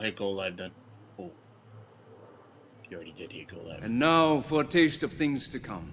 Hit go live then. Oh, you already did hit go live. And now for a taste of things to come.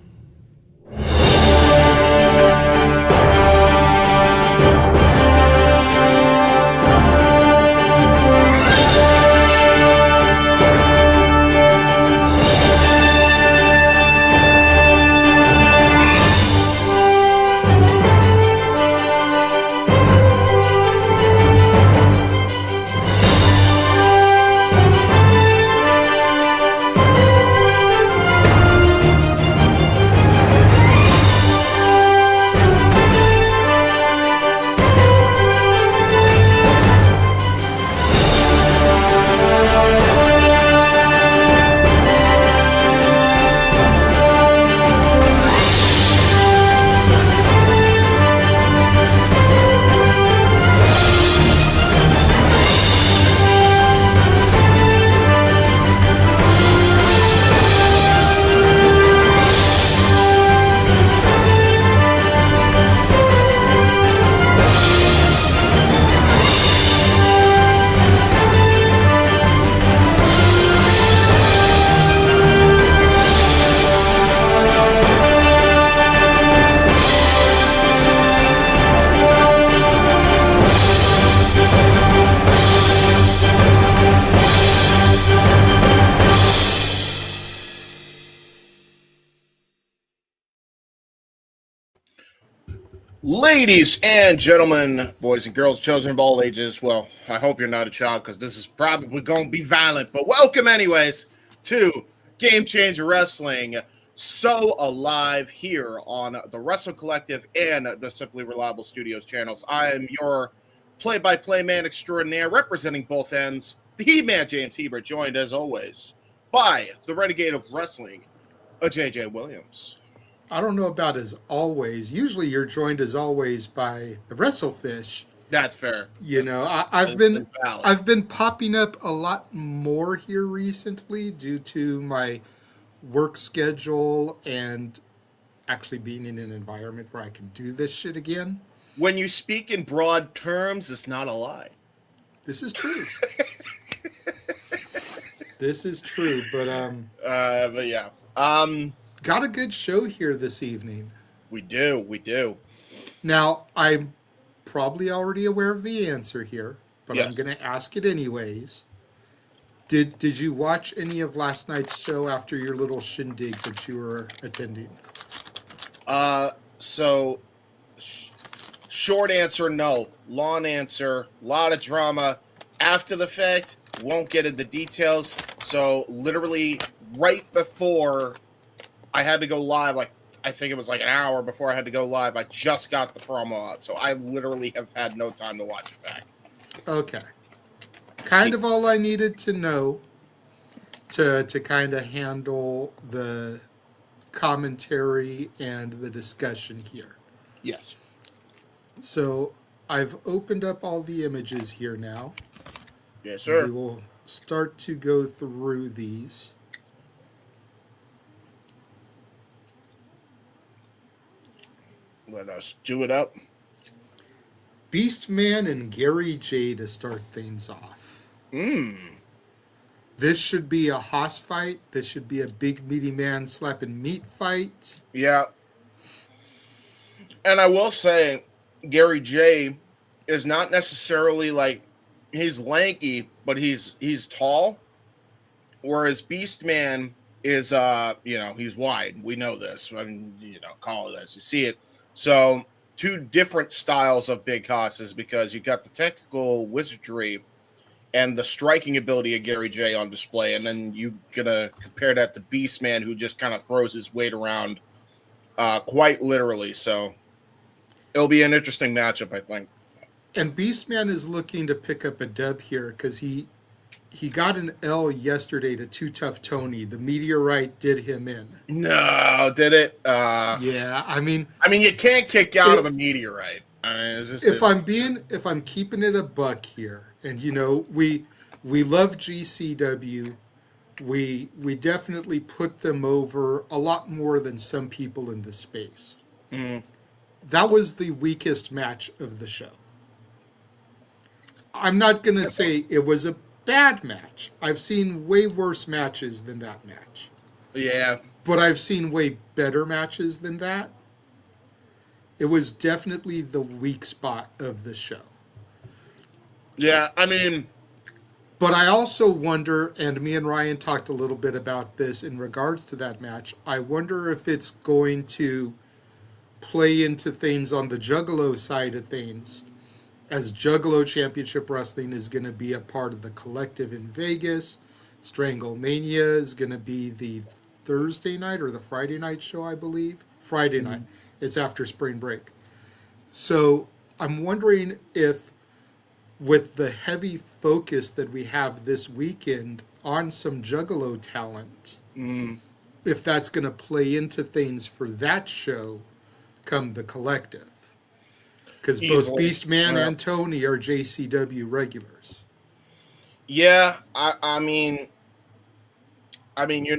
Ladies and gentlemen, boys and girls, children of all ages. Well, I hope you're not a child because this is probably going to be violent. But welcome, anyways, to Game Changer Wrestling. So alive here on the Wrestle Collective and the Simply Reliable Studios channels. I am your play-by-play man extraordinaire, representing both ends, the Heb Man, James Hebert, joined as always by the Renegade of Wrestling, JJ Williams. I don't know about as always. Usually you're joined as always by the Wrestlefish. That's fair. You know, I've been popping up a lot more here recently due to my work schedule and actually being in an environment where I can do this shit again. When you speak in broad terms, it's not a lie. This is true. This is true, but yeah. Got a good show here this evening. We do. Now, I'm probably already aware of the answer here, but yes. I'm going to ask it anyways. Did you watch any of last night's show after your little shindig that you were attending? So, short answer, no. Long answer, a lot of drama. After the fact, won't get into details. So, literally, right before I had to go live, like, I think it was like an hour before I had to go live, I just got the promo out. So, I literally have had no time to watch it back. Okay. Kind of all I needed to know to kind of handle the commentary and the discussion here. Yes. So I've opened up all the images here now. Yes, sir. We will start to go through these. Let us do it up. Beastman and Gary J to start things off. This should be a hoss fight. This should be a big meaty man slapping meat fight. Yeah. And I will say, Gary J is not necessarily like, he's lanky, but he's tall. Whereas Beastman is, he's wide. We know this. I mean, call it as you see it. So, two different styles of big hosses because you got the technical wizardry and the striking ability of Gary J on display, and then you're gonna compare that to Beastman, who just kind of throws his weight around, quite literally. So it'll be an interesting matchup, I think. And Beastman is looking to pick up a dub here because he got an L yesterday to Too Tough Tony. The meteorite did him in. No, did it? Yeah, I mean, you can't kick out of the meteorite. If I'm keeping it a buck here, and we love GCW, we definitely put them over a lot more than some people in the space. Mm-hmm. That was the weakest match of the show. I'm not gonna say it was bad match. I've seen way worse matches than that match. Yeah. But I've seen way better matches than that. It was definitely the weak spot of the show. Yeah, I mean... But I also wonder, and me and Ryan talked a little bit about this in regards to that match, I wonder if it's going to play into things on the Juggalo side of things, as Juggalo Championship Wrestling is going to be a part of the Collective in Vegas. Stranglemania is going to be the Thursday night or the Friday night show, I believe. Friday night. It's after spring break. So I'm wondering if, with the heavy focus that we have this weekend on some Juggalo talent, if that's going to play into things for that show come the Collective. Because both Beastman and Tony are JCW regulars. Yeah, I mean,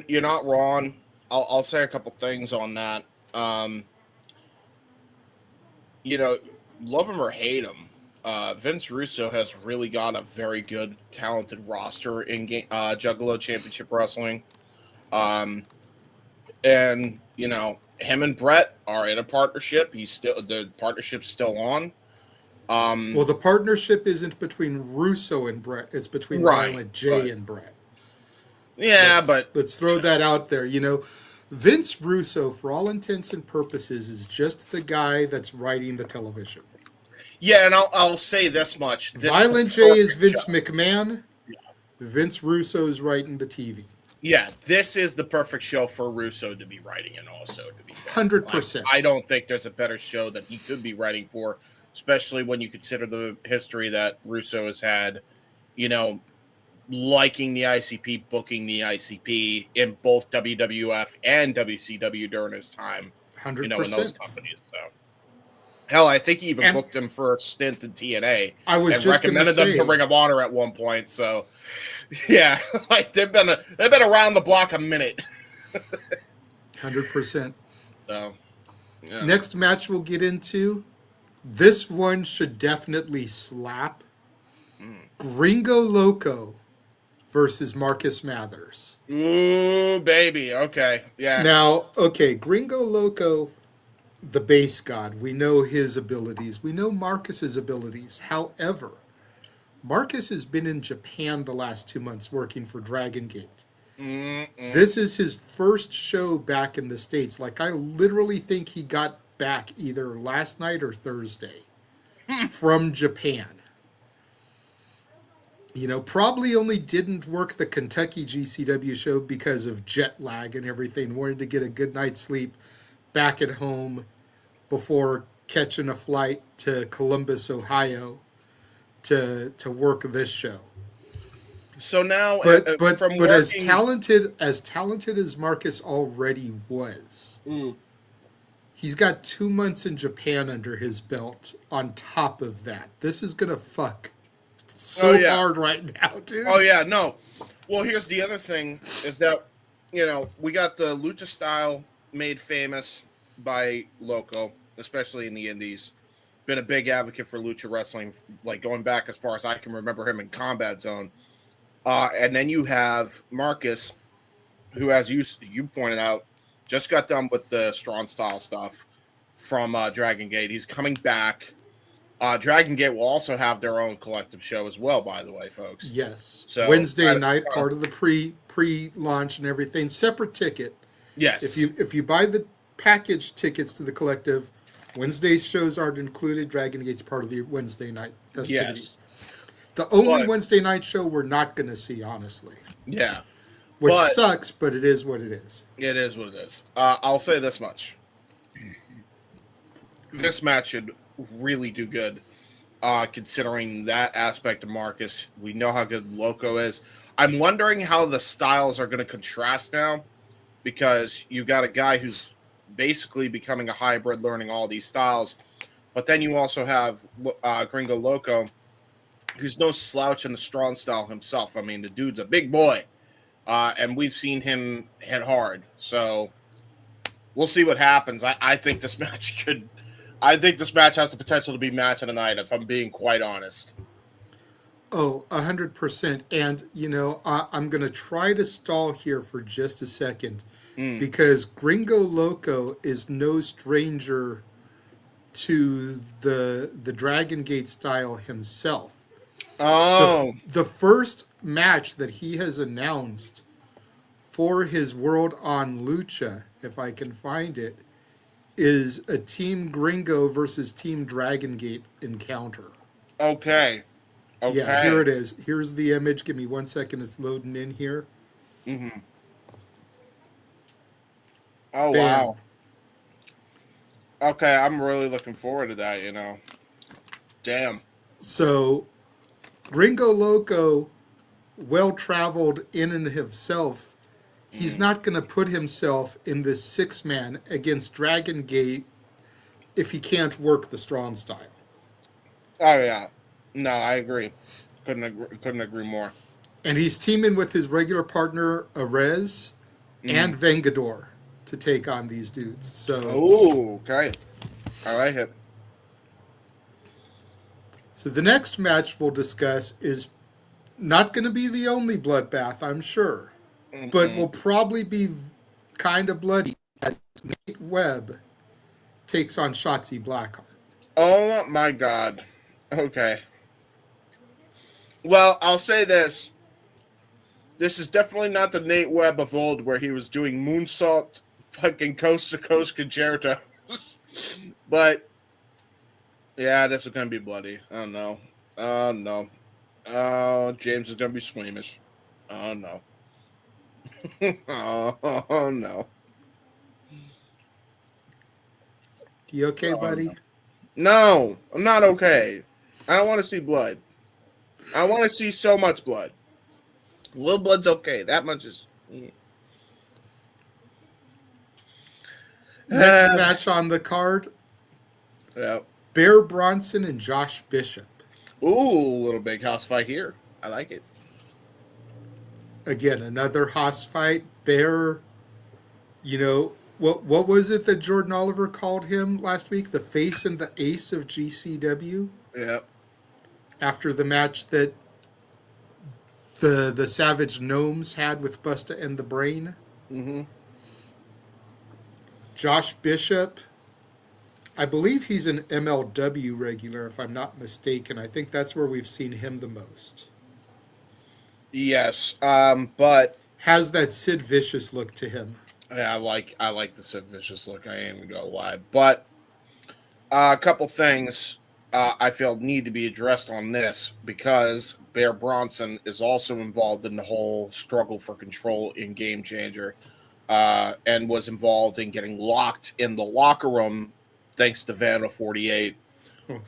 you're not wrong. I'll say a couple things on that. Love him or hate him, Vince Russo has really got a very good, talented roster in Juggalo Championship Wrestling. And him and Brett are in a partnership. The partnership's still on. Well, the partnership isn't between Russo and Brett. It's between Violent J and Brett. Yeah, let's throw that out there. Vince Russo, for all intents and purposes, is just the guy that's writing the television. Yeah, and I'll say this much. Violent J is Vince McMahon. Vince Russo is writing the TV. Yeah, this is the perfect show for Russo to be writing, and also to be 100%. I don't think there's a better show that he could be writing for, especially when you consider the history that Russo has had, liking the ICP, booking the ICP in both WWF and WCW during his time, 100%. In those companies. So, hell, I think he even booked him for a stint in TNA. I was just recommended them to Ring of Honor at one point. So, yeah, they've been around the block a minute. 100%. So, yeah. Next match we'll get into. This one should definitely slap. Gringo Loco versus Marcus Mathers. Ooh, baby. Okay. Yeah. Now, Gringo Loco, the base god. We know his abilities. We know Marcus's abilities. However, Marcus has been in Japan the last 2 months working for Dragon Gate. This is his first show back in the States. I literally think he got back either last night or Thursday from Japan. Probably only didn't work the Kentucky GCW show because of jet lag and everything. Wanted to get a good night's sleep back at home before catching a flight to Columbus, Ohio to work this show. So now, but as talented as Marcus already was, he's got 2 months in Japan under his belt. On top of that, this is gonna fuck so hard right now, dude. Oh yeah, no. Well, here's the other thing: is that we got the lucha style made famous by Loco, especially in the Indies. Been a big advocate for lucha wrestling, going back as far as I can remember him in Combat Zone. And then you have Marcus, who, as you pointed out, just got done with the strong style stuff from Dragon Gate. He's coming back. Dragon Gate will also have their own collective show as well, by the way, folks. Yes. So, Wednesday night, part of the pre-launch and everything. Separate ticket. Yes. If you buy the package tickets to the collective, Wednesday's shows aren't included. Dragon Gate's part of the Wednesday night festivities. Yes. The only Wednesday night show we're not going to see, honestly. Yeah. Which sucks, but it is what it is. It is what it is. I'll say this much. This match should really do good, considering that aspect of Marcus. We know how good Loco is. I'm wondering how the styles are going to contrast now, because you got a guy who's basically becoming a hybrid, learning all these styles, but then you also have Gringo Loco, who's no slouch in the strong style himself. I mean, the dude's a big boy, and we've seen him hit hard. So we'll see what happens. I think this match has the potential to be match of the night, if I'm being quite honest. Oh, 100%. And, I'm going to try to stall here for just a second Mm. because Gringo Loco is no stranger to the Dragon Gate style himself. The, Oh, the first match that he has announced for his World on Lucha, if I can find it, is a Team Gringo versus Team Dragon Gate encounter. okay. Yeah, here Okay. it is. Here's the image. Give me 1 second. It's loading in here. Hmm. Oh, Bam. wow. Okay, I'm really looking forward to that, Damn. So, Gringo Loco, well traveled in and of himself, he's Mm. not going to put himself in this 6-man against Dragon Gate if he can't work the strong style. Oh, yeah. No, I agree. Couldn't agree more. And he's teaming with his regular partner, Arez, Hmm. and Vengador to take on these dudes. So, Oh, okay. I like it. so the next match we'll discuss is not going to be the only bloodbath, I'm sure, but Mm-mm. will probably be kind of bloody as Nate Webb takes on Shotzi Blackheart. Oh, my God. Okay. Well, I'll say this. This is definitely not the Nate Webb of old where he was doing moonsault fucking coast to coast concertos. But yeah, this is gonna be bloody. Oh no. Oh no. Oh, James is gonna be squeamish. Oh no. Oh no. You okay, Oh buddy? no. No, I'm not okay. I don't want to see blood. I want to see so much blood. A little blood's okay. That much is. Next match on the card, Yeah. Bear Bronson and Josh Bishop. Ooh, little big house fight here. I like it. Again, another Haas fight. Bear, what was it that Jordan Oliver called him last week? The face and the ace of GCW? Yeah. After the match that the Savage Gnomes had with Busta and the Brain. Mm-hmm. Josh Bishop, I believe he's an MLW regular, if I'm not mistaken. I think that's where we've seen him the most. Yes. But Has that Sid Vicious look to him. yeah, I like the Sid Vicious look. I ain't even gonna lie. But a couple things I feel need to be addressed on this because Bear Bronson is also involved in the whole struggle for control in Game Changer, and was involved in getting locked in the locker room thanks to Vandal 48.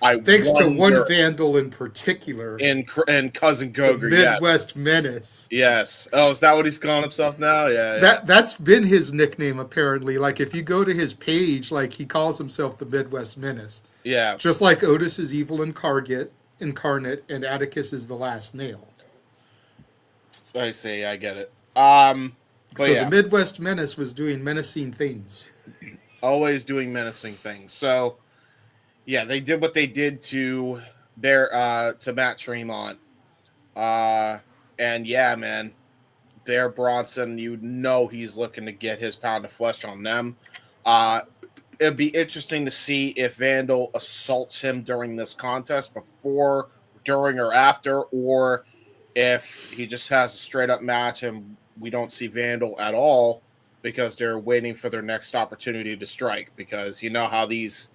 I Thanks to one wonder Vandal in particular, in Cousin the Goger. Yes, Midwest Menace. yes. Oh, is that what he's calling himself now? Yeah, yeah. That's been his nickname apparently. Like if you go to his page, like he calls himself the Midwest Menace. Yeah. Just like Otis is evil incarnate and Atticus is the last nail. I see. I get it. But So yeah, the Midwest Menace was doing menacing things. always doing menacing things. So yeah, they did what they did to Matt Tremont. And yeah, man, Bear Bronson, he's looking to get his pound of flesh on them. It'd be interesting to see if Vandal assaults him during this contest before, during, or after, or if he just has a straight up match and we don't see Vandal at all because they're waiting for their next opportunity to strike. Because you know how these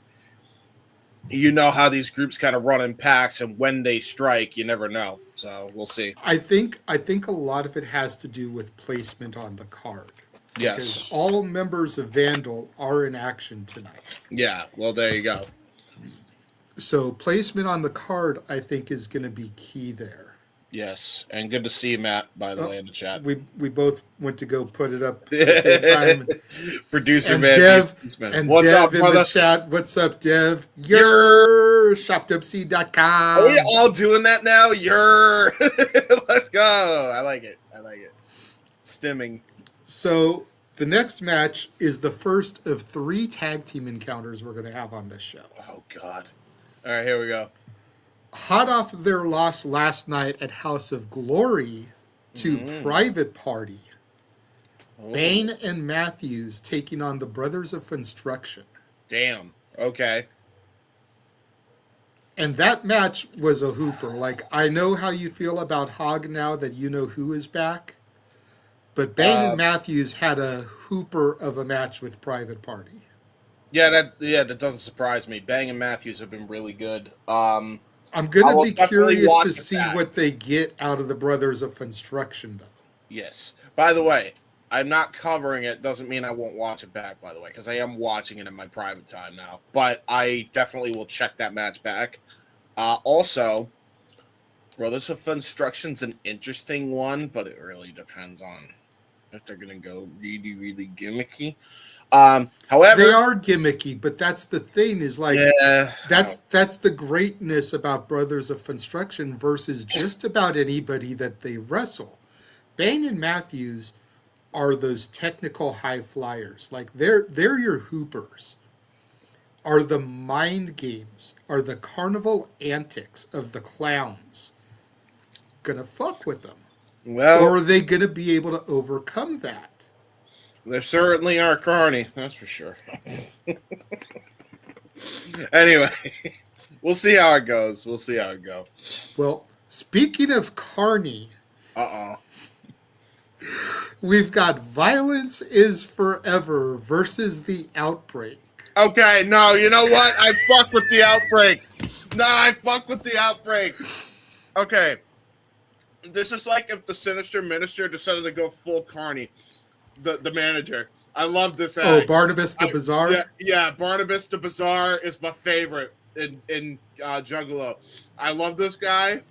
groups kind of run in packs, and when they strike, you never know. So we'll see. I think a lot of it has to do with placement on the card. Because Yes. all members of Vandal are in action tonight. Yeah. Well, there you go. So placement on the card, I think, is going to be key there. Yes. And good to see you, Matt, by the way, in the chat. We both went to go put it up at the same time. Producer And man. What's Dev up, in brother? the chat. What's up, Dev? You're shopdubc.com. Are we all doing that now? Let's go. I like it. Stimming. So the next match is the first of 3 tag team encounters we're going to have on this show. Oh, God. All right, here we go. hot off their loss last night at House of Glory to Private Party. Bane and Matthews taking on the Brothers of Funstruction. Damn. Okay. And that match was a hooper. Like, I know how you feel about Hog now that you know who is back. But Bane and Matthews had a hooper of a match with Private Party. Yeah, that doesn't surprise me. Bang and Matthews have been really good. I'm going to be definitely curious watch to it see back. what they get out of the Brothers of Funstruction, though. Yes. By the way, I'm not covering it. Doesn't mean I won't watch it back, by the way, because I am watching it in my private time now. But I definitely will check that match back. Also, Brothers of Funstruction's an interesting one, but it really depends on if they're going to go really, really gimmicky. However, they are gimmicky, but that's the thing is like that's the greatness about Brothers of Funstruction versus just about anybody that they wrestle. Bane and Matthews are those technical high flyers. Like they're your hoopers. Are the mind games, are the carnival antics of the clowns gonna fuck with them? well, Or are they gonna be able to overcome that? they certainly are carny, that's for sure. Anyway, we'll see how it goes. Well, speaking of carny, we've got Violence is Forever versus the Outbreak. Okay, no, you know what? I fuck with the Outbreak. Okay. This is like if the Sinister Minister decided to go full carny. The manager. I love this act. Oh, Barnabas the Bizarre? Yeah, Barnabas the Bizarre is my favorite in Juggalo. I love this guy.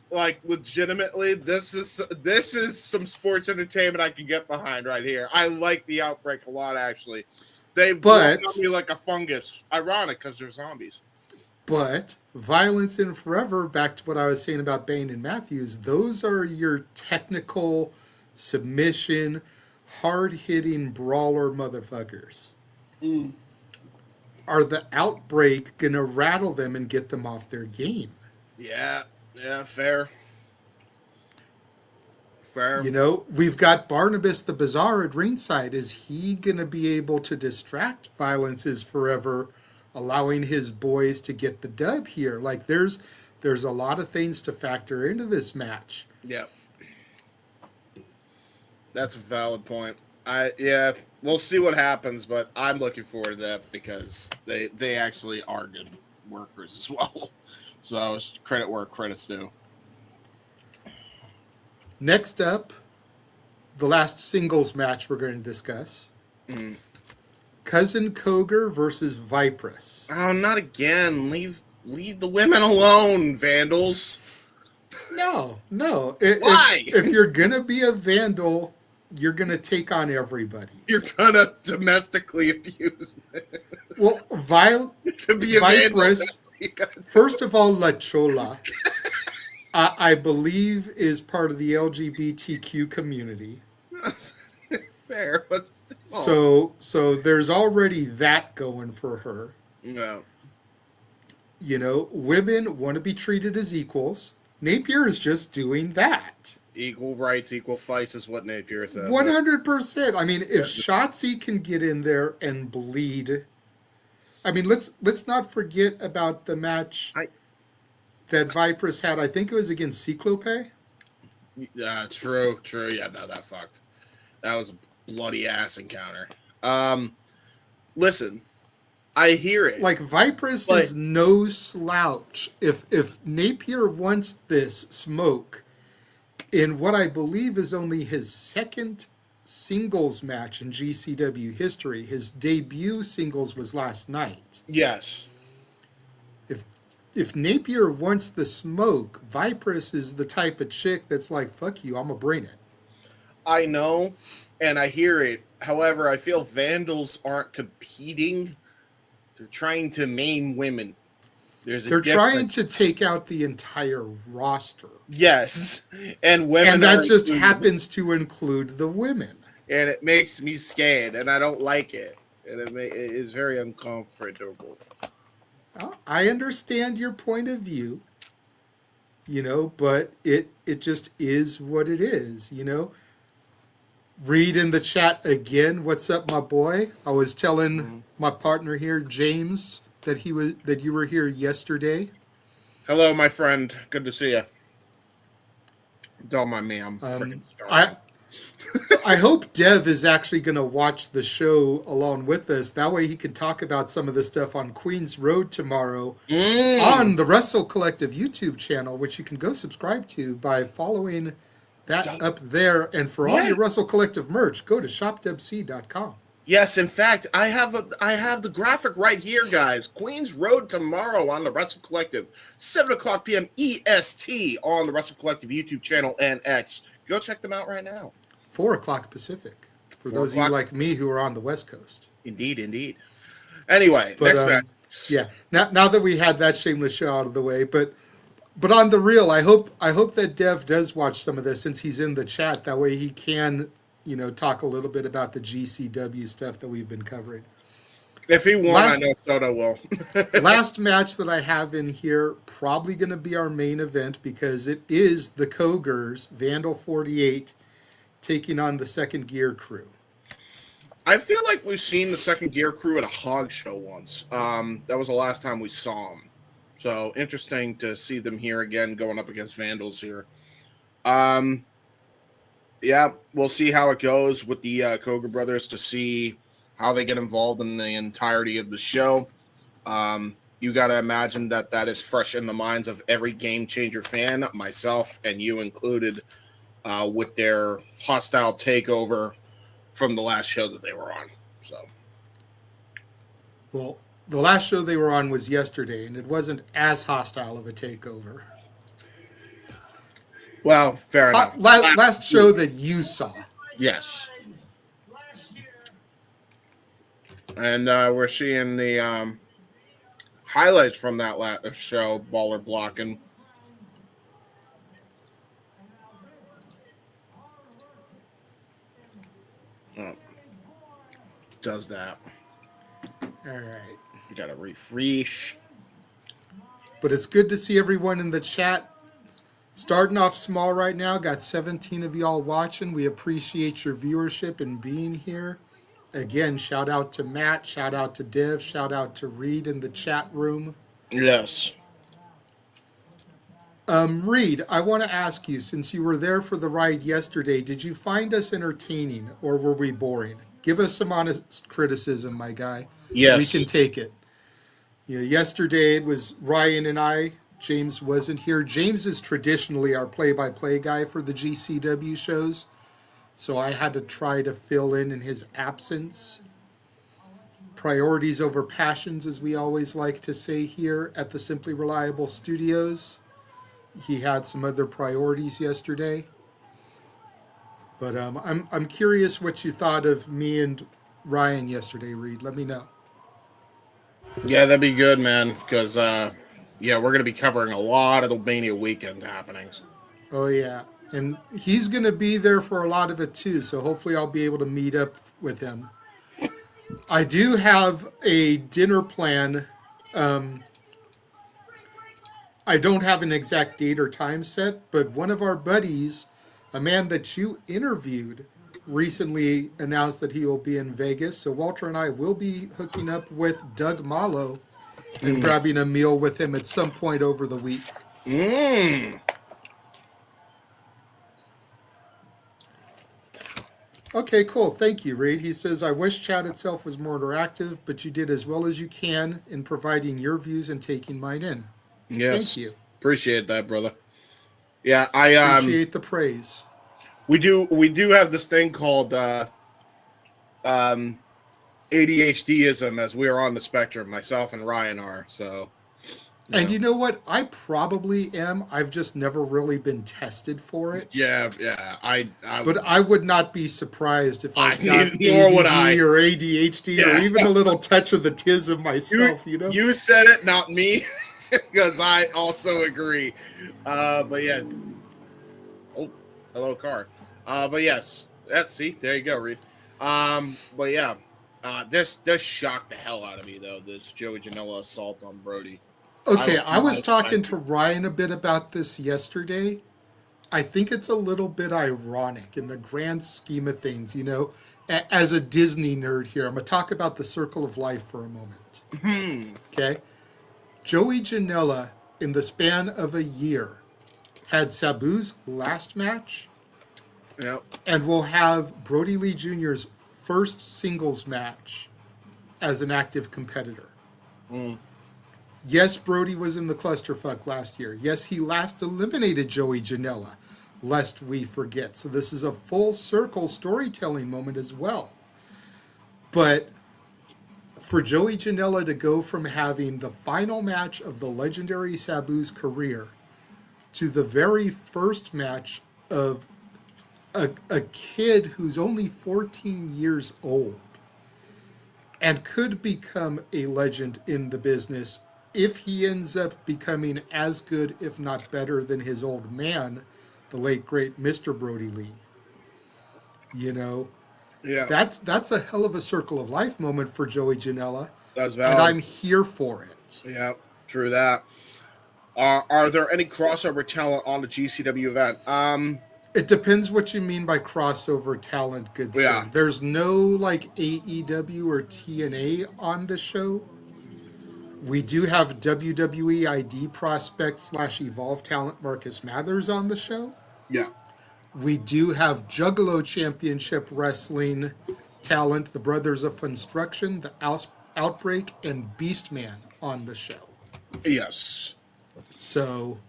Like, legitimately, this is some sports entertainment I can get behind right here. I like the Outbreak a lot, actually. They've grown on me like a fungus. Ironic, because they're zombies. But Violence in Forever, back to what I was saying about Bane and Matthews, those are your technical submission, hard-hitting brawler motherfuckers. Are the Outbreak going to rattle them and get them off their game? Yeah, fair. You know, we've got Barnabas the Bizarre at ringside. Is he going to be able to distract Violence is Forever, allowing his boys to get the dub here? Like, there's a lot of things to factor into this match. Yeah. That's a valid point. We'll see what happens, but I'm looking forward to that because they actually are good workers as well. So credit where credit's due. Next up, the last singles match we're going to discuss. Cousin Koger versus Vipress. Oh, not again. Leave the women alone, vandals. No. Why? If you're going to be a vandal, you're going to take on everybody. You're going to domestically abuse me. Well, To be a Vipress, vandal. first of all, La Chola, I believe is part of the LGBTQ community. Fair, but still. So there's already that going for her. No. You know, women want to be treated as equals. Napier is just doing that. Equal rights, equal fights is what Napier says. 100%. I mean, if Shotzi can get in there and bleed, I mean, let's not forget about the match that Vipress had. I think it was against Cyclope. Yeah, true. Yeah, no, that fucked. That was a bloody ass encounter. Listen, I hear it. Like, Vipress is no slouch. If Napier wants this smoke in what I believe is only his second singles match in GCW history, his debut singles was last night. Yes. If Napier wants the smoke, Vipress is the type of chick that's like, fuck you, I'm going to bring it. I know, and I hear it. However, I feel vandals aren't competing. They're trying to maim women. They're trying to take out the entire roster. Yes, and women. And that just happens to include the women. And it makes me scared, and I don't like it. And it is very uncomfortable. Well, I understand your point of view. but it just is what it is. Read in the chat again. What's up, my boy? I was telling my partner here, James, that you were here yesterday. Hello, my friend. Good to see you. Don't mind me. I'm freaking starving. I hope Dev is actually going to watch the show along with us. That way he can talk about some of the stuff on Queens Road tomorrow on the Wrestle Collective YouTube channel, which you can go subscribe to by following that up there. And for all your Wrestle Collective merch, go to shopdebc.com. Yes, in fact, I have the graphic right here, guys. Queens Road tomorrow on the Wrestle Collective, 7:00 p.m. EST on the Wrestle Collective YouTube channel and X. Go check them out right now. 4:00 Pacific for those of you like me who are on the West Coast. Indeed. Anyway, next match. Yeah. Now that we had that shameless show out of the way, but on the real, I hope that Dev does watch some of this since he's in the chat. That way he can, talk a little bit about the GCW stuff that we've been covering. If he won, I know Soto will. Last match that I have in here, probably going to be our main event because it is the Cogers, Vandal 48, taking on the Second Gear Crew. I feel like we've seen the Second Gear Crew at a hog show once. That was the last time we saw them. So interesting to see them here again going up against Vandals here. Yeah, we'll see how it goes with the Koga brothers to see how they get involved in the entirety of the show. You got to imagine that is fresh in the minds of every Game Changer fan, myself and you included, with their hostile takeover from the last show that they were on. So, well, the last show they were on was yesterday, and it wasn't as hostile of a takeover. Well, fair enough. Last show that you saw. Yes. And we're seeing the highlights from that last show, Baller blocking. Oh, does that. All right. You got to refresh. But it's good to see everyone in the chat. Starting off small right now. Got 17 of y'all watching. We appreciate your viewership and being here. Again, shout out to Matt. Shout out to Dev. Shout out to Reed in the chat room. Yes. Reed, I want to ask you, since you were there for the ride yesterday, did you find us entertaining or were we boring? Give us some honest criticism, my guy. Yes. We can take it. Yesterday it was Ryan and I. James wasn't here. James is traditionally our play-by-play guy for the GCW shows, so I had to try to fill in his absence. Priorities over passions, as we always like to say here at the Simply Reliable Studios. He had some other priorities yesterday. But I'm curious what you thought of me and Ryan yesterday, Reed. Let me know. Yeah, that'd be good, man, because, we're going to be covering a lot of the Mania weekend happenings. Oh, yeah. And he's going to be there for a lot of it, too, so hopefully I'll be able to meet up with him. I do have a dinner plan. I don't have an exact date or time set, but one of our buddies, a man that you interviewed, recently announced that he will be in Vegas. So Walter and I will be hooking up with Doug Malo and grabbing a meal with him at some point over the week. Okay, cool. Thank you, Reed. He says, I wish chat itself was more interactive, but you did as well as you can in providing your views and taking mine in. Yes. Thank you. Appreciate that, brother. Yeah, I appreciate the praise. We do have this thing called ADHDism, as we are on the spectrum. Myself and Ryan are. So, and you know what? I probably am. I've just never really been tested for it. Yeah. But I would not be surprised if I got ADD or ADHD or even a little touch of the tism myself. You said it, not me, because I also agree. But yes. Oh, hello, car. But yes, there you go, Reed. But yeah, this shocked the hell out of me though. This Joey Janela assault on Brody. Okay, I was talking to Ryan a bit about this yesterday. I think it's a little bit ironic in the grand scheme of things, you know. As a Disney nerd here, I'm going to talk about the Circle of Life for a moment. Okay? Joey Janela, in the span of a year, had Sabu's last match, Yep. and will have Brody Lee Jr.'s first singles match as an active competitor. Yes, Brody was in the clusterfuck last year. Yes, he last eliminated Joey Janela, lest we forget. So this is a full circle storytelling moment as well. But for Joey Janela to go from having the final match of the legendary Sabu's career to the very first match of a kid who's only 14 years old and could become a legend in the business if he ends up becoming as good, if not better, than his old man, the late great Mr. Brody Lee. You know, Yeah. that's a hell of a circle of life moment for Joey Janela, That's and valid. I'm here for it. Yeah, true that. Are there any crossover talent on the GCW event? It depends what you mean by crossover talent, good Yeah. sir. There's no like AEW or TNA on the show. We do have WWE ID prospect / Evolve talent Marcus Mathers on the show. Yeah. We do have Juggalo Championship Wrestling talent, the Brothers of Funstruction, the Outbreak, and Beastman on the show. Yes. So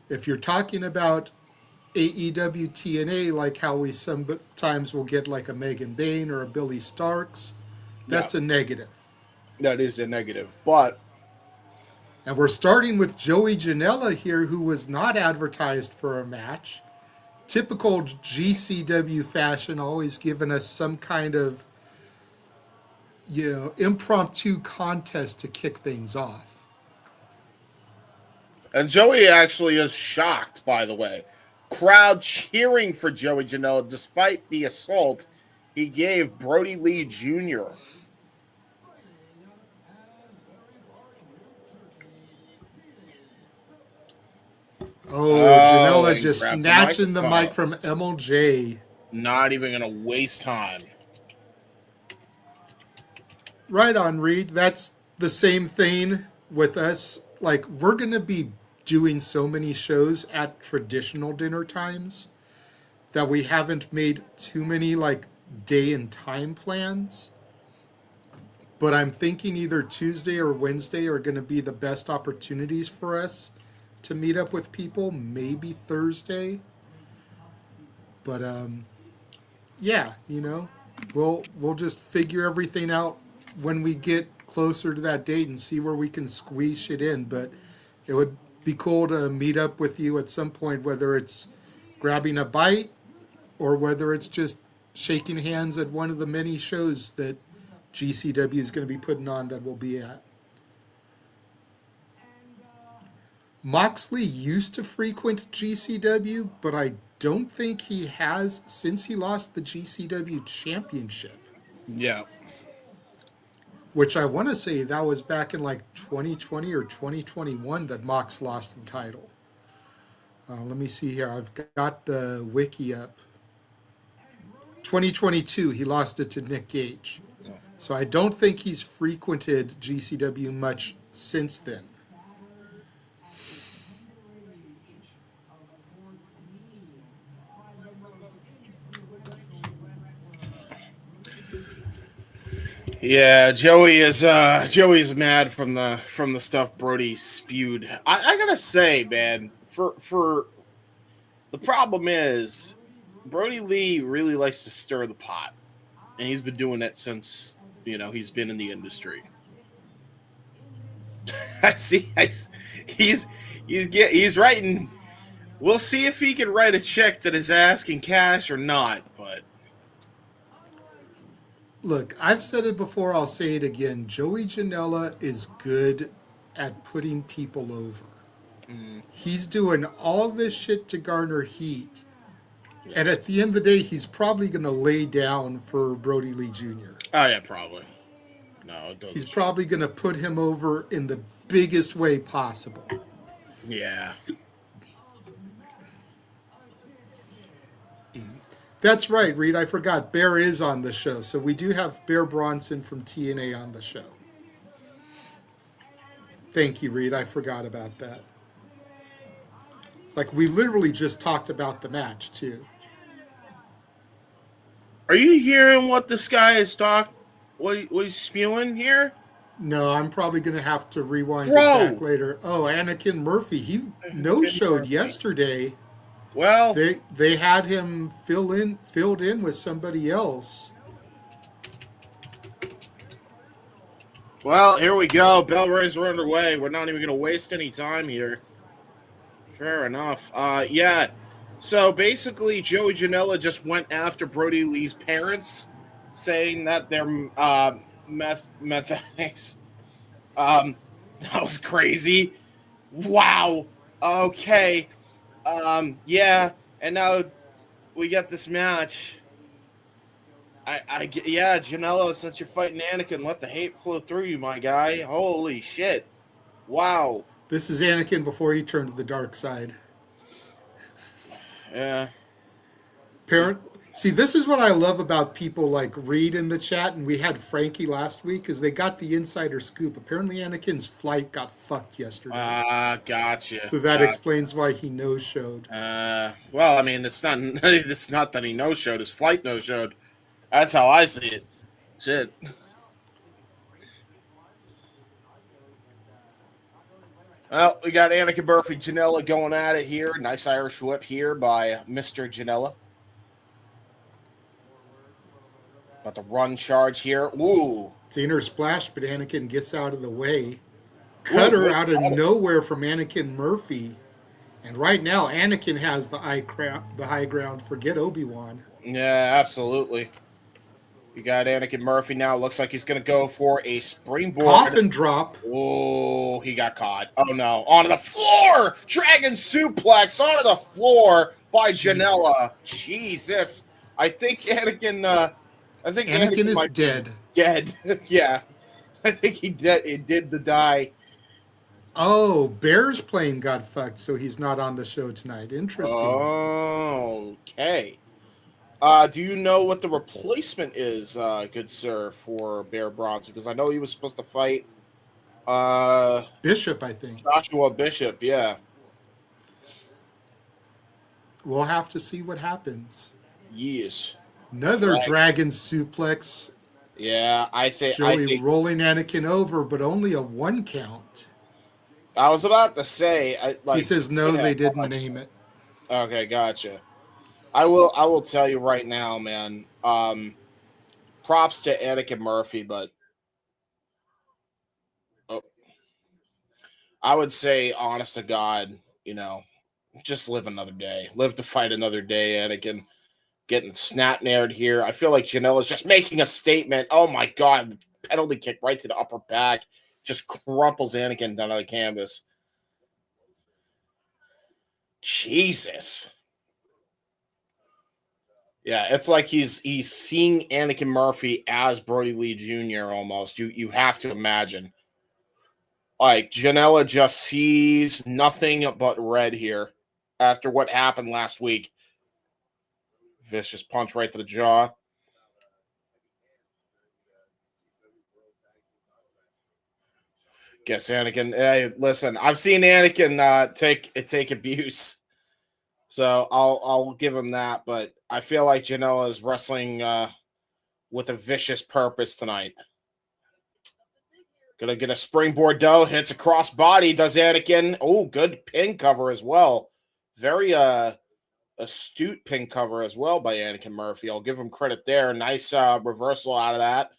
if you're talking about AEW TNA, like how we sometimes will get like a Megan Bain or a Billy Starks, that's a negative. That is a negative. But And we're starting with Joey Janela here, who was not advertised for a match. Typical GCW fashion, always giving us some kind of, you know, impromptu contest to kick things off. and Joey actually is shocked, by the way. Crowd cheering for Joey Janela despite the assault he gave Brody Lee Jr. Oh, Janela and just grabbed the snatching the microphone. mic from MLJ. Not even going to waste time. Right on, Reed. That's the same thing with us. Like, we're going to be doing so many shows at traditional dinner times that we haven't made too many, like, day and time plans. But I'm thinking either Tuesday or Wednesday are going to be the best opportunities for us to meet up with people. Maybe Thursday. But, yeah, you know, we'll just figure everything out when we get closer to that date and see where we can squeeze it in. But it would be cool to meet up with you at some point, whether it's grabbing a bite or whether it's just shaking hands at one of the many shows that GCW is going to be putting on that we'll be at. Moxley used to frequent GCW, but I don't think he has since he lost the GCW championship. Yeah. Which I want to say that was back in like 2020 or 2021 that Mox lost the title. Let me see here. I've got the wiki up. 2022, he lost it to Nick Gage. So I don't think he's frequented GCW much since then. Yeah, Joey's mad from the stuff Brody spewed. I gotta say, man, for the problem is Brody Lee really likes to stir the pot, and he's been doing it since he's been in the industry. He's writing. We'll see if he can write a check that is asking cash or not, but. Look, I've said it before, I'll say it again. Joey Janela is good at putting people over. He's doing all this shit to garner heat. Yeah. And at the end of the day, he's probably going to lay down for Brody Lee Jr. Oh, yeah, probably. No, it doesn't. He's probably going to put him over in the biggest way possible. Yeah. That's right, Reed. I forgot. Bear is on the show. So we do have Bear Bronson from TNA on the show. Thank you, Reed. I forgot about that. It's like we literally just talked about the match, too. Are you hearing what this guy is what he's spewing here? No, I'm probably going to have to rewind it Bro! back later. Oh, Anakin Murphy. He no-showed yesterday. Well, They had him filled in with somebody else. Well, here we go. Bell rings are underway. We're not even going to waste any time here. Fair enough. Yeah. So basically, Joey Janela just went after Brody Lee's parents, saying that they're meth addicts. That was crazy. Wow. Okay. Yeah. And now we got this match. Yeah, Janela, since you're fighting Anakin, let the hate flow through you, my guy. Holy shit. Wow. This is Anakin before he turned to the dark side. Yeah. Parent. See, this is what I love about people like Reed in the chat, and we had Frankie last week, is they got the insider scoop. Apparently Anakin's flight got fucked yesterday. Gotcha. So that explains why he no-showed. Well, I mean, it's not that he no-showed. His flight no-showed. That's how I see it. Shit. Well, we got Anakin Murphy, Janela going at it here. Nice Irish whip here by Mr. Janela. About to run charge here. Ooh. Zaner splash, but Anakin gets out of the way. Cutter out of nowhere from Anakin Murphy. And right now, Anakin has the high ground. Forget Obi-Wan. Yeah, absolutely. You got Anakin Murphy now. Looks like he's going to go for a springboard. Coffin drop. Oh, he got caught. Oh, no. Onto the floor. Dragon suplex onto the floor by Janela. Jesus. I think Anakin... Anakin is dead. Dead. Yeah. I think he did the die. Oh, Bear's plane got fucked, so he's not on the show tonight. Interesting. Oh, okay. Do you know what the replacement is, good sir, for Bear Bronson? Because I know he was supposed to fight Bishop, I think. Joshua Bishop, yeah. We'll have to see what happens. Yes. Another dragon suplex. Yeah, I think rolling Anakin over, but only a 1 count. I was about to say, he says no, they didn't name it. Okay, gotcha. I will tell you right now, man. Props to Anakin Murphy, but I would say, honest to God, just live another day. Live to fight another day, Anakin. Getting snap-nared here. I feel like Janela's just making a statement. Oh, my God. Penalty kick right to the upper back. Just crumples Anakin down on the canvas. Jesus. Yeah, it's like he's seeing Anakin Murphy as Brody Lee Jr. almost. You have to imagine. Like, Janela just sees nothing but red here after what happened last week. Vicious punch right to the jaw. Guess Anakin. Hey, listen, I've seen Anakin take abuse, so I'll give him that. But I feel like Janela is wrestling with a vicious purpose tonight. Gonna get a springboard though. Hits a cross body. Does Anakin? Oh, good pin cover as well. Very astute pin cover as well by Anakin Murphy. I'll give him credit there. Nice reversal out of that.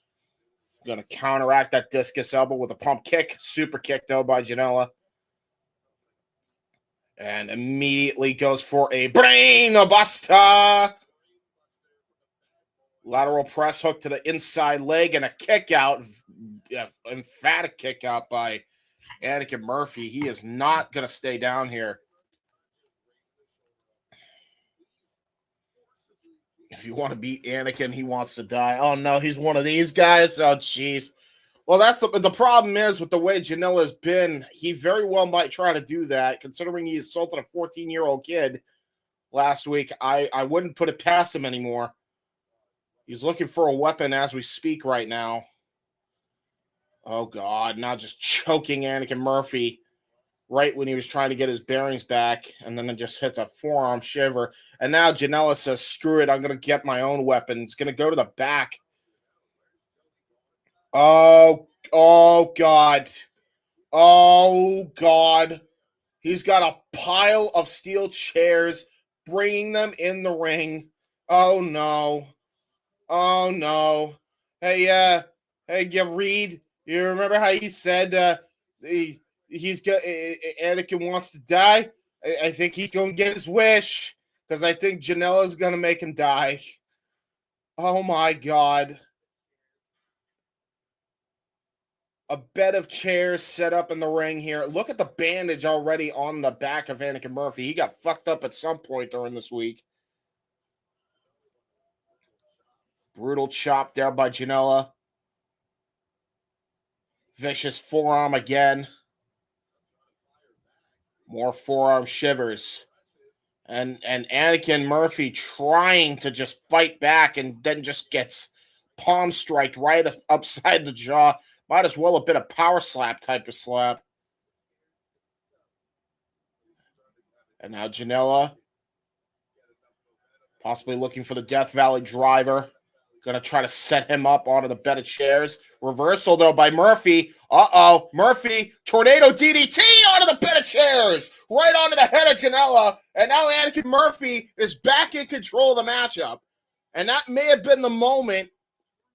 Going to counteract that discus elbow with a pump kick. Super kick, though, by Janela. And immediately goes for a brain buster. Lateral press hook to the inside leg and a kick out. Emphatic kick out by Anakin Murphy. He is not going to stay down here. If you want to beat Anakin, he wants to die. Oh, no, he's one of these guys. Oh, jeez. Well, that's the problem is with the way Janela's been, he very well might try to do that, considering he assaulted a 14-year-old kid last week. I wouldn't put it past him anymore. He's looking for a weapon as we speak right now. Oh, God. Now just choking Anakin Murphy right when he was trying to get his bearings back, and then it just hit the forearm shiver. And now Janela says, screw it, I'm going to get my own weapon. It's going to go to the back. Oh, God. Oh, God. He's got a pile of steel chairs, bringing them in the ring. Oh, no. Oh, no. Hey, Reed, you remember how he said Anakin wants to die? I think he's going to get his wish, because I think Janela's going to make him die. Oh, my God. A bed of chairs set up in the ring here. Look at the bandage already on the back of Anakin Murphy. He got fucked up at some point during this week. Brutal chop there by Janela. Vicious forearm again. More forearm shivers. And Anakin Murphy trying to just fight back, and then just gets palm striked right upside the jaw. Might as well have been a power slap type of slap. And now Janela, possibly looking for the Death Valley driver. Going to try to set him up onto the bed of chairs. Reversal, though, by Murphy. Uh-oh. Murphy, tornado DDT onto the bed of chairs. Right onto the head of Janela. And now Anakin Murphy is back in control of the matchup. And that may have been the moment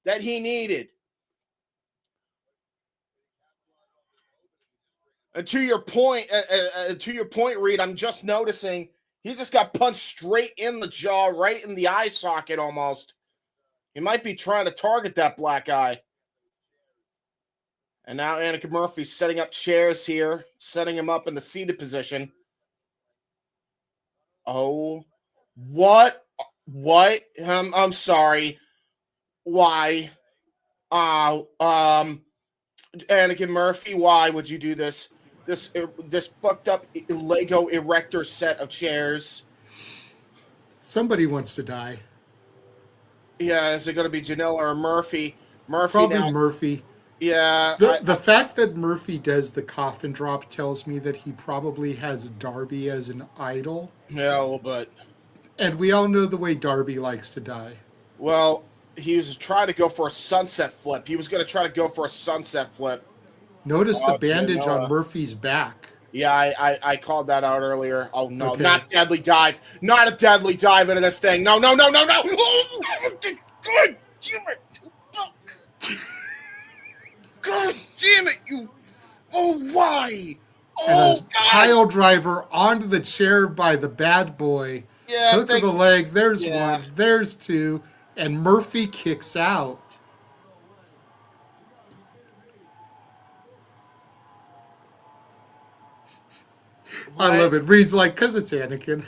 that he needed. And to your point, Reed, I'm just noticing he just got punched straight in the jaw, right in the eye socket almost. He might be trying to target that black eye. And now Anakin Murphy's setting up chairs here, setting him up in the seated position. Oh, what? What? I'm sorry. Why? Anakin Murphy, why would you do this? This fucked up Lego erector set of chairs. Somebody wants to die. Yeah, is it going to be Janela or Murphy? Probably now. Murphy. Yeah. The fact that Murphy does the coffin drop tells me that he probably has Darby as an idol. Yeah, a little bit. And we all know the way Darby likes to die. Well, he was trying to go for a sunset flip. He was going to try to go for a sunset flip. Notice the bandage on Murphy's back. Yeah, I called that out earlier. Oh, no. Okay. Not deadly dive. Not a deadly dive into this thing. No. Oh, God damn it. God damn it, you. Oh, why? Oh, and a pile driver onto the chair by the bad boy. Yeah, hook of the leg. There's one. There's two. And Murphy kicks out. What? I love it. Reed's like, because it's Anakin.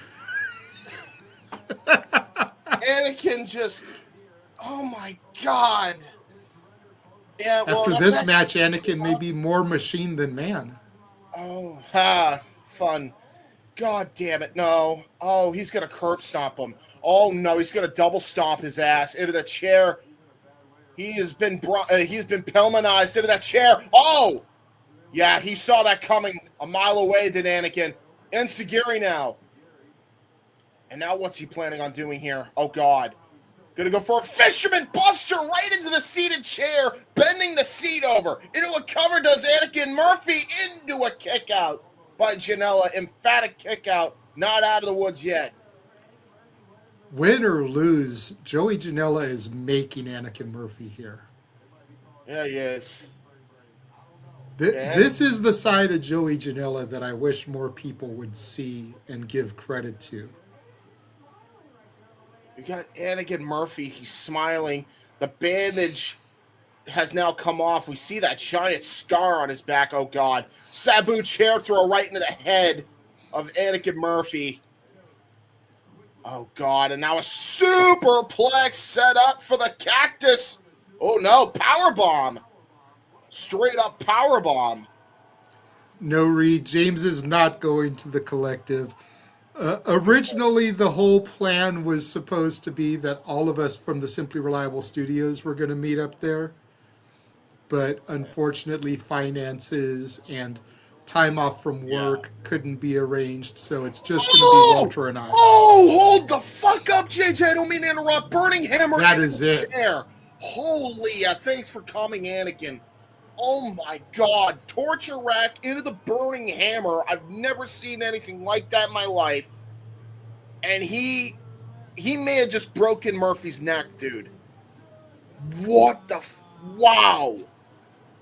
Anakin just, oh my God. Yeah. Well, after this match, Anakin may be more machine than man. Oh, fun. God damn it, no. Oh, he's going to curb stomp him. Oh, no, he's going to double stomp his ass into the chair. He's been Pellmanized into that chair. Oh! Yeah, he saw that coming a mile away, did Anakin. Enziguri now. And now what's he planning on doing here? Oh, God. Gonna go for a fisherman buster right into the seated chair, bending the seat over. Into a cover does Anakin Murphy, into a kick out by Janela. Emphatic kick out. Not out of the woods yet. Win or lose, Joey Janela is making Anakin Murphy here. Yeah, he is. This is the side of Joey Janela that I wish more people would see and give credit to. You got Anakin Murphy. He's smiling. The bandage has now come off. We see that giant scar on his back. Oh, God. Sabu chair throw right into the head of Anakin Murphy. Oh, God. And now a superplex set up for the cactus. Oh, no. Powerbomb. straight up power bomb. No, Reed, James is not going to the collective. Originally, the whole plan was supposed to be that all of us from the Simply Reliable Studios were going to meet up there. But unfortunately, finances and time off from work couldn't be arranged, so it's just going to be Walter and I. Oh, hold the fuck up, JJ. I don't mean to interrupt. Burning Hammer. That is it. Chair. Holy, thanks for coming, Anakin. Oh my God, torture rack into the burning hammer. I've never seen anything like that in my life. And he may have just broken Murphy's neck, dude. What the wow.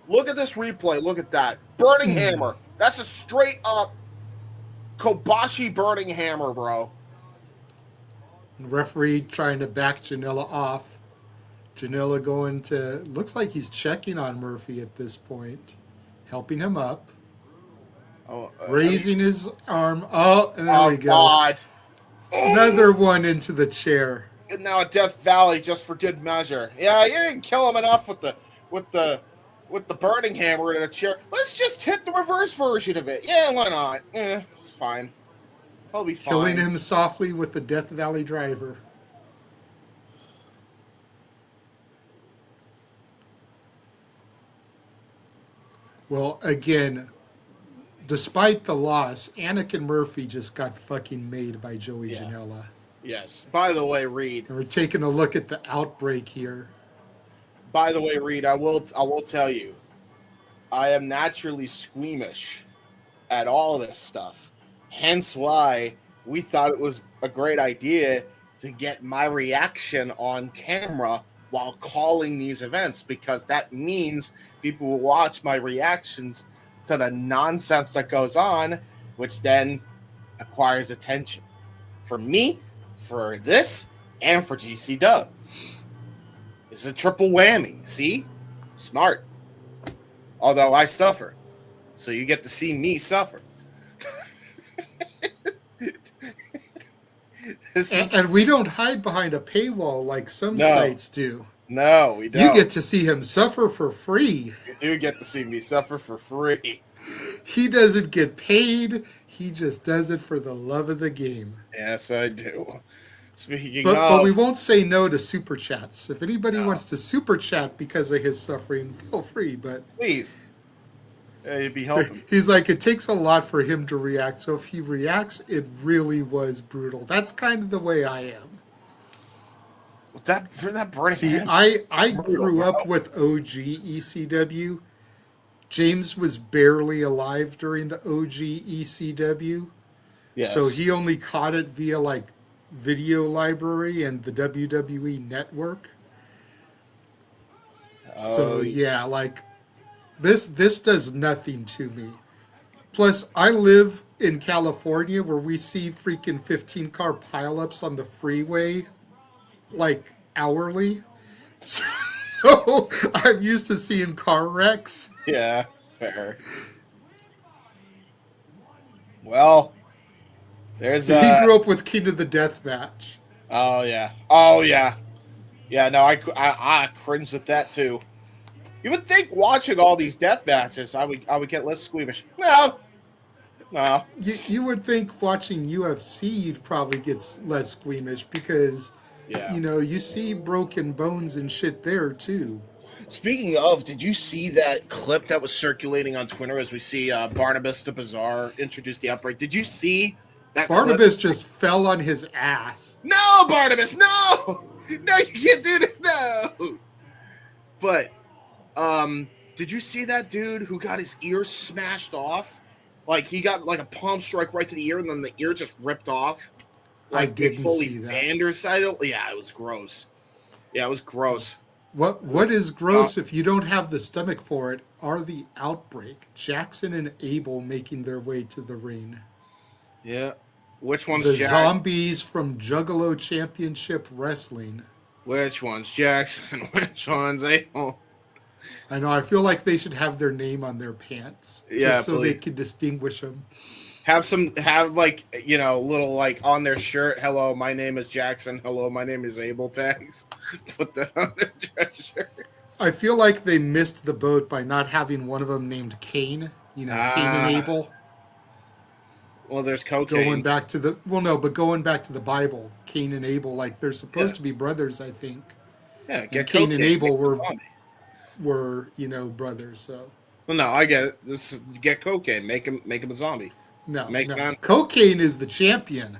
Look at this replay. Look at that. Burning hammer. That's a straight up Kobashi burning hammer, bro. Referee trying to back Janela off. Janela going to, looks like he's checking on Murphy at this point, helping him up, raising his arm. Oh, and there we go. God. Another one into the chair. And now a Death Valley just for good measure. Yeah, you didn't kill him enough with the burning hammer in the chair. Let's just hit the reverse version of it. Yeah, why not? It's fine. He'll be fine. Killing him softly with the Death Valley driver. Well, again, despite the loss, Anakin Murphy just got fucking made by Joey Janela. Yes. By the way, Reed. And we're taking a look at the Outbreak here. By the way, Reed, I will tell you, I am naturally squeamish at all this stuff. Hence why we thought it was a great idea to get my reaction on camera while calling these events, because that means people will watch my reactions to the nonsense that goes on, which then acquires attention for me, for this, and for GCW. It's a triple whammy. See? Smart. Although I suffer. So you get to see me suffer. And we don't hide behind a paywall like some sites do. No, we don't. You get to see him suffer for free. You do get to see me suffer for free. He doesn't get paid. He just does it for the love of the game. Yes, I do. Speaking but we won't say no to super chats. If anybody wants to super chat because of his suffering, feel free. But please, you'd be helping. He's like, it takes a lot for him to react. So if he reacts, it really was brutal. That's kind of the way I am. That burning. See, I grew up with OG ECW. James was barely alive during the OG ECW. Yes. So he only caught it via like video library and the WWE network. So yeah, like this does nothing to me. Plus, I live in California where we see freaking 15-car pileups on the freeway like hourly. So I'm used to seeing car wrecks. Yeah, fair. Well, there's He grew up with King of the Death Match. Oh yeah. Yeah, no, I cringed at that too. You would think watching all these death matches, I would get less squeamish. No. You would think watching UFC, you'd probably get less squeamish because, you see broken bones and shit there too. Speaking of, did you see that clip that was circulating on Twitter as we see Barnabas the Bizarre introduce the Outbreak? Did you see that Barnabas clip? just fell on his ass. No, Barnabas, no! No, you can't do this, no! But, did you see that dude who got his ear smashed off? Like, he got, like, a palm strike right to the ear, and then the ear just ripped off. Like, I didn't see that. Yeah, it was gross. Yeah, it was gross. What is gross if you don't have the stomach for it are the Outbreak. Jackson and Abel making their way to the ring. Yeah. Which one's the zombies from Juggalo Championship Wrestling? Which one's Jackson? Which one's Abel? I know. I feel like they should have their name on their pants, just so they can distinguish them. Have like little like on their shirt. Hello, my name is Jackson. Hello, my name is Abel tags. Put that on their dress shirt. I feel like they missed the boat by not having one of them named Cain. You know, Cain and Abel. Well, there's cocaine. Going back to the but going back to the Bible, Cain and Abel, like they're supposed to be brothers, I think. Yeah, And get Cain cocaine. and Abel Make a zombie. were brothers. So Well, no, I get it. This is, get cocaine. Make him a zombie. no, Makes no. sense. Cocaine is the champion.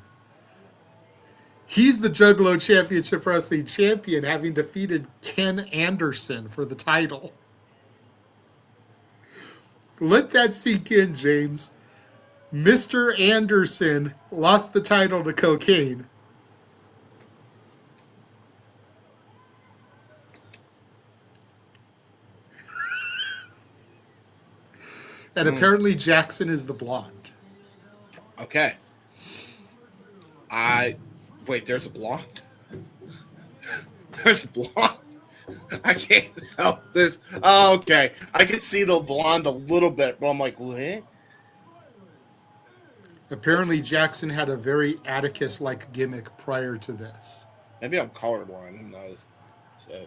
He's the Juggalo Championship Wrestling champion, having defeated Ken Anderson for the title. Let that sink in, James. Mr. Anderson lost the title to Cocaine. And apparently Jackson is the blonde. Okay. Wait, there's a blonde? There's a blonde? I can't help this. Oh, okay. I can see the blonde a little bit, but I'm like, what? Apparently Jackson had a very Atticus-like gimmick prior to this. Maybe I'm colorblind. Who knows? So,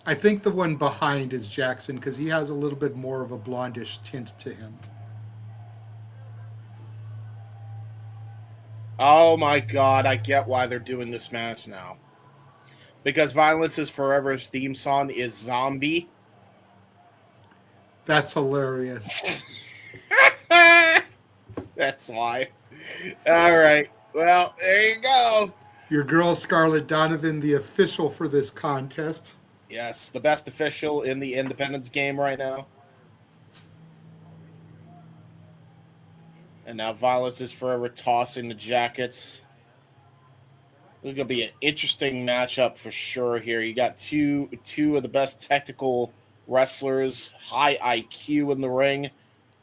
I think the one behind is Jackson because he has a little bit more of a blondish tint to him. oh my God, I get why they're doing this match now. Because Violence is Forever's theme song is Zombie. That's hilarious. That's why. All right. Well, there you go. Your girl Scarlett Donovan, the official for this contest. Yes, the best official in the Independence game right now. And now Violence is Forever tossing the jackets. This is going to be an interesting matchup for sure here. You got two of the best technical wrestlers, high IQ in the ring.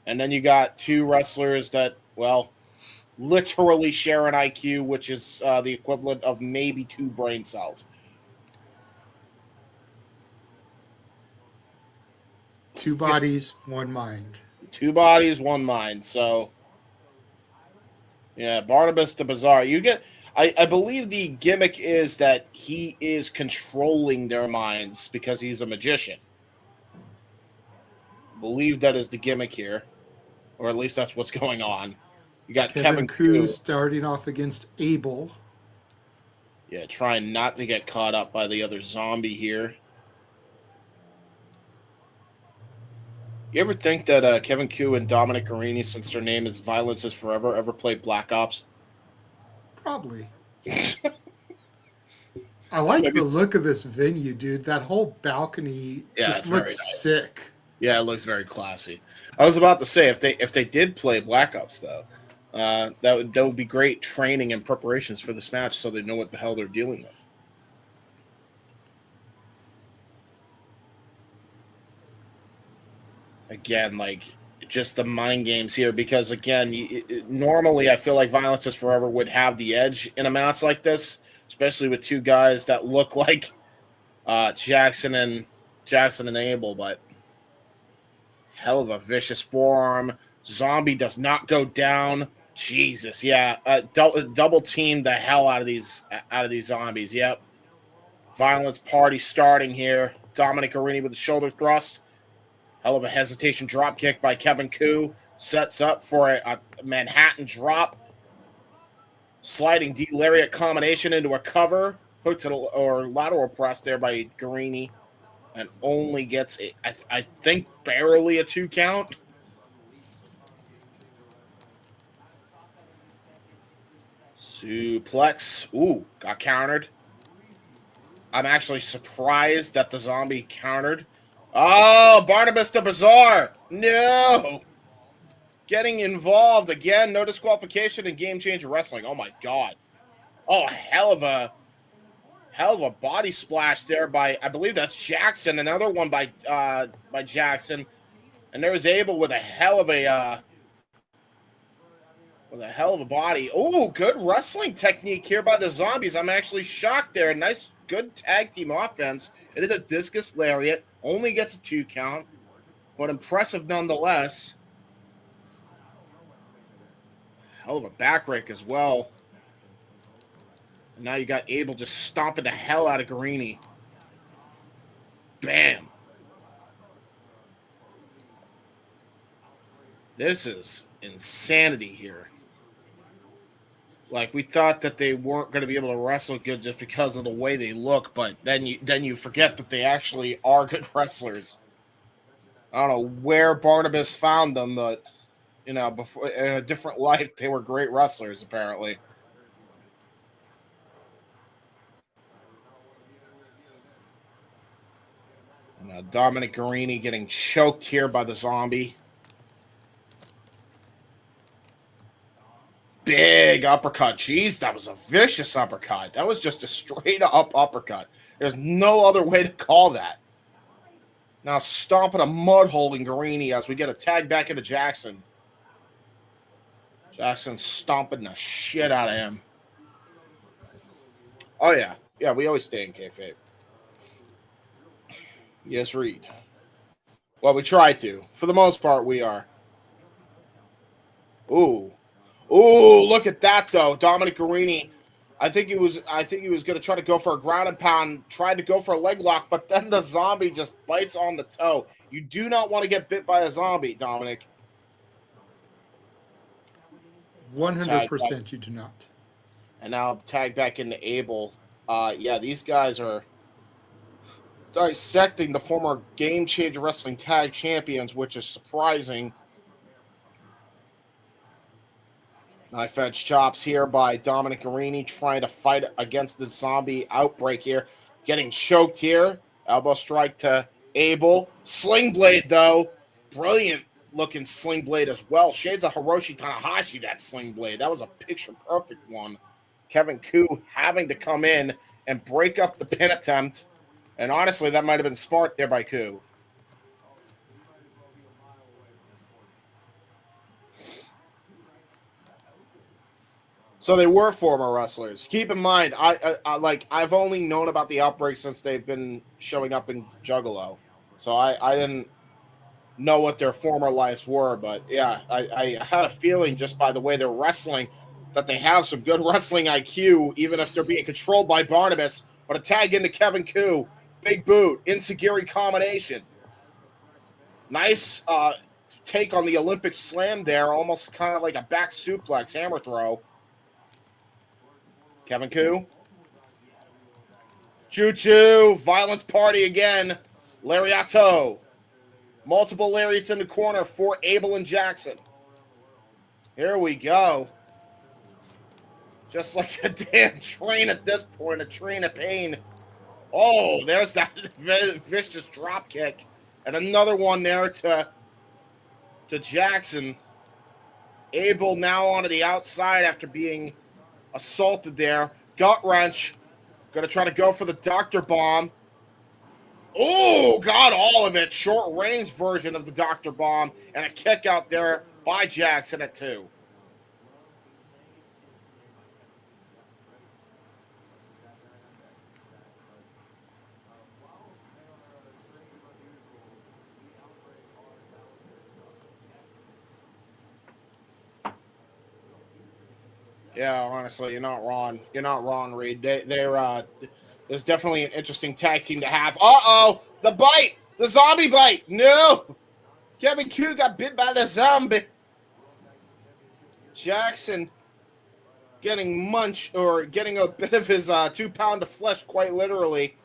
And then you got two wrestlers that, well, literally share an IQ, which is the equivalent of maybe 2 brain cells. Two bodies, one mind. 2 bodies, 1 mind. So, yeah, Barnabas the Bizarre. You get, I believe the gimmick is that he is controlling their minds because he's a magician. I believe that is the gimmick here, or at least that's what's going on. You got Kevin Koo Koo starting off against Abel. Yeah, trying not to get caught up by the other zombie here. You ever think that Kevin Koo and Dominic Guarini, since their name is Violence is Forever, ever played Black Ops? Probably. I like the look of this venue, dude. That whole balcony just looks nice. sick. Yeah, it looks very classy. I was about to say if they did play Black Ops though, that would be great training and preparations for this match, so they know what the hell they're dealing with. Again, like just the mind games here, because again, normally I feel like Violence is Forever would have the edge in a match like this, especially with 2 guys that look like Jackson and Abel, but hell of a vicious forearm. Zombie does not go down. Jesus, yeah, double team the hell out of these zombies. Yep, Violence party starting here. Dominic Guarini with the shoulder thrust. Hell of a hesitation drop kick by Kevin Koo. Sets up for a Manhattan drop. Sliding D-lariat combination into a cover. Hooked to or lateral press there by Guarini. And only gets, I think, barely a 2 count. Suplex. Ooh, got countered. I'm actually surprised that the zombie countered. Oh, Barnabas the Bizarre. No. Getting involved again. No disqualification in Game Changer Wrestling. Oh, my God. Oh, hell of a body splash there by, I believe that's Jackson. Another one by Jackson. And there was Abel with a hell of a body. Oh, good wrestling technique here by the zombies. I'm actually shocked there. Nice, good tag team offense. It is a discus lariat. Only gets a 2 count, but impressive nonetheless. Hell of a back rake as well. And now you got Abel just stomping the hell out of Guarini. Bam. This is insanity here. Like, we thought that they weren't going to be able to wrestle good just because of the way they look, but then you forget that they actually are good wrestlers. I don't know where Barnabas found them, but before in a different life, they were great wrestlers apparently. Dominic Guarini getting choked here by the zombie. Big uppercut. Jeez, that was a vicious uppercut. That was just a straight up uppercut. There's no other way to call that. Now stomping a mud hole in Guarini as we get a tag back into Jackson. Jackson stomping the shit out of him. Oh, yeah. Yeah, we always stay in kayfabe. Yes, Reed. Well, we try to. For the most part, we are. Ooh. Ooh, look at that, though. Dominic Guarini. I think he was going to try to go for a ground and pound, tried to go for a leg lock, but then the zombie just bites on the toe. You do not want to get bit by a zombie, Dominic. 100% you do not. And now tag back into Abel. Yeah, these guys are dissecting the former Game Changer Wrestling Tag Champions, which is surprising. Knife edge chops here by Dominic Guarini trying to fight against the zombie outbreak here. Getting choked here. Elbow strike to Abel. Sling blade, though. Brilliant looking sling blade as well. Shades of Hiroshi Tanahashi, that sling blade. That was a picture perfect one. Kevin Koo having to come in and break up the pin attempt. And honestly, that might have been smart there by Koo. So they were former wrestlers. Keep in mind, I've only known about the Outbreak since they've been showing up in Juggalo. So I didn't know what their former lives were, but yeah, I had a feeling just by the way they're wrestling that they have some good wrestling IQ, even if they're being controlled by Barnabas. But a tag into Kevin Koo, big boot, Insagiri combination. Nice take on the Olympic slam there, almost kind of like a back suplex, hammer throw. Kevin Koo. Choo-choo, violence party again. Lariato. Multiple lariats in the corner for Abel and Jackson. Here we go. Just like a damn train at this point, a train of pain. Oh, there's that vicious drop kick. And another one there to Jackson. Abel now onto the outside after being assaulted there. Gut wrench. Gonna try to go for the Dr. Bomb. Oh, got all of it. Short range version of the Dr. Bomb. And a kick out there by Jackson at 2. Yeah, honestly, you're not wrong. You're not wrong, Reed. There's definitely an interesting tag team to have. Uh-oh! The bite! The zombie bite! No! Kevin Koo got bit by the zombie. Jackson getting getting a bit of his 2 pound of flesh, quite literally.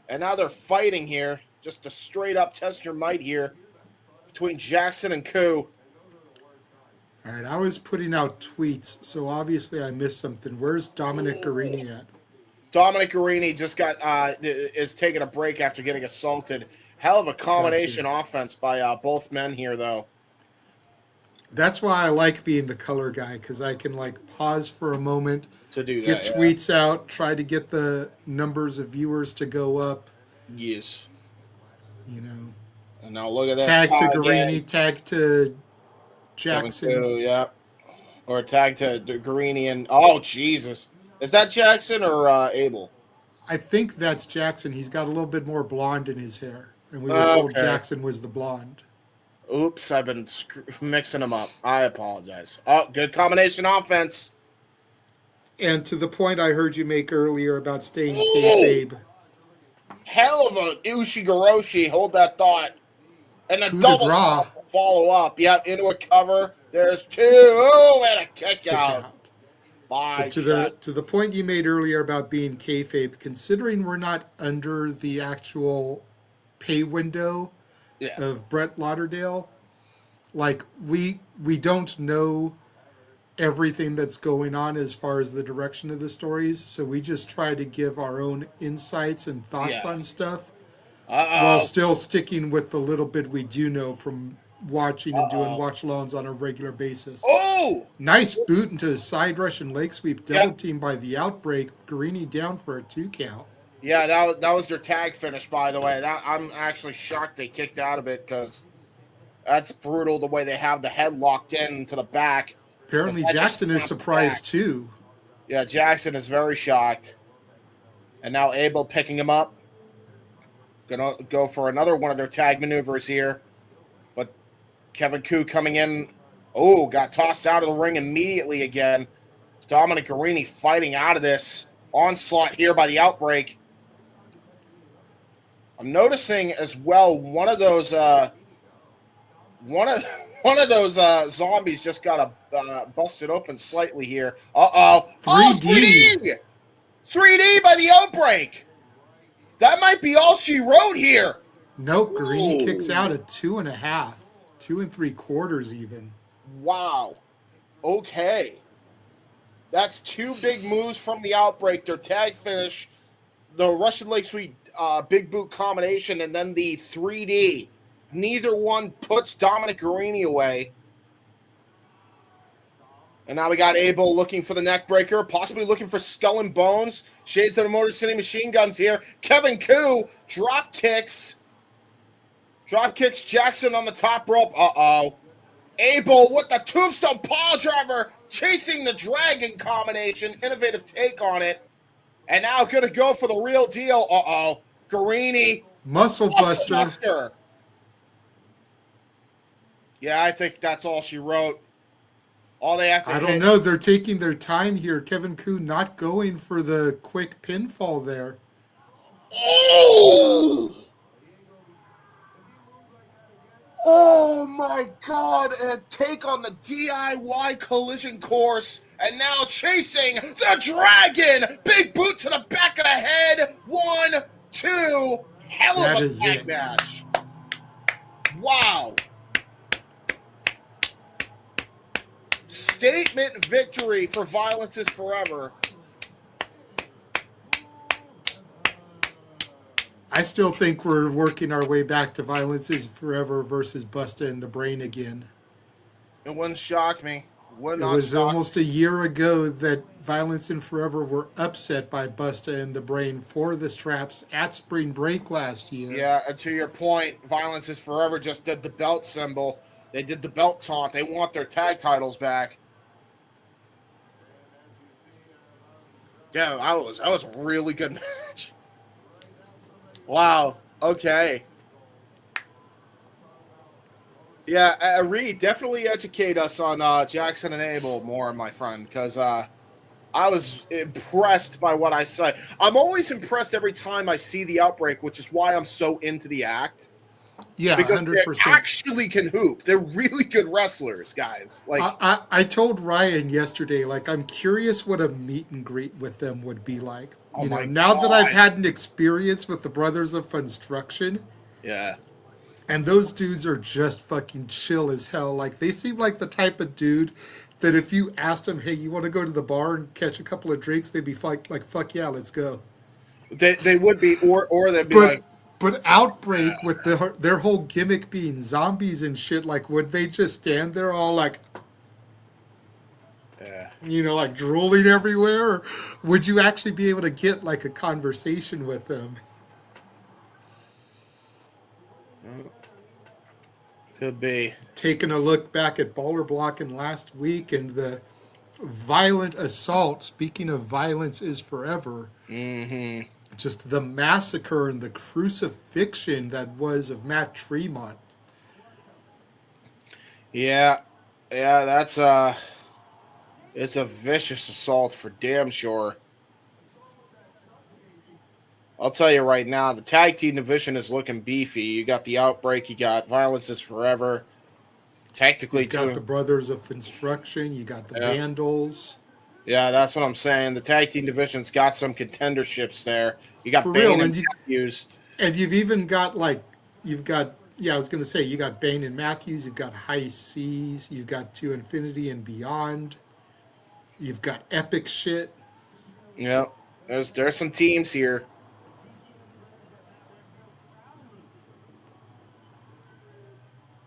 And now they're fighting here. Just a straight up test your might here between Jackson and Koo. All right, I was putting out tweets, so obviously I missed something. Where's Dominic Guarini at? Dominic Guarini just is taking a break after getting assaulted. Hell of a combination offense by both men here, though. That's why I like being the color guy, because I can pause for a moment, to do that, get tweets out, try to get the numbers of viewers to go up. Yes. And now look at that. Tag to Guarini, tag to Jackson. Koo, yeah. Or tag to Guarini and oh Jesus. Is that Jackson or Abel? I think that's Jackson. He's got a little bit more blonde in his hair. And we were told Jackson was the blonde. Oops, I've been mixing them up. I apologize. Oh, good combination offense. And to the point I heard you make earlier about staying kayfabe. hell of a Ushigoroshi. Hold that thought. And a Coup de double grace. follow up. Yep, into a cover. There's two. Oh, and a kick out. But By to Chet. the point you made earlier about being kayfabe, considering we're not under the actual pay window Yeah. of Brett Lauderdale, like we don't know everything that's going on as far as the direction of the stories, so we just try to give our own insights and thoughts Yeah. on stuff while Uh-oh. still sticking with the little bit we do know from watching and doing Uh-oh. watch-alongs on a regular basis. Oh! Nice boot into the side Russian leg sweep, double Yep. team by the Outbreak. Guarini down for a 2 count. Yeah, that was their tag finish, by the way. That I'm actually shocked they kicked out of it because that's brutal the way they have the head locked in to the back. Apparently That just Jackson is snapped surprised back. too. Yeah, Jackson is very shocked. And now Abel picking him up. Gonna go for another one of their tag maneuvers here. But Kevin Koo coming in. Oh, got tossed out of the ring immediately again. Dominic Guarini fighting out of this onslaught here by the Outbreak. I'm noticing as well one of those zombies just got busted open slightly here. Uh-oh. 3D. 3D by the Outbreak. That might be all she wrote here. Nope, Guarini Whoa. kicks out at 2.5, 2 3/4 even. Wow. Okay. That's two big moves from the Outbreak. Their tag finish, the Russian leg sweep big boot combination, and then the 3D. Neither one puts Dominic Guarini away. And now we got Abel looking for the neck breaker, possibly looking for Skull and Bones. Shades of the Motor City Machine Guns here. Kevin Koo drop kicks. Drop kicks Jackson on the top rope. Uh-oh. Abel with the tombstone pile driver, chasing the dragon combination. Innovative take on it. And now going to go for the real deal. Uh-oh. Guarini. Muscle buster. Yeah, I think that's all she wrote. All they have to I hit. don't know. They're taking their time here. Kevin Koo not going for the quick pinfall there. Oh! Oh my God! And take on the DIY collision course, and now chasing the dragon. Big boot to the back of the head. 1, 2. Hell That of a is tag it. match. Wow. Statement victory for Violence is Forever. I still think we're working our way back to Violence is Forever versus Busta and the Brain again. It wouldn't shock me. Would It not was shock almost a year ago that Violence and Forever were upset by Busta and the Brain for the straps at Spring Break last year. Yeah, and to your point, Violence is Forever just did the belt symbol. They did the belt taunt. They want their tag titles back. Yeah, that was a really good match. Wow. Okay. Yeah, Reed, definitely educate us on Jackson and Abel more, my friend, because I was impressed by what I saw. I'm always impressed every time I see the Outbreak, which is why I'm so into the act. Yeah, Because 100%. they actually can hoop. They're really good wrestlers, guys. Like I told Ryan yesterday, like, I'm curious what a meet and greet with them would be like. You know, now that I've had an experience with the Brothers of Funstruction, yeah. and those dudes are just fucking chill as hell. Like, they seem like the type of dude that if you asked them, hey, you want to go to the bar and catch a couple of drinks, they'd be like fuck yeah, let's go. They would be, or they'd be But Outbreak with their whole gimmick being zombies and shit, like, would they just stand there all like, you know, like drooling everywhere? Or would you actually be able to get like a conversation with them? Could be. Taking a look back at Baller Blocking last week and the violent assault, speaking of Violence is Forever, just the massacre and the crucifixion that was of Matt Tremont. Yeah, that's it's a vicious assault for damn sure. I'll tell you right now, the tag team division is looking beefy. You got the Outbreak, you got Violence is Forever. Technically, You've got too. the Brothers of Funstruction. You got the Yeah. Vandals. Yeah, that's what I'm saying. The tag team division's got some contenderships there. You got For Bane real. and Matthews. And you've even got you've got, yeah, I was going to say, you got Bane and Matthews. You've got High Seas. You've got To Infinity and Beyond. You've got Epic Shit. Yeah, there's some teams here.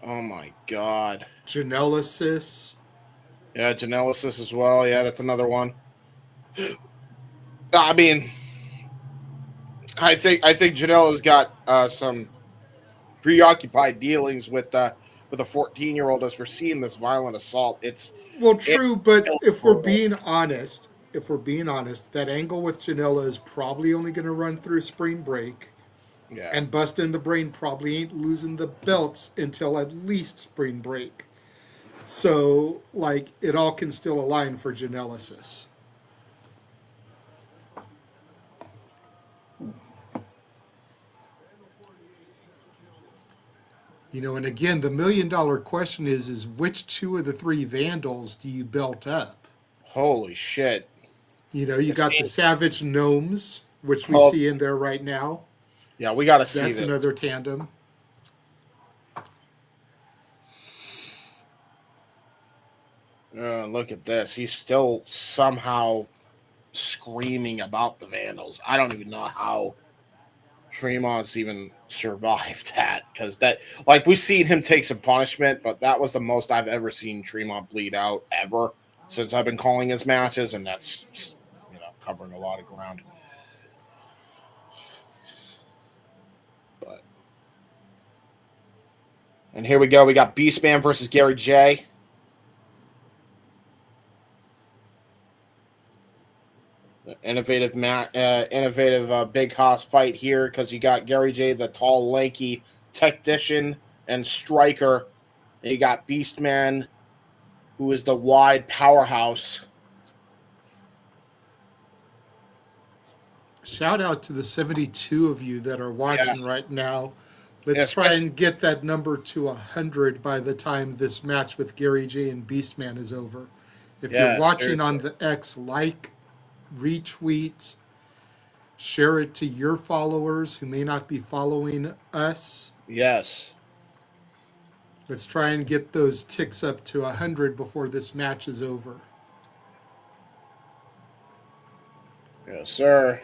Oh my god. Genesis. Yeah, Genesis as well. Yeah, that's another one. I mean, I think Janela's got some preoccupied dealings with a 14-year-old as we're seeing this violent assault. Well, It true, but if we're horrible. being honest, that angle with Janela is probably only going to run through spring break, Yeah. and Bust in the Brain probably ain't losing the belts until at least spring break. So, it all can still align for Genesis. And again, the $1,000,000 question is which two of the three Vandals do you belt up? Holy shit. You got the Savage Gnomes, which we Oh, see in there right now. yeah, we got to see That's this. another tandem. Look at this. He's still somehow screaming about the Vandals. I don't even know how Tremont's even survived that, because that, we've seen him take some punishment, but that was the most I've ever seen Tremont bleed out ever since I've been calling his matches, and that's covering a lot of ground. But and here we go. We got Beastman versus Gary J. Innovative Big Hoss fight here, because you got Gary J, the tall, lanky technician and striker. And you got Beastman, who is the wide powerhouse. Shout out to the 72 of you that are watching right now. Let's Yeah, try and get that number to 100 by the time this match with Gary J and Beastman is over. If you're watching on the X, retweet, share it to your followers who may not be following us. Yes. Let's try and get those ticks up to 100 before this match is over. Yes, sir.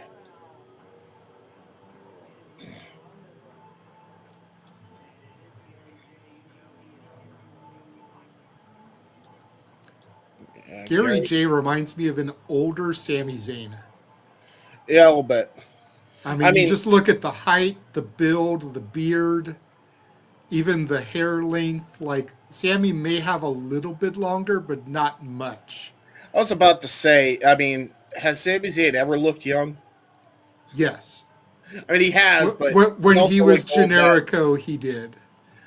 Yeah, Gary J reminds me of an older Sami Zayn. Yeah, a little bit. I mean, you just look at the height, the build, the beard, even the hair length. Sammy may have a little bit longer, but not much. I was about to say, I mean, has Sami Zayn ever looked young? Yes. I mean, he has, but when he was looked old then. Generico, he did.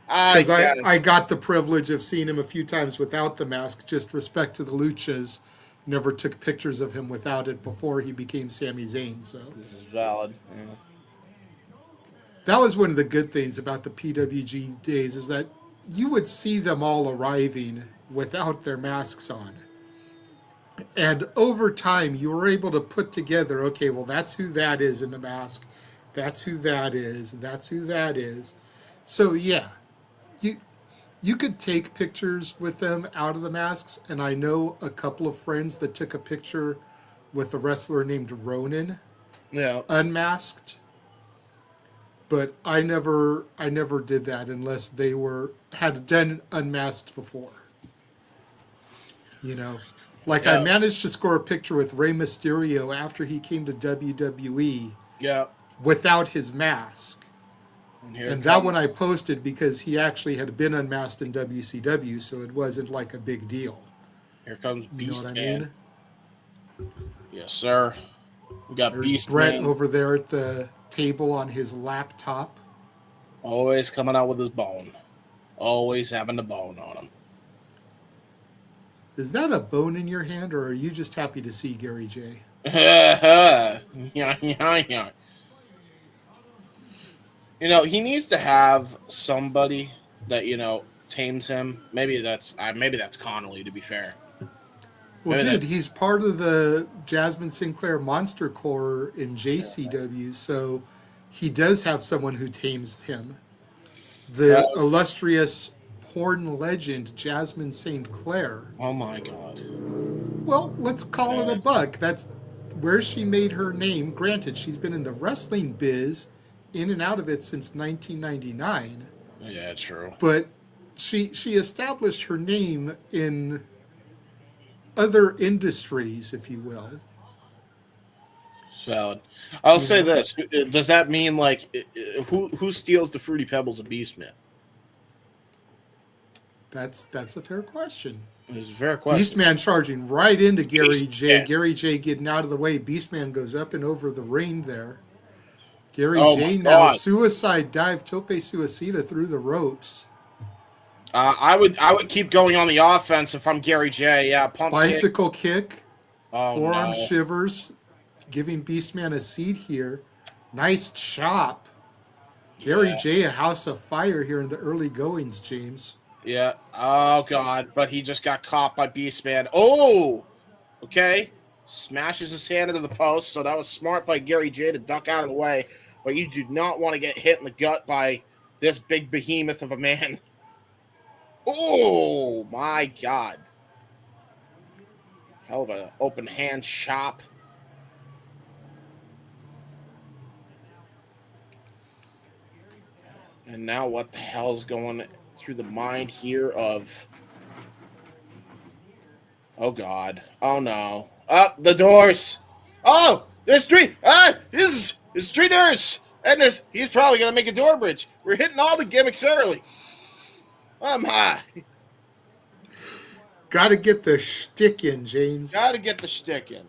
I Because get it. I got the privilege of seeing him a few times without the mask. Just respect to the Luchas. Never took pictures of him without it before he became Sami Zayn. So This is valid. Yeah. that was one of the good things about the PWG days, is that you would see them all arriving without their masks on. And over time, you were able to put together, okay, well, that's who that is in the mask. That's who that is. That's who that is. So, yeah, you could take pictures with them out of the masks. And I know a couple of friends that took a picture with a wrestler named Ronan, Yeah. unmasked. But I never did that unless they had done unmasked before. I managed to score a picture with Rey Mysterio after he came to WWE Yeah. without his mask. And that one I posted because he actually had been unmasked in WCW, so it wasn't like a big deal. Here comes Beastman. You know what I mean? Yes, sir. We got There's Beastman. Brett over there at the table on his laptop. Always coming out with his bone. Always having the bone on him. Is that a bone in your hand, or are you just happy to see Gary J? Yeah. He needs to have somebody that tames him. Maybe that's Connolly. To be fair, Well, maybe dude, that. he's part of the Jasmine Sinclair Monster Corps in JCW, so he does have someone who tames him. Uh, The illustrious porn legend Jasmine St. Clair. oh my God. Well, let's call it a buck. That's where she made her name. Granted, she's been in the wrestling biz, in and out of it since 1999, Yeah, true. but she established her name in other industries, if you will. Valid. I'll You say know, this: does that mean who steals the fruity pebbles of Beastman? that's a fair question. It's a fair question. Beastman charging right into Gary J. Yes. Gary J getting out of the way. Beastman goes up and over the ring there. Gary Oh my J now God. suicide dive, tope suicida through the ropes. I would keep going on the offense if I'm Gary J. Yeah, pump kick. Bicycle kick, Oh forearm no. shivers, giving Beastman a seat here. Nice chop. Gary Yeah. J, a house of fire here in the early goings, James. Yeah. Oh God. But he just got caught by Beastman. Oh. Okay. Smashes his hand into the post. So that was smart by Gary J to duck out of the way. But you do not want to get hit in the gut by this big behemoth of a man. Oh my God. Hell of an open hand chop. And now what the hell's going through the mind here of... Oh, God. Oh, no. Up the doors. Oh, there's three. This is three doors. And he's probably going to make a door bridge. We're hitting all the gimmicks early. I'm high. Got to get the shtick in, James. Gotta get the shtick in.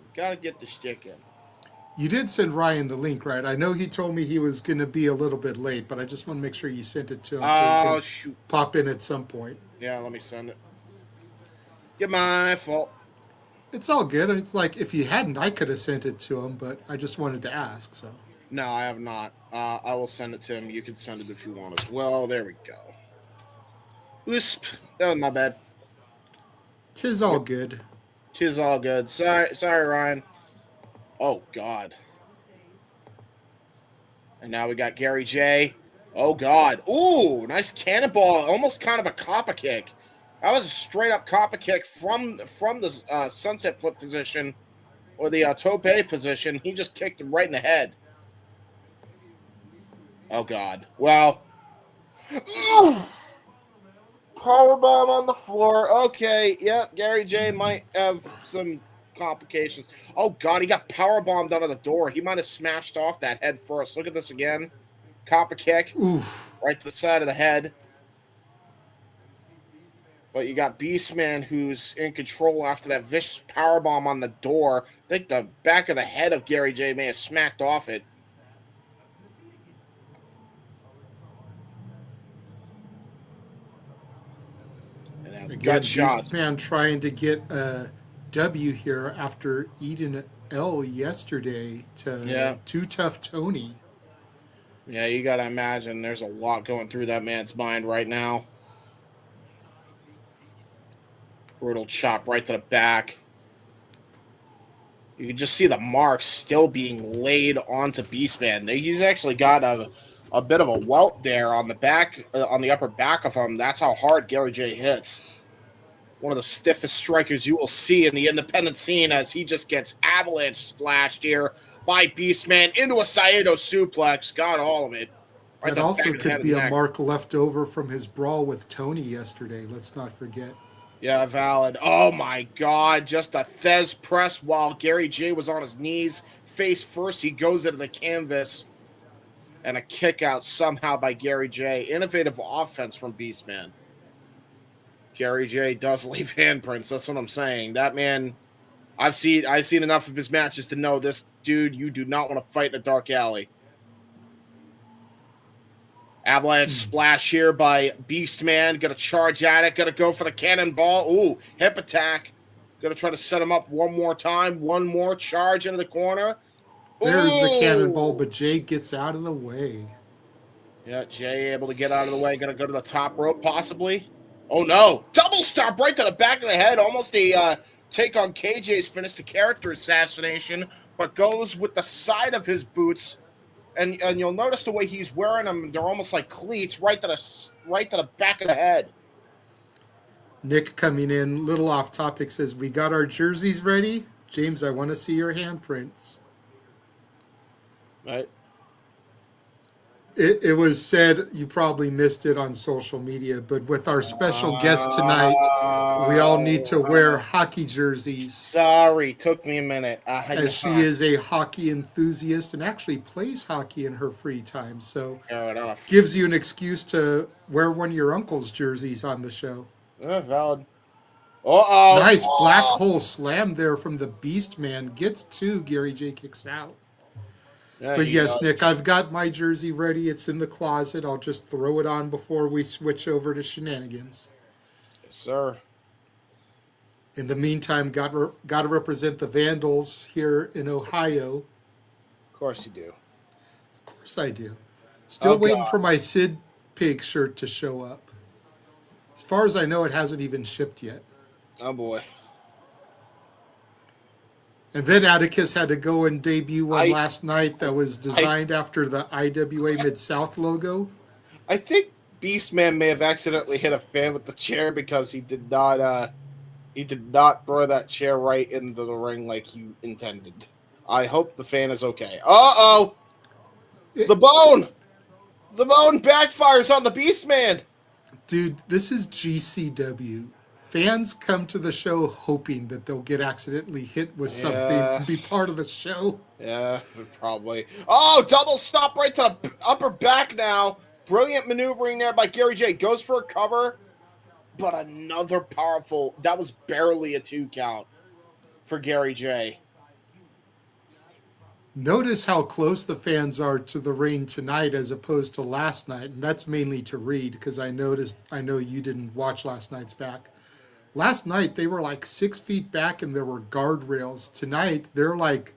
You did send Ryan the link, right? I know he told me he was going to be a little bit late, but I just want to make sure you sent it to him so he Oh, can shoot. pop in at some point. Yeah, let me send it. Get my fault. It's all good. It's like if you hadn't, I could have sent it to him, but I just wanted to ask. So No, I have not. I will send it to him. You can send it if you want as well. There we go. Wisp. That was my bad. 'tis all good. Tis all good. Sorry, Ryan. Oh God. And now we got Gary J. Oh God. Ooh, nice cannonball. Almost kind of a copper kick. That was a straight up copper kick from the sunset flip position or the tope position. He just kicked him right in the head. Oh God. Well. Powerbomb on the floor. Okay. Yep. Gary J might have some complications. Oh God, he got powerbombed out of the door. He might have smashed off that head first. Look at this again. Copper kick. Oof. Right to the side of the head. But you got Beastman who's in control after that vicious powerbomb on the door. I think the back of the head of Gary J may have smacked off it. Again, Gut shots. Beastman trying to get a W here after eating an L yesterday to Too Tough Tony. Yeah, you got to imagine there's a lot going through that man's mind right now. Brutal chop right to the back. You can just see the marks still being laid onto Beastman. He's actually got a bit of a welt there on the back, on the upper back of him. That's how hard Gary J hits. One of the stiffest strikers you will see in the independent scene as he just gets avalanche splashed here by Beastman into a Saito suplex. Got all of it. Right, that also could be a mark left over from his brawl with Tony yesterday. Let's not forget. Yeah, valid. Oh my God, just a Thez press while Gary J was on his knees. Face first, he goes into the canvas. And a kick out somehow by Gary J. Innovative offense from Beastman. Gary J does leave handprints. That's what I'm saying. That man, I've seen enough of his matches to know this dude, you do not want to fight in a dark alley. Avalanche splash here by Beastman. Gonna charge at it. Gonna go for the cannonball. Ooh, hip attack. Gonna try to set him up one more time. One more charge into the corner. There's the cannonball, but Jay gets out of the way. Yeah, Jay able to get out of the way. Going to go to the top rope, possibly. Oh, no. Double stop right to the back of the head. Almost a take on KJ's finish, the character assassination, but goes with the side of his boots. And you'll notice the way he's wearing them. They're almost like cleats right to the back of the head. Nick coming in, little off topic, says, we got our jerseys ready. James, I want to see your handprints. Right. It was said, you probably missed it on social media, but with our special guest tonight, we all need to wear hockey jerseys. Sorry, took me a minute. As she is a hockey enthusiast and actually plays hockey in her free time. So Fair enough. gives you an excuse to wear one of your uncle's jerseys on the show. Valid. Uh-oh. Nice black hole slam there from the Beastman. Gets two. Gary J kicks out. Yeah, But yes, Nick, I've got my jersey ready. It's in the closet. I'll just throw it on before we switch over to shenanigans. Yes, sir. In the meantime, got to represent the Vandals here in Ohio. Of course you do. Of course I do. Still waiting for my Sid Pig shirt to show up. As far as I know, it hasn't even shipped yet. Oh, boy. And then Atticus had to go and debut one last night that was designed after the IWA Mid-South logo. I think Beastman may have accidentally hit a fan with the chair because he did not throw that chair right into the ring like he intended. I hope the fan is okay. Uh-oh! The bone! The bone backfires on the Beastman! Dude, this is GCW. Fans come to the show hoping that they'll get accidentally hit with something and be part of the show. Yeah, probably. Oh, double stop right to the upper back now. Brilliant maneuvering there by Gary J. Goes for a cover, but another powerful. That was barely a 2 count for Gary J. Notice how close the fans are to the ring tonight as opposed to last night, and that's mainly to Reed because I know you didn't watch last night's back. Last night they were like 6 feet back and there were guardrails. Tonight they're like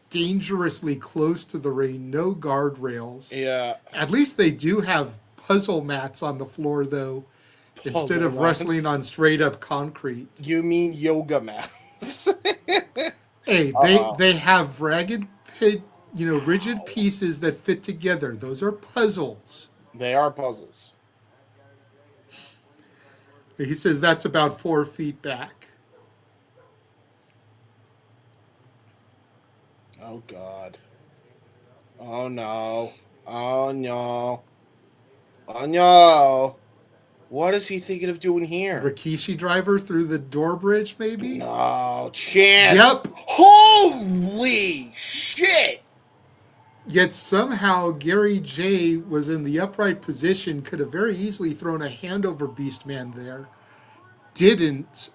dangerously close to the ring, no guardrails. Yeah. At least they do have puzzle mats on the floor though, instead of wrestling on straight up concrete. You mean yoga mats? Hey, they have rigid pieces that fit together. Those are puzzles. They are puzzles. He says that's about 4 feet back. Oh, God. Oh, no. Oh, no. Oh, no. What is he thinking of doing here? Rikishi driver through the door bridge, maybe? No chance. Yep. Holy shit. Yet somehow Gary J was in the upright position, could have very easily thrown a hand over Beastman there. Didn't.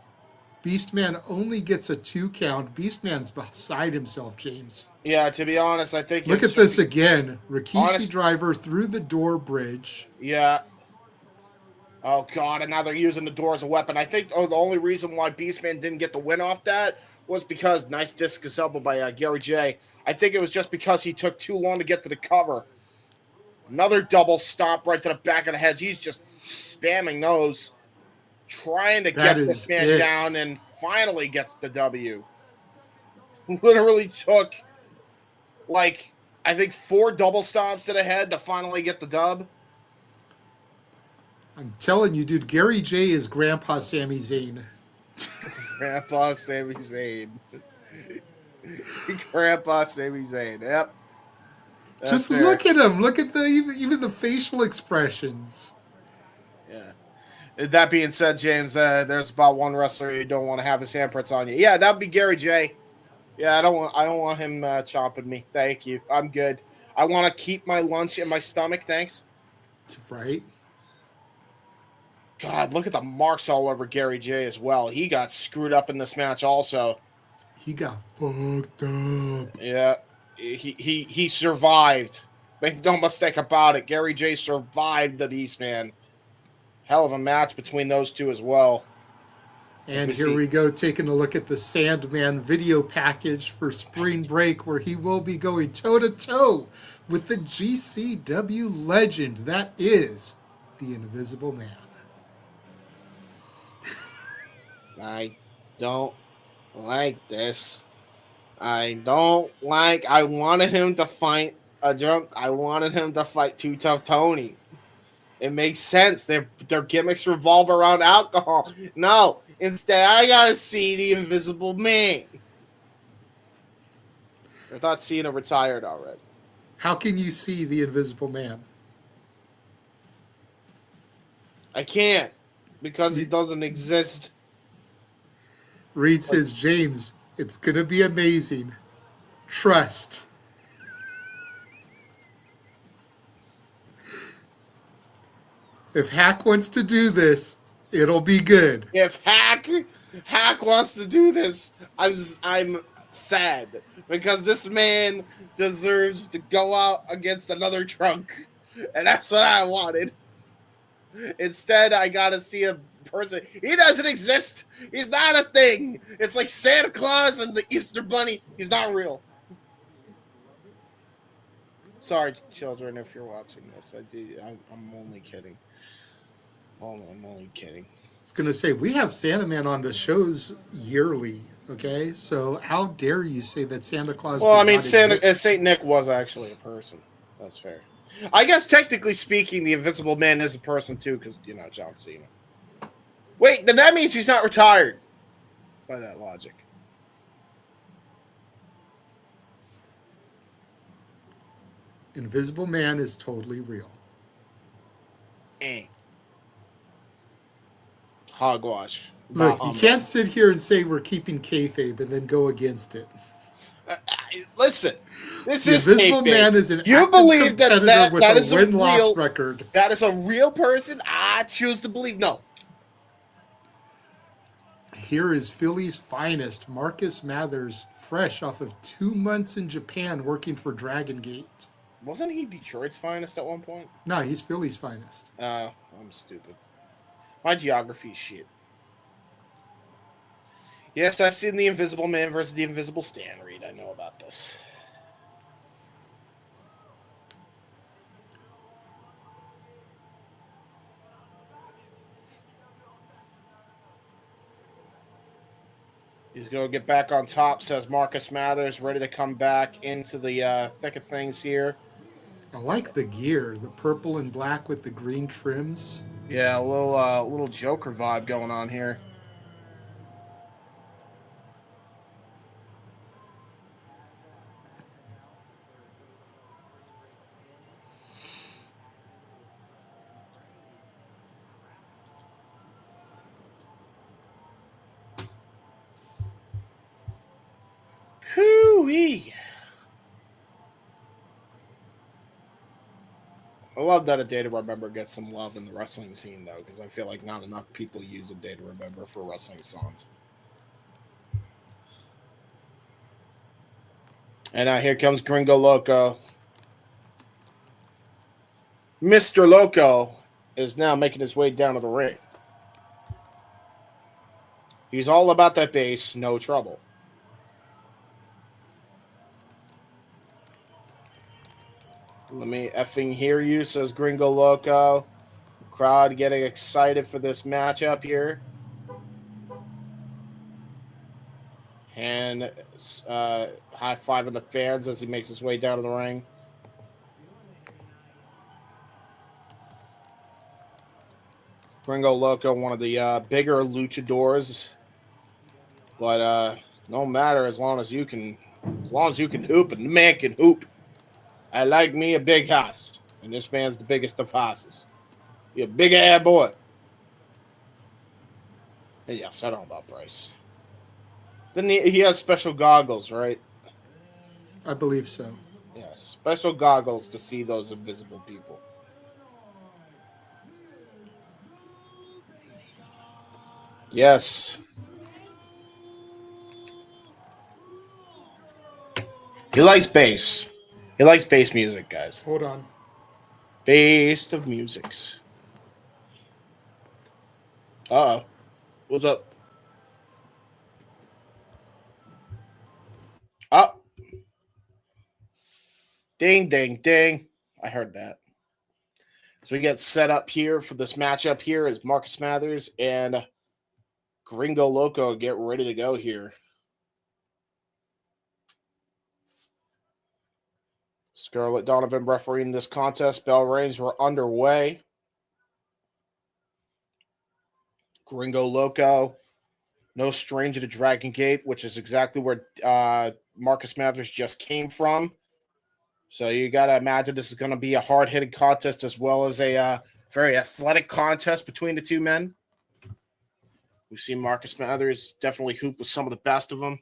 Beastman only gets a 2 count. Beastman's beside himself, James. Yeah, to be honest, I think... Look at this again. Rikishi driver through the door bridge. Yeah. Oh, God, and now they're using the door as a weapon. I think the only reason why Beastman didn't get the win off that was because... Nice discus elbow by Gary J. I think it was just because he took too long to get to the cover. Another double stomp right to the back of the head. He's just spamming those. Trying to get this man down and finally gets the W. Literally took, like, I think 4 double stomps to the head to finally get the dub. I'm telling you, dude, Gary J is Grandpa Sami Zayn. Grandpa Sami Zayn. Grandpa Sami Zayn. Yep. Just look at him. Look at even the facial expressions. Yeah. That being said, James, there's about one wrestler you don't want to have his handprints on you. Yeah, that'd be Gary J. Yeah, I don't want him chomping me. Thank you. I'm good. I want to keep my lunch in my stomach. Thanks. Right. God, look at the marks all over Gary J as well. He got screwed up in this match also. He got fucked up. Yeah, he survived. Make no mistake about it. Gary J survived the Beastman. Hell of a match between those two as well. And here we go, taking a look at the Sandman video package for Spring Break, where he will be going toe-to-toe with the GCW legend that is the Invisible Man. I don't like this. I wanted him to fight a drunk. I wanted him to fight Too Tough Tony. It makes sense. Their gimmicks revolve around alcohol. No, instead I gotta see the Invisible Man. I thought Cena retired already. How can you see the Invisible Man? I can't because he doesn't exist. Reed says, James, it's going to be amazing. Trust. If Hack wants to do this, it'll be good. If Hack wants to do this, I'm sad because this man deserves to go out against another drunk, and that's what I wanted. Instead, I gotta see a person. He doesn't exist. He's not a thing. It's like Santa Claus and the Easter Bunny. He's not real. Sorry, children, if you're watching this. I'm only kidding. I'm only kidding. I was going to say, we have Santa Man on the shows yearly, okay? So how dare you say that Santa Claus Well, does I mean, not Saint Nick was actually a person. That's fair. I guess technically speaking, the Invisible Man is a person too, because John Cena. Wait, then that means he's not retired. By that logic. Invisible Man is totally real. Hogwash. Look, you can't sit here and say we're keeping kayfabe and then go against it. Listen, this the is Invisible kayfabe. Man is an you active believe competitor that with that a is win-loss record. That is a real person? I choose to believe no. Here is Philly's finest, Marcus Mathers, fresh off of 2 months in Japan working for Dragon Gate. Wasn't he Detroit's finest at one point? No, he's Philly's finest. I'm stupid. My geography is shit. Yes, I've seen the Invisible Man versus the Invisible Stan Reed. I know about this. He's going to get back on top, says Marcus Mathers, ready to come back into the thick of things here. I like the gear, the purple and black with the green trims. Yeah, a little Joker vibe going on here. Hoo-wee. I love that A Day to Remember gets some love in the wrestling scene, though, because I feel like not enough people use A Day to Remember for wrestling songs. And here comes Gringo Loco. Mr. Loco is now making his way down to the ring. He's all about that bass, no trouble. Let me effing hear you, says Gringo Loco. Crowd getting excited for this matchup here. And high-fiving the fans as he makes his way down to the ring. Gringo Loco, one of the bigger luchadors. But no matter as long as you can hoop, and the man can hoop. I like me a big house, and this man's the biggest of houses. You're a big ass boy. Hey, yes, I don't know about Bryce. Then he has special goggles, right? I believe so. Yeah, special goggles to see those invisible people. Yes. He likes bass. He likes bass music, guys. Hold on. Bass of musics. Uh-oh. What's up? Ding, ding, ding. I heard that. So we get set up here for this matchup here as Marcus Mathers and Gringo Loco get ready to go here. Scarlett Donovan refereeing this contest. Bell rings were underway. Gringo Loco, no stranger to Dragon Gate, which is exactly where Marcus Mathers just came from. So you got to imagine this is going to be a hard-hitting contest as well as a very athletic contest between the two men. We've seen Marcus Mathers definitely hoop with some of the best of them.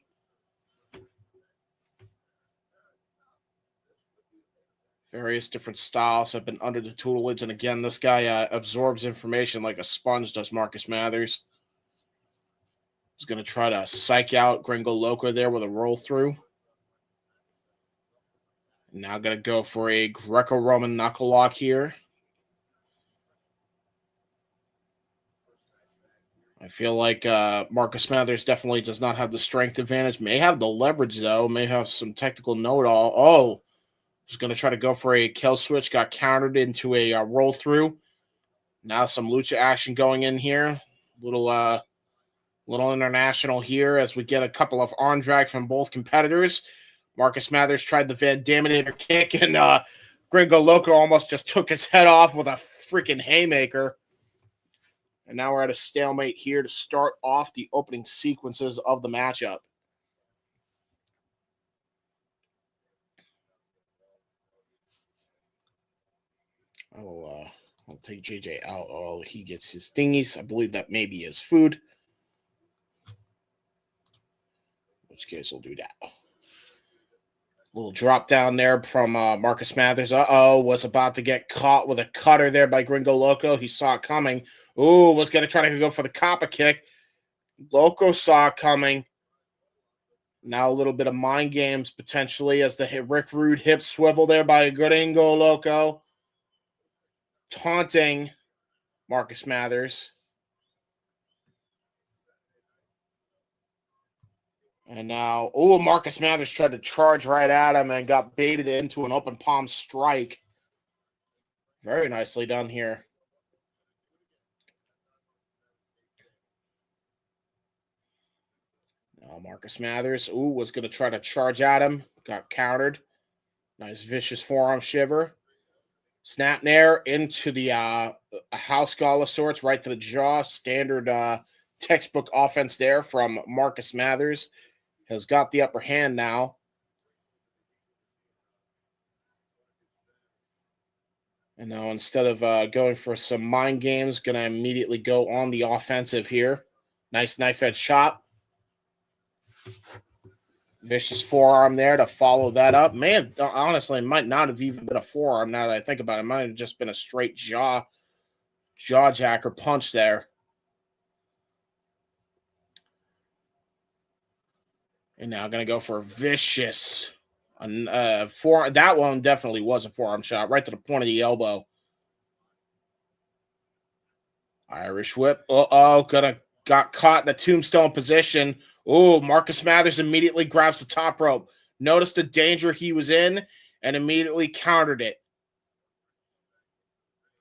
Various different styles have been under the tutelage. And again, this guy absorbs information like a sponge does Marcus Mathers. He's going to try to psych out Gringo Loco there with a roll through. Now going to go for a Greco-Roman knuckle lock here. I feel like Marcus Mathers definitely does not have the strength advantage. May have the leverage, though. May have some technical know-it-all. Oh, was going to try to go for a kill switch. Got countered into a roll-through. Now some lucha action going in here. Little international here as we get a couple of arm drag from both competitors. Marcus Mathers tried the Van Daminator kick, and Gringo Loco almost just took his head off with a freaking haymaker. And now we're at a stalemate here to start off the opening sequences of the matchup. I'll take JJ out while he gets his thingies. I believe that may be his food. In which case, we'll do that. Little drop down there from Marcus Mathers. Was about to get caught with a cutter there by Gringo Loco. He saw it coming. Ooh, was going to try to go for the copper kick. Loco saw it coming. Now a little bit of mind games potentially as the Rick Rude hip swivel there by Gringo Loco. Taunting Marcus Mathers. And now, Marcus Mathers tried to charge right at him and got baited into an open palm strike. Very nicely done here. Now Marcus Mathers, was going to try to charge at him. Got countered. Nice vicious forearm shiver. Snap nair into the house call of sorts, right to the jaw. Standard textbook offense there from Marcus Mathers. Has got the upper hand now. And now instead of going for some mind games, going to immediately go on the offensive here. Nice knife edge shot. Vicious forearm there to follow that up. Man, honestly, it might not have even been a forearm now that I think about it. It might have just been a straight jaw jacker punch there. And now going to go for a vicious forearm. That one definitely was a forearm shot right to the point of the elbow. Irish whip. Got caught in a tombstone position. Marcus Mathers immediately grabs the top rope. Noticed the danger he was in and immediately countered it.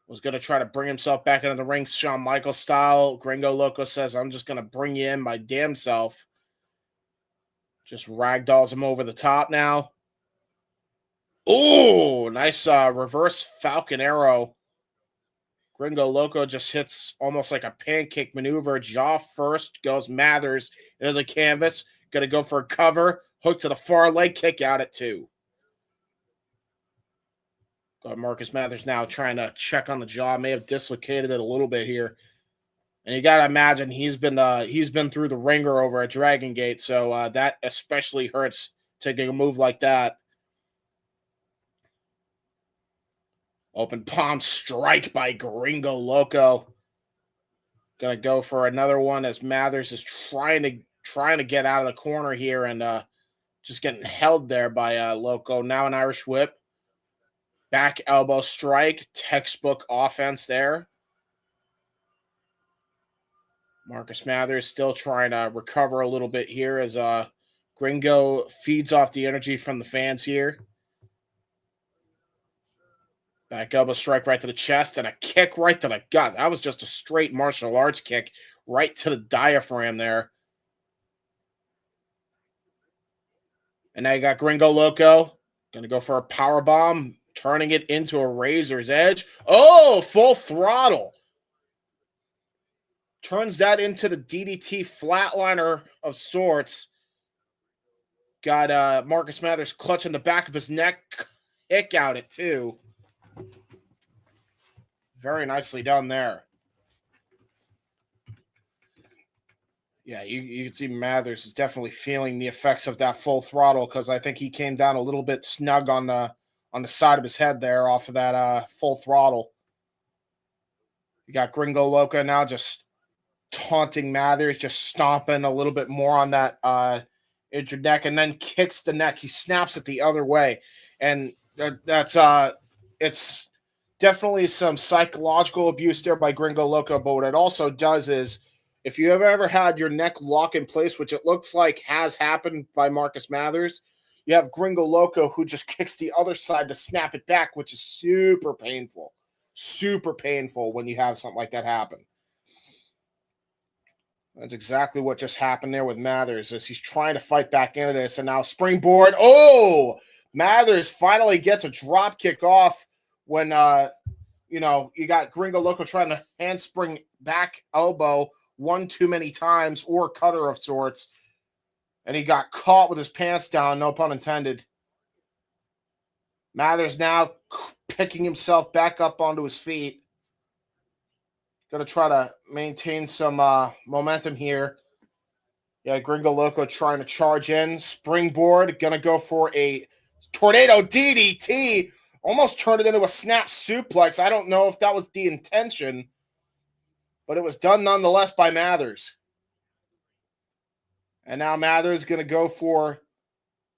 Was going to try to bring himself back into the ring, Shawn Michaels style. Gringo Loco says, I'm just going to bring you in my damn self. Just ragdolls him over the top now. Nice reverse Falcon Arrow. Gringo Loco just hits almost like a pancake maneuver. Jaw first, goes Mathers into the canvas. Going to go for a cover. Hook to the far leg, kick out at 2. Got Marcus Mathers now trying to check on the jaw. May have dislocated it a little bit here. And you got to imagine he's been through the ringer over at Dragon Gate, so that especially hurts taking a move like that. Open palm strike by Gringo Loco. Gonna go for another one as Mathers is trying to get out of the corner here and just getting held there by Loco. Now an Irish whip. Back elbow strike. Textbook offense there. Marcus Mathers still trying to recover a little bit here as Gringo feeds off the energy from the fans here. Back elbow strike right to the chest and a kick right to the gut. That was just a straight martial arts kick right to the diaphragm there. And now you got Gringo Loco. Going to go for a power bomb, turning it into a razor's edge. Oh, full throttle. Turns that into the DDT flatliner of sorts. Got Marcus Mathers clutching the back of his neck. Kick out it, too. Very nicely done there. Yeah, you can see Mathers is definitely feeling the effects of that full throttle because I think he came down a little bit snug on the side of his head there off of that full throttle. You got Gringo Loco now just taunting Mathers, just stomping a little bit more on that injured neck, and then kicks the neck. He snaps it the other way, and that's it's definitely some psychological abuse there by Gringo Loco. But what it also does is, if you have ever had your neck lock in place, which it looks like has happened by Marcus Mathers, you have Gringo Loco who just kicks the other side to snap it back, which is super painful. Super painful when you have something like that happen. That's exactly what just happened there with Mathers as he's trying to fight back into this. And now springboard. Oh, Mathers finally gets a drop kick off when, you got Gringo Loco trying to handspring back elbow one too many times or cutter of sorts. And he got caught with his pants down, no pun intended. Mathers now picking himself back up onto his feet. Going to try to maintain some momentum here. Yeah, Gringo Loco trying to charge in. Springboard. Going to go for a tornado DDT. Almost turned it into a snap suplex. I don't know if that was the intention, but it was done nonetheless by Mathers. And now Mathers going to go for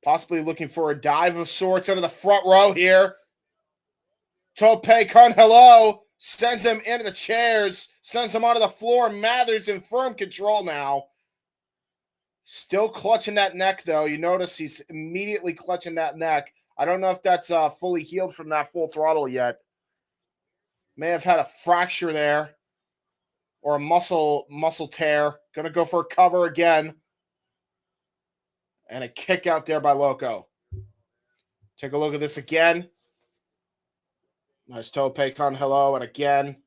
possibly looking for a dive of sorts into the front row here. Tope con hello. Sends him into the chairs. Sends him onto the floor. Mathers in firm control now. Still clutching that neck, though. You notice he's immediately clutching that neck. I don't know if that's fully healed from that full throttle yet. May have had a fracture there. Or a muscle tear. Going to go for a cover again. And a kick out there by Loco. Take a look at this again. Nice tope con hello, and again,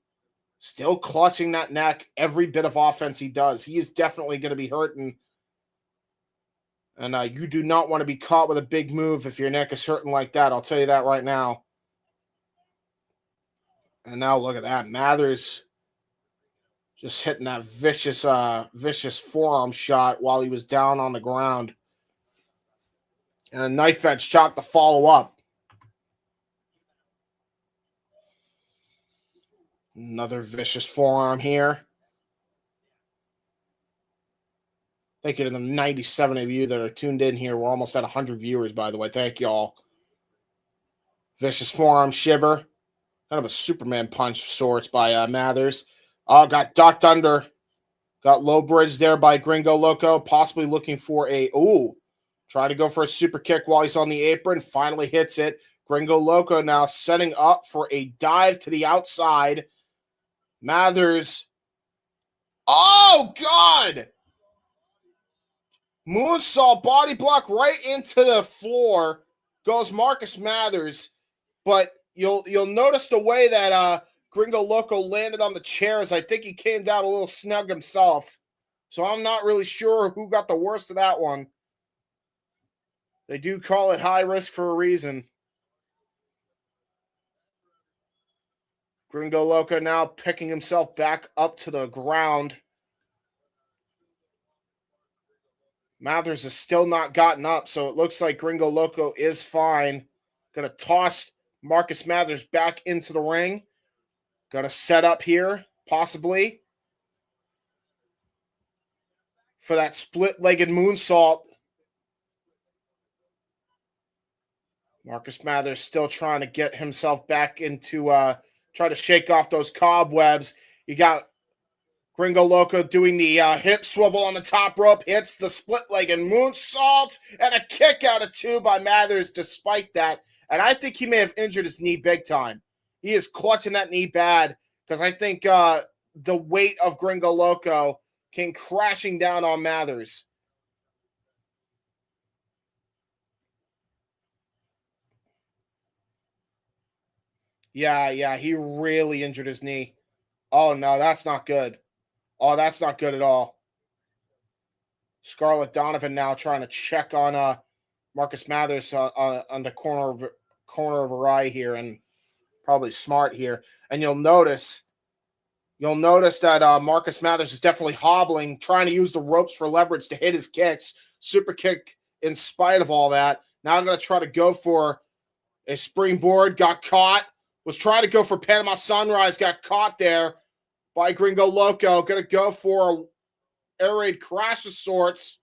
still clutching that neck. Every bit of offense he does, he is definitely going to be hurting. And you do not want to be caught with a big move if your neck is hurting like that. I'll tell you that right now. And now look at that. Mathers just hitting that vicious forearm shot while he was down on the ground. And a knife edge shot to follow up. Another vicious forearm here. Thank you to the 97 of you that are tuned in here. We're almost at 100 viewers, by the way. Thank you all. Vicious forearm shiver. Kind of a Superman punch of sorts by Mathers. Got ducked under. Got low bridge there by Gringo Loco. Possibly looking for a... Try to go for a super kick while he's on the apron. Finally hits it. Gringo Loco now setting up for a dive to the outside. Mathers. Oh, God! Moonsault body block right into the floor. Goes Marcus Mathers. But you'll notice the way that Gringo Loco landed on the chairs. I think he came down a little snug himself. So I'm not really sure who got the worst of that one. They do call it high risk for a reason. Gringo Loco now picking himself back up to the ground. Mathers has still not gotten up, so it looks like Gringo Loco is fine. Going to toss Marcus Mathers back into the ring. Going to set up here, possibly, for that split-legged moonsault. Marcus Mathers still trying to get himself back into... try to shake off those cobwebs. You got Gringo Loco doing the hip swivel on the top rope, hits the split-legged moonsault, and a kick out of two by Mathers despite that. And I think he may have injured his knee big time. He is clutching that knee bad because I think the weight of Gringo Loco came crashing down on Mathers. Yeah, he really injured his knee. Oh, no, that's not good. Oh, that's not good at all. Scarlett Donovan now trying to check on Marcus Mathers on the corner of her eye here, and probably smart here. And you'll notice that Marcus Mathers is definitely hobbling, trying to use the ropes for leverage to hit his kicks. Super kick in spite of all that. Now I'm going to try to go for a springboard. Got caught. Was trying to go for Panama Sunrise. Got caught there by Gringo Loco. Going to go for a air raid crash of sorts.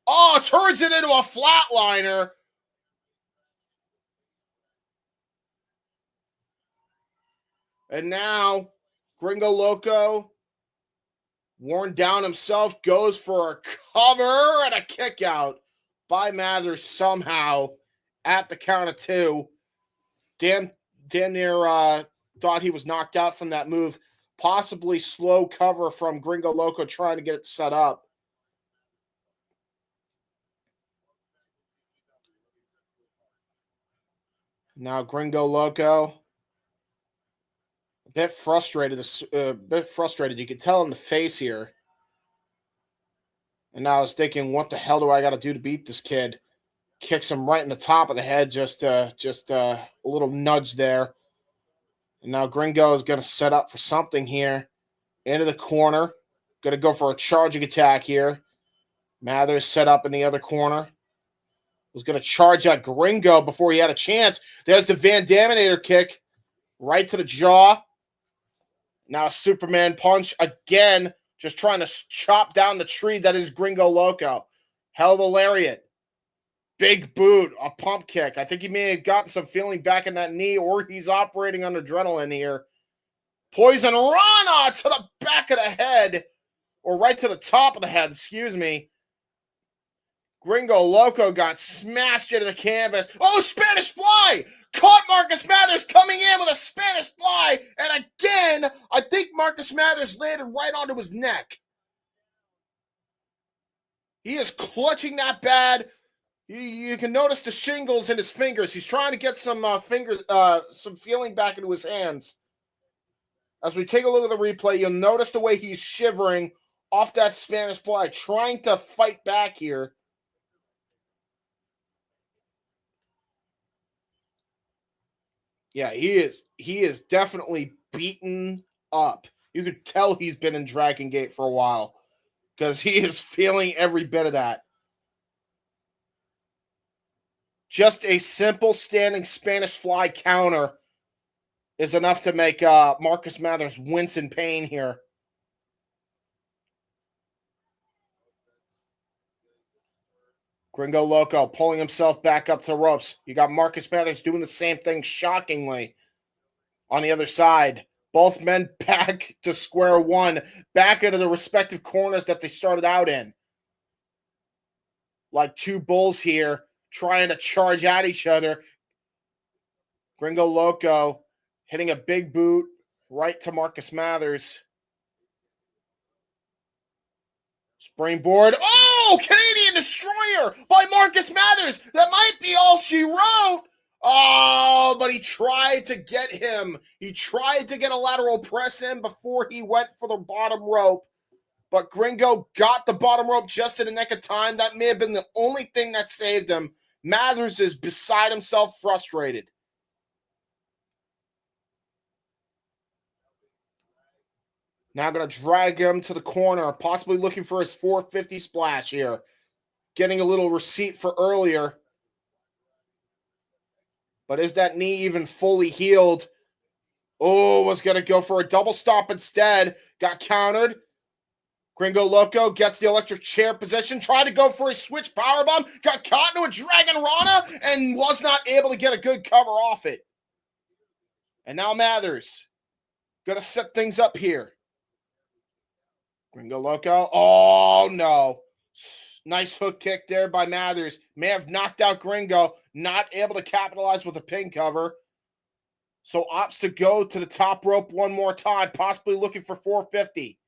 Oh, turns it into a flatliner. And now Gringo Loco, worn down himself, goes for a cover and a kick out by Mathers somehow at the count of 2. Damn near thought he was knocked out from that move. Possibly slow cover from Gringo Loco trying to get it set up. Now Gringo Loco, a bit frustrated. You could tell in the face here. And now I was thinking, what the hell do I got to do to beat this kid? Kicks him right in the top of the head, just a little nudge there. And now Gringo is going to set up for something here. Into the corner. Going to go for a charging attack here. Mathers set up in the other corner. Was going to charge at Gringo before he had a chance. There's the Van Daminator kick. Right to the jaw. Now a Superman punch again. Just trying to chop down the tree that is Gringo Loco. Hell of a lariat. Big boot. A pump kick. I think he may have gotten some feeling back in that knee, or he's operating on adrenaline here. Poison Rana to the back of the head. Or right to the top of the head, excuse me. Gringo Loco got smashed into the canvas. Oh, Spanish Fly! Caught Marcus Mathers coming in with a Spanish Fly. And again, I think Marcus Mathers landed right onto his neck. He is clutching that bad. You can notice the shingles in his fingers. He's trying to get some some feeling back into his hands. As we take a look at the replay, you'll notice the way he's shivering off that Spanish Fly, trying to fight back here. Yeah, he is definitely beaten up. You could tell he's been in Dragon Gate for a while because he is feeling every bit of that. Just a simple standing Spanish Fly counter is enough to make Marcus Mathers wince in pain here. Gringo Loco pulling himself back up to the ropes. You got Marcus Mathers doing the same thing, shockingly, on the other side. Both men back to square one, back into the respective corners that they started out in. Like two bulls here, trying to charge at each other. Gringo Loco hitting a big boot right to Marcus Mathers. Springboard. Oh, Canadian Destroyer by Marcus Mathers. That might be all she wrote. Oh, but he tried to get him. He tried to get a lateral press in before he went for the bottom rope. But Gringo got the bottom rope just in the nick of time. That may have been the only thing that saved him. Mathers is beside himself, frustrated. Now going to drag him to the corner, possibly looking for his 450 splash here. Getting a little receipt for earlier. But is that knee even fully healed? Oh, was going to go for a double stop instead. Got countered. Gringo Loco gets the electric chair position. Tried to go for a switch powerbomb. Got caught into a Dragon Rana and was not able to get a good cover off it. And now Mathers going to set things up here. Gringo Loco. Oh, no. Nice hook kick there by Mathers. May have knocked out Gringo. Not able to capitalize with a pin cover. So opts to go to the top rope one more time, possibly looking for 450.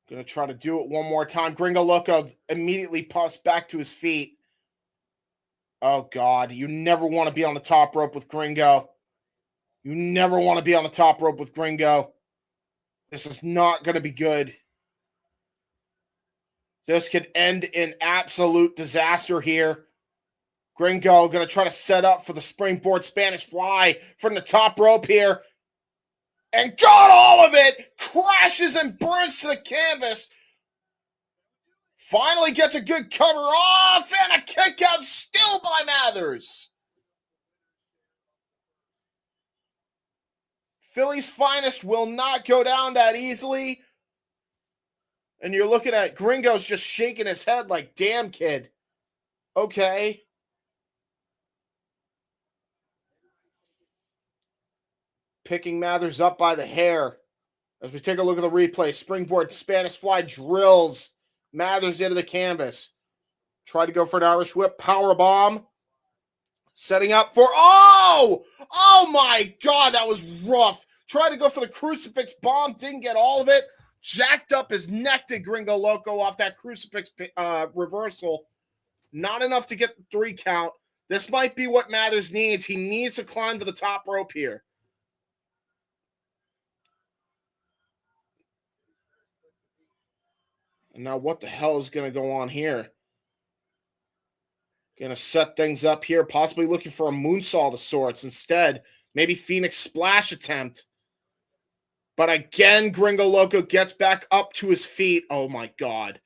Gonna try to do it one more time. Gringo Loco immediately pops back to his feet. Oh, God. You never want to be on the top rope with Gringo. You never want to be on the top rope with Gringo. This is not going to be good. This could end in absolute disaster here. Gringo going to try to set up for the springboard Spanish fly from the top rope here. And got all of it. Crashes and burns to the canvas. Finally gets a good cover off and a kick out still by Mathers. Philly's finest will not go down that easily. And you're looking at Gringo's just shaking his head like, damn, kid. Okay. Picking Mathers up by the hair. As we take a look at the replay, springboard Spanish fly drills Mathers into the canvas. Try to go for an Irish whip power bomb. Setting up for, oh my God, that was rough. Tried to go for the crucifix bomb, didn't get all of it. Jacked up his neck to Gringo Loco off that crucifix reversal. Not enough to get the 3 count. This might be what Mathers needs. He needs to climb to the top rope here. And now what the hell is going to go on here? Going to set things up here, possibly looking for a moonsault of sorts. Instead, maybe Phoenix splash attempt. But again, Gringo Loco gets back up to his feet. Oh, my God.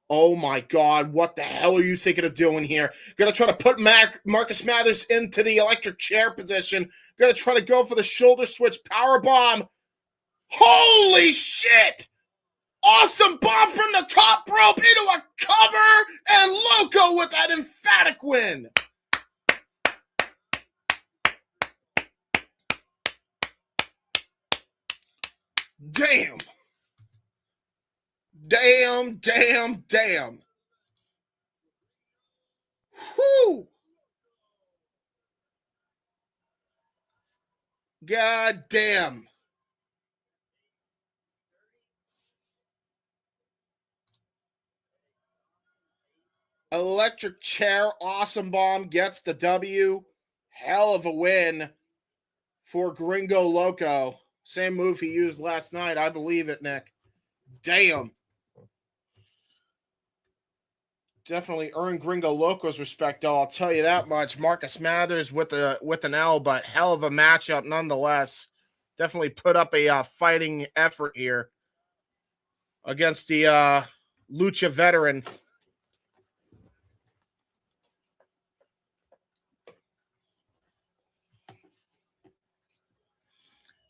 Oh, my God. What the hell are you thinking of doing here? Going to try to put Marcus Mathers into the electric chair position. Going to try to go for the shoulder switch power bomb. Holy shit! Awesome bomb from the top rope into a cover, and Loco with that emphatic win. Damn. Damn, damn, damn. Whew. God damn. Electric chair, awesome bomb gets the W. Hell of a win for Gringo Loco. Same move he used last night. I believe it, Nick. Damn. Definitely earned Gringo Loco's respect, though. I'll tell you that much. Marcus Mathers with an L, but hell of a matchup nonetheless. Definitely put up a fighting effort here against the Lucha veteran.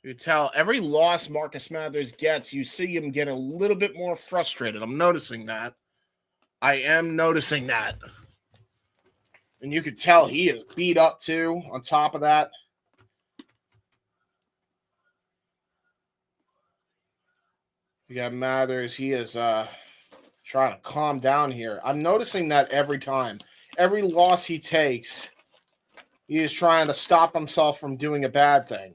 You tell every loss Marcus Mathers gets, you see him get a little bit more frustrated. I'm noticing that. I am noticing that. And you can tell he is beat up too, on top of that. You got Mathers. He is trying to calm down here. I'm noticing that every time. Every loss he takes, he is trying to stop himself from doing a bad thing.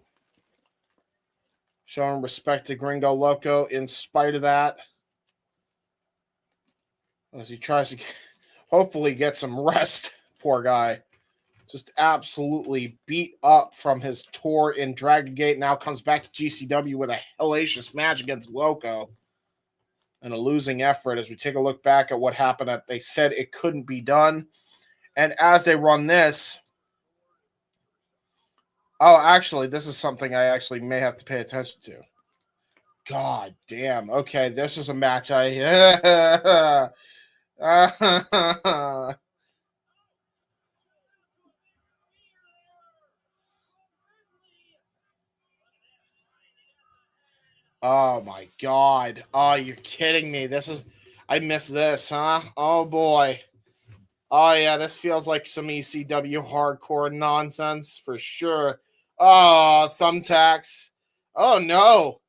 Showing respect to Gringo Loco in spite of that. As he tries to hopefully get some rest. Poor guy. Just absolutely beat up from his tour in Dragon Gate. Now comes back to GCW with a hellacious match against Loco. And a losing effort as we take a look back at what happened. They said it couldn't be done. And as they run this, oh, actually, this is something I actually may have to pay attention to. God damn. Okay, this is a match Oh my God. Oh, you're kidding me. I missed this, huh? Oh boy. Oh yeah, this feels like some ECW hardcore nonsense for sure. Oh, thumbtacks. Oh no.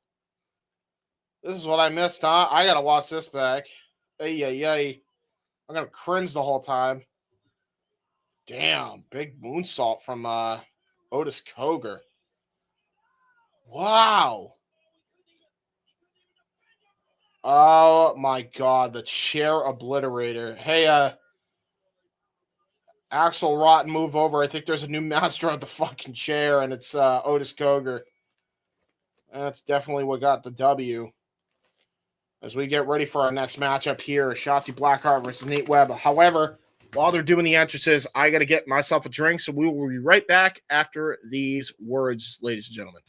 This is what I missed, huh? I gotta watch this back. Ay. I'm gonna cringe the whole time. Damn, big moonsault from Otis Koger. Wow. Oh my god, the chair obliterator. Hey, Axel Rotten, move over. I think there's a new master on the fucking chair, and it's Otis Koger. That's definitely what got the W. As we get ready for our next matchup here, Shotzi Blackheart versus Nate Webb. However, while they're doing the entrances, I got to get myself a drink, so we will be right back after these words, ladies and gentlemen.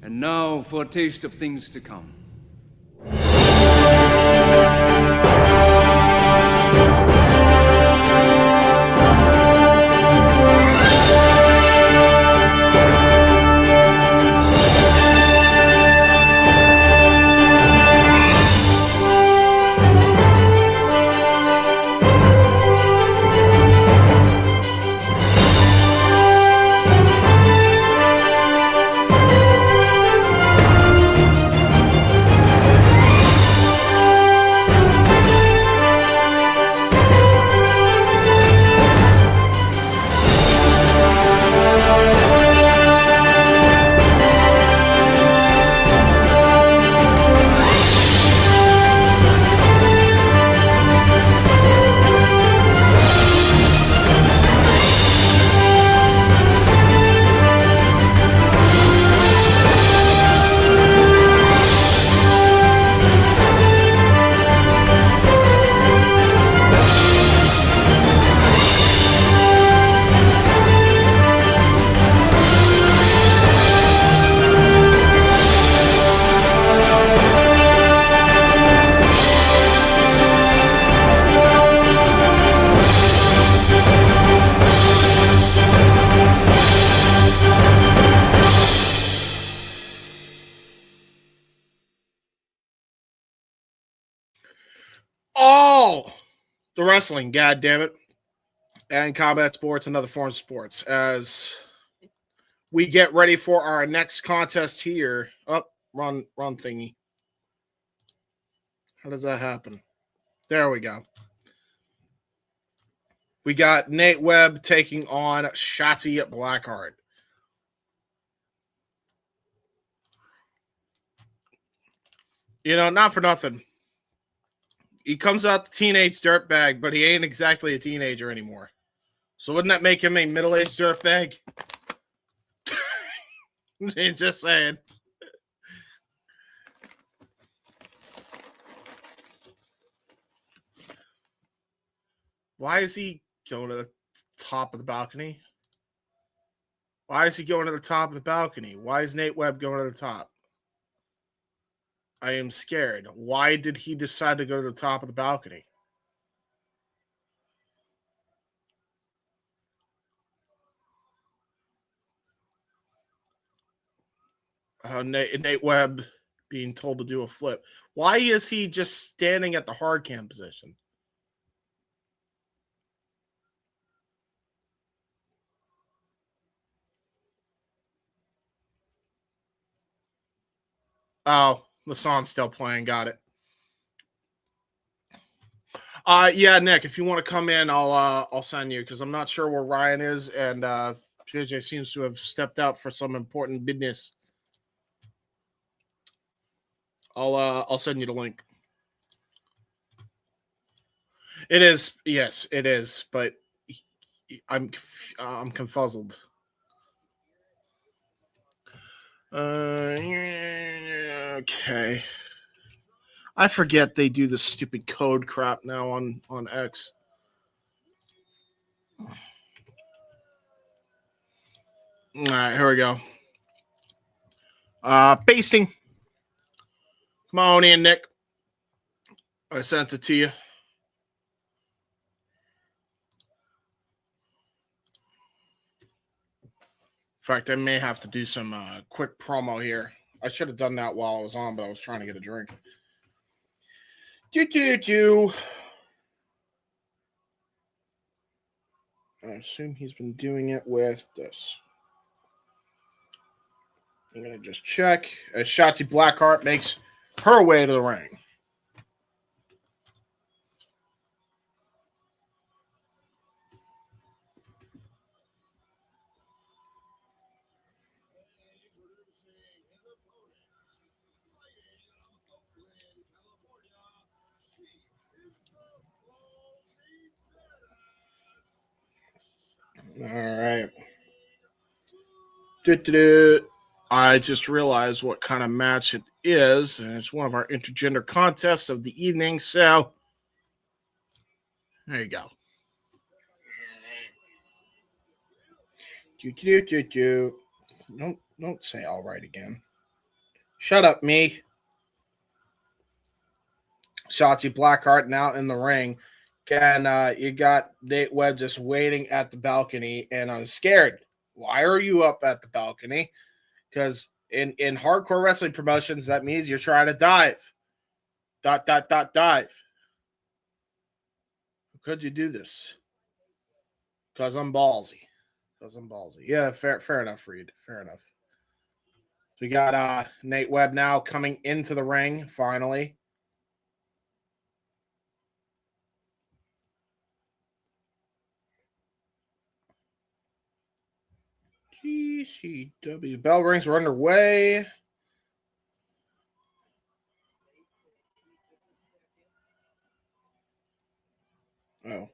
And now for a taste of things to come. All the wrestling, god damn it, and combat sports and other forms of sports as we get ready for our next contest here. Up, run thingy. How does that happen? There we go. We got Nate Webb taking on Shotzi Blackheart. You know, not for nothing. He comes out the teenage dirtbag, but he ain't exactly a teenager anymore. So wouldn't that make him a middle-aged dirtbag? Just saying. Why is he going to the top of the balcony? Why is he going to the top of the balcony? Why is Nate Webb going to the top? I am scared. Why did he decide to go to the top of the balcony? Nate Webb being told to do a flip. Why is he just standing at the hard cam position? Oh, the song's still playing. Got it. Yeah, Nick, if you want to come in, I'll send you because I'm not sure where Ryan is, and JJ seems to have stepped out for some important business. I'll send you the link. It is, yes, it is, but I'm confuzzled. Okay. I forget they do this stupid code crap now on X. All right, here we go. Pasting. Come on in, Nick. I sent it to you. In fact, I may have to do some quick promo here. I should have done that while I was on, but I was trying to get a drink. I assume he's been doing it with this. I'm going to just check as Shotzi Blackheart makes her way to the ring. All right. Do-do-do. I just realized what kind of match it is, and it's one of our intergender contests of the evening. So there you go. Do-do-do-do. Don't say all right again. Shut up, me. Shotzi Blackheart now in the ring. And you got Nate Webb just waiting at the balcony, and I'm scared. Why are you up at the balcony? Because in hardcore wrestling promotions, that means you're trying to dive. Dive. How could you do this? Because I'm ballsy. Yeah, fair enough, Reed. Fair enough. So we got Nate Webb now coming into the ring, finally. GCW. Bell rings are underway. Oh.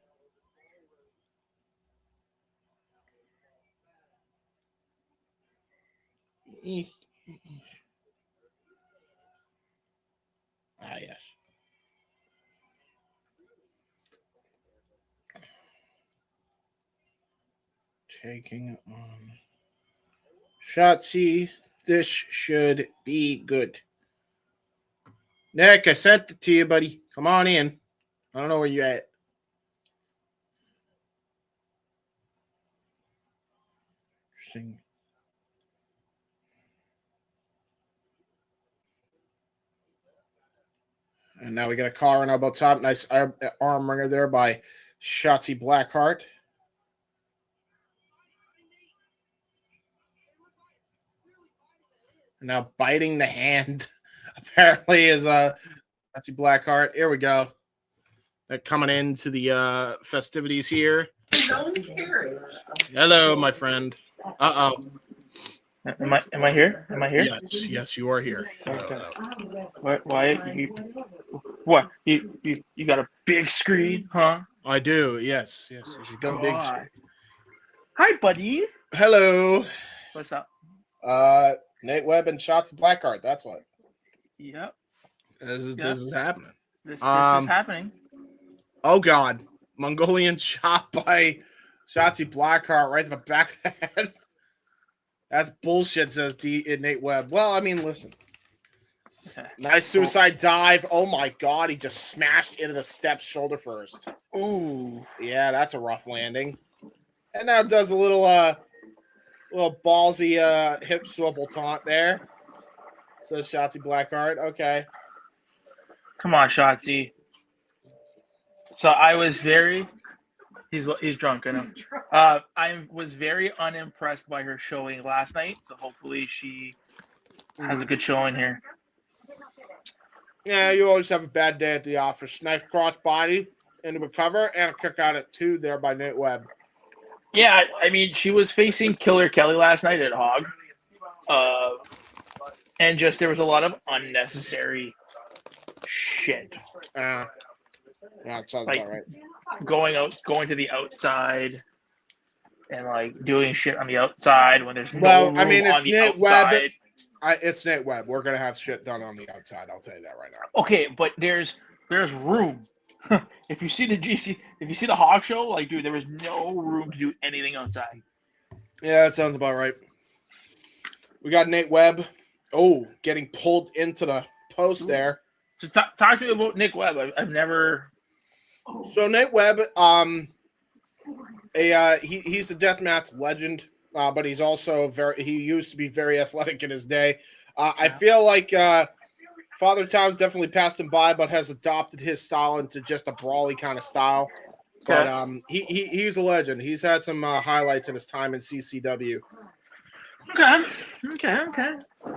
Ah, yes. Taking on Shotzi. This should be good. Nick, I sent it to you, buddy. Come on in. I don't know where you at. Interesting. And now we got a collar and elbow top. Nice arm wringer there by Shotzi Blackheart. Now biting the hand apparently is Shotzi Blackheart. Here we go. They're coming into the festivities here. Hello, my friend. Uh-oh. Am I here? Yes, you are here. Okay. Why you got a big screen, huh? I do. Yes. You should go big screen. Hi, buddy. Hello. What's up? Nate Webb and Shotzi Blackheart. That's what. Yep. This is happening. This is happening. Oh God, Mongolian chop by Shotzi Blackheart right to the back of the head. That's bullshit, says Nate Webb. Well, I mean, listen. Nice suicide dive. Oh my God, he just smashed into the steps shoulder first. Ooh. Yeah, that's a rough landing. And now does a little ballsy hip swivel taunt there. Says Shotzi Blackheart. Okay. Come on, Shotzi. So I was very. He's drunk, I know. I was very unimpressed by her showing last night, so hopefully she has a good showing here. Yeah, you always have a bad day at the office. Nice cross body into a cover and a kick out at 2 there by Nate Webb. Yeah, I mean, she was facing Killer Kelly last night at Hog. And just there was a lot of unnecessary shit. Yeah, it sounds about right. Going to the outside and like doing shit on the outside when there's no room it's on the Nate outside. Webb. It's Nate Webb. We're gonna have shit done on the outside. I'll tell you that right now. Okay, but there's room. If you see the Hog show, like, dude, there was no room to do anything outside. Yeah, that sounds about right. We got Nate Webb. Oh, getting pulled into the post there. So talk to me about Nick Webb. I've never. So Nate Webb, he's a deathmatch legend, but he's also he used to be very athletic in his day. I feel like Father Time's definitely passed him by, but has adopted his style into just a brawly kind of style. Okay. But he's a legend. He's had some highlights in his time in CCW. Okay.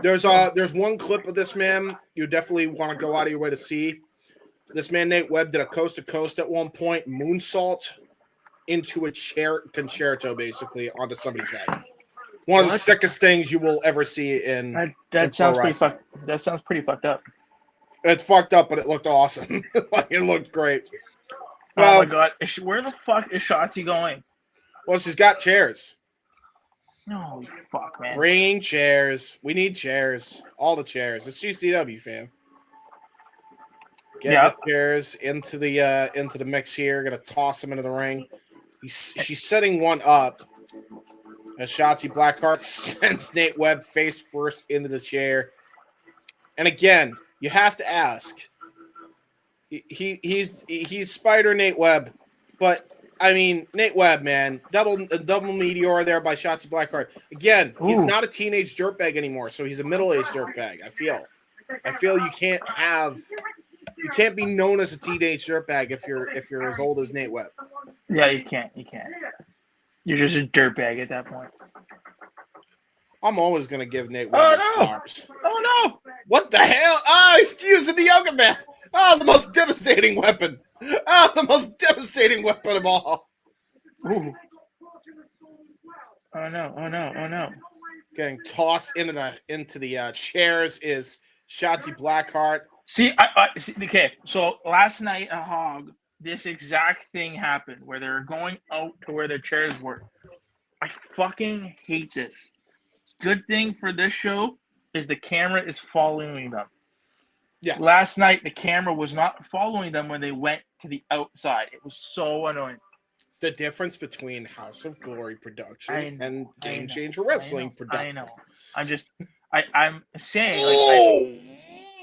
There's one clip of this man you definitely want to go out of your way to see. This man Nate Webb did a coast to coast at one point, moonsault into a chair concerto basically onto somebody's head. One of the sickest things you will ever see in that sounds pretty fucked. That sounds pretty fucked up. It's fucked up, but it looked awesome. Like, it looked great. Well, oh my god, where the fuck is Shotzi going? Well, she's got chairs. No, fuck, man. Bringing chairs. We need chairs. All the chairs. It's GCW, fam. Get the chairs into the mix here. Gonna toss them into the ring. She's setting one up. As Shotzi Blackheart sends Nate Webb face first into the chair. And again, you have to ask. He's Spider Nate Webb, but I mean Nate Webb, man, double meteor there by Shotzi Blackheart. Again, he's not a teenage dirtbag anymore, so he's a middle-aged dirtbag. I feel you can't be known as a teenage dirtbag if you're as old as Nate Webb. Yeah, you can't. You're just a dirtbag at that point. I'm always gonna give Nate Webb flowers. Oh no! What the hell? Oh, he's using the yoga mat. Oh, the most devastating weapon. Oh, the most devastating weapon of all. Ooh. Oh no. Getting tossed into the chairs is Shotzi Blackheart. See, okay, so last night at Hog, this exact thing happened where they're going out to where their chairs were. I fucking hate this. Good thing for this show is the camera is following them. Yeah. Last night, the camera was not following them when they went to the outside. It was so annoying. The difference between House of Glory production and Game Changer Wrestling production. I know. I'm saying,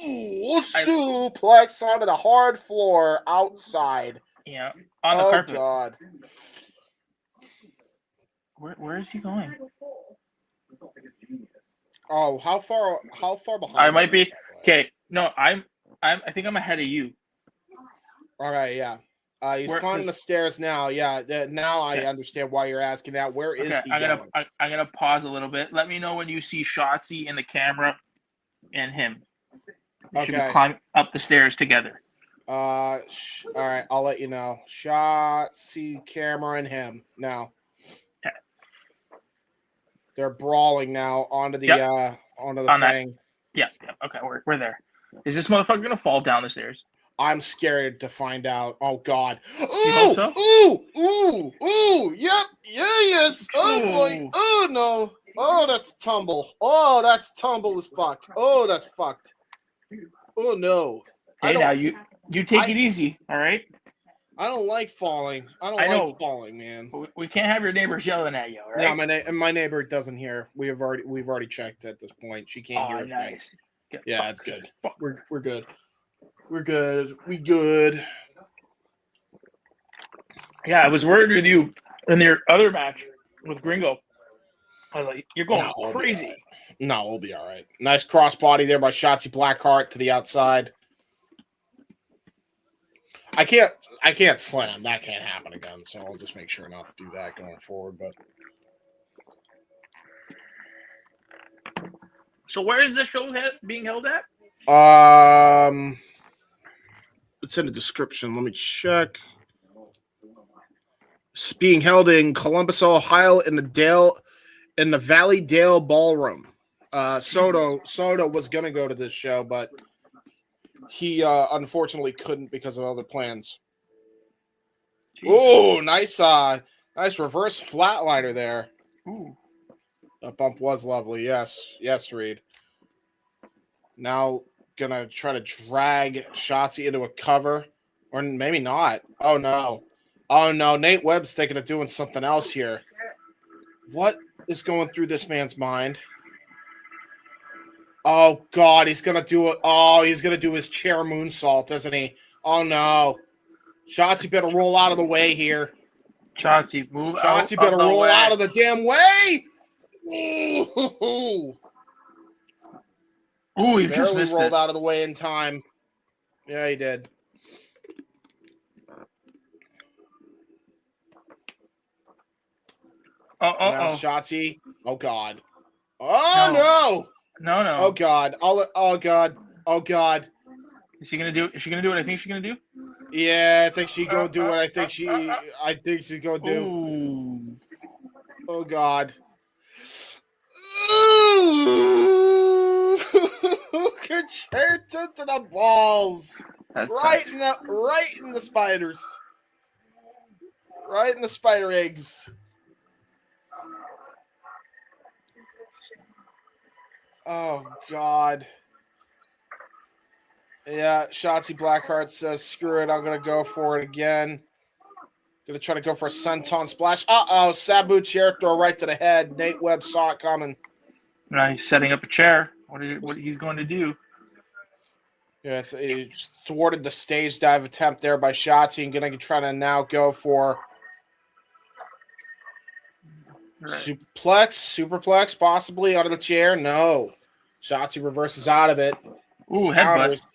suplex onto the hard floor outside. Yeah, on the carpet. Oh God. Where is he going? Oh, how far behind? I might be. Okay, no, I think I'm ahead of you. All right, yeah. He's climbing the stairs now. Yeah, now I understand why you're asking that. Where is he going? I'm gonna pause a little bit. Let me know when you see Shotzi in the camera and him. They should climb up the stairs together. All right, I'll let you know. Shotzi, camera, and him now. Okay. They're brawling now onto the thing. Yeah. Okay, we're there. Is this motherfucker gonna fall down the stairs? I'm scared to find out. Oh God! Ooh! So? Ooh! Yep! Yes! Oh boy! Oh no! Oh, that's tumble! Oh, that's tumble as fuck! Oh, that's fucked! Oh no! Hey, now you take it easy, all right? I don't like falling. I don't like falling, man. We can't have your neighbors yelling at you, all right? Yeah, my neighbor doesn't hear. We've already checked at this point. She can't hear. Nice. Yeah, that's good. We're good. We're good. We good. Yeah, I was worried with you in your other match with Gringo. I was like, you're going crazy. No, we'll be all right. Nice crossbody there by Shotzi Blackheart to the outside. I can't slam. That can't happen again, so I'll just make sure not to do that going forward. But so where is the show being held at? It's in the description. Let me check. It's being held in Columbus, Ohio, in the Valley Dale Ballroom. Soto was gonna go to this show, but he unfortunately couldn't because of other plans. Oh, nice reverse flatliner there. Ooh. That bump was lovely. Yes, Reed. Now gonna try to drag Shotzi into a cover, or maybe not. Oh no. Nate Webb's thinking of doing something else here. What is going through this man's mind? Oh God, he's gonna do it. Oh, he's gonna do his chair moonsault, isn't he? Oh no. Shotzi better roll out of the way here. Shotzi, move out. Shotzi better roll out of the damn way. Ooh, he just missed rolled out of the way in time. Yeah, he did. Now Shotzi. Oh God. Oh no. No. Oh God. Oh God. Is she gonna do what I think she's gonna do? Yeah, I think she's gonna do what I think she's gonna do. Ooh. Oh God. Ooh, concerto to the balls, That right sucks. in the spiders, right in the spider eggs. Oh God. Yeah, Shotzi Blackheart says, "Screw it, I'm gonna go for it again. Gonna try to go for a senton splash. Sabu chair throw right to the head. Nate Webb saw it coming. Now he's setting up a chair. What he's going to do? Yeah, he thwarted the stage dive attempt there by Shotzi and gonna try to now go for Right. superplex, possibly out of the chair. No, Shotzi reverses out of it. Ooh, headbutt. Counters.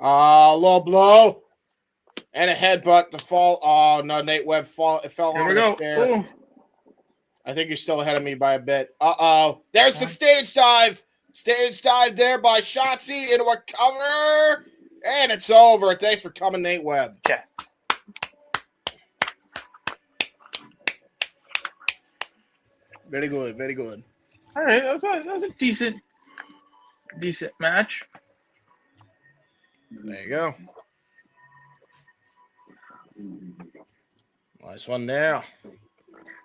Low blow and a headbutt to fall. Oh no, Nate Webb fell Here onto we the go. chair. Ooh. I think you're still ahead of me by a bit. There's the stage dive. Stage dive there by Shotzi into a cover. And it's over. Thanks for coming, Nate Webb. Okay. Very good. Very good. All right. That was a decent match. There you go. Nice one there.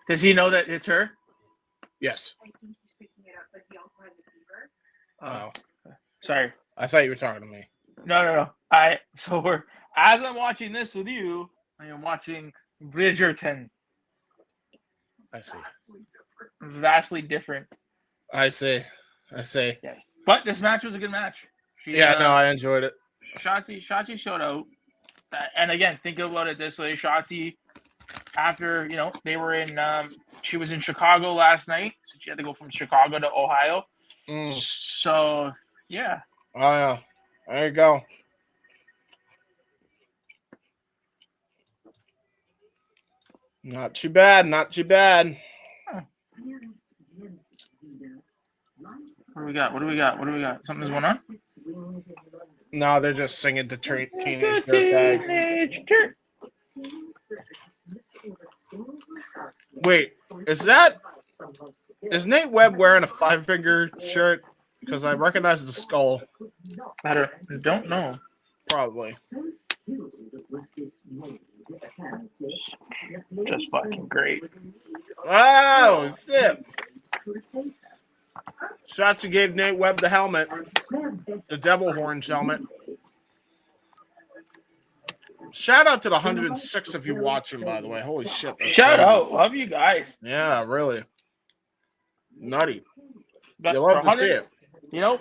Does he know that it's her? Yes. Oh. Sorry. I thought you were talking to me. No. As I'm watching this with you, I am watching Bridgerton. I see. Vastly different. I see. Yes. But this match was a good match. I enjoyed it. Shotzi showed out. And again, think about it this way. Shotzi, after, they were in, she was in Chicago last night. So she had to go from Chicago to Ohio. So, yeah. Oh, yeah. There you go. Not too bad. Not too bad. What do we got? Something's going on? No, they're just singing the Teenage Dirtbag. Wait, is Nate Webb wearing a 5-finger shirt? Because I recognize the skull. I don't know. Probably. Just fucking great. Oh, shit. Shotzi gave Nate Webb the helmet. The devil horns helmet. Shout out to the 106 of you watching, by the way. Holy shit. Shout out. Love you guys. Yeah, really. Nutty. But You love to see it.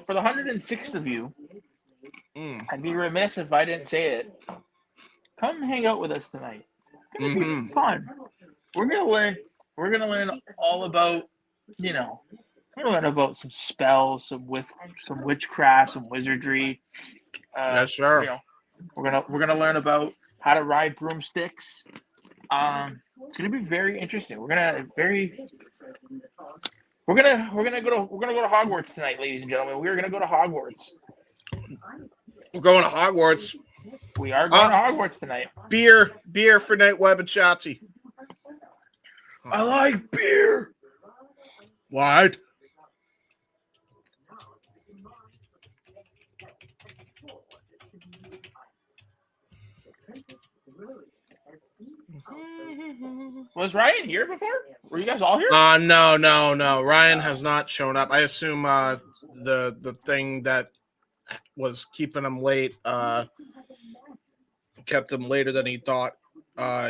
For the 106th of you, I'd be remiss if I didn't say it. Come hang out with us tonight. It's gonna be fun. We're gonna learn all about, we're gonna learn about some spells, some witchcraft, some wizardry. Yeah, sure. We're gonna learn about how to ride broomsticks. It's gonna be very interesting. We're gonna go to Hogwarts tonight, ladies and gentlemen. We're gonna go to Hogwarts. We're going to Hogwarts. We are going to Hogwarts tonight. Beer for Nate Webb and Shotzi. I like beer. What? Was Ryan here before? Were you guys all here? No. Ryan has not shown up. I assume the thing that was keeping him late kept him later than he thought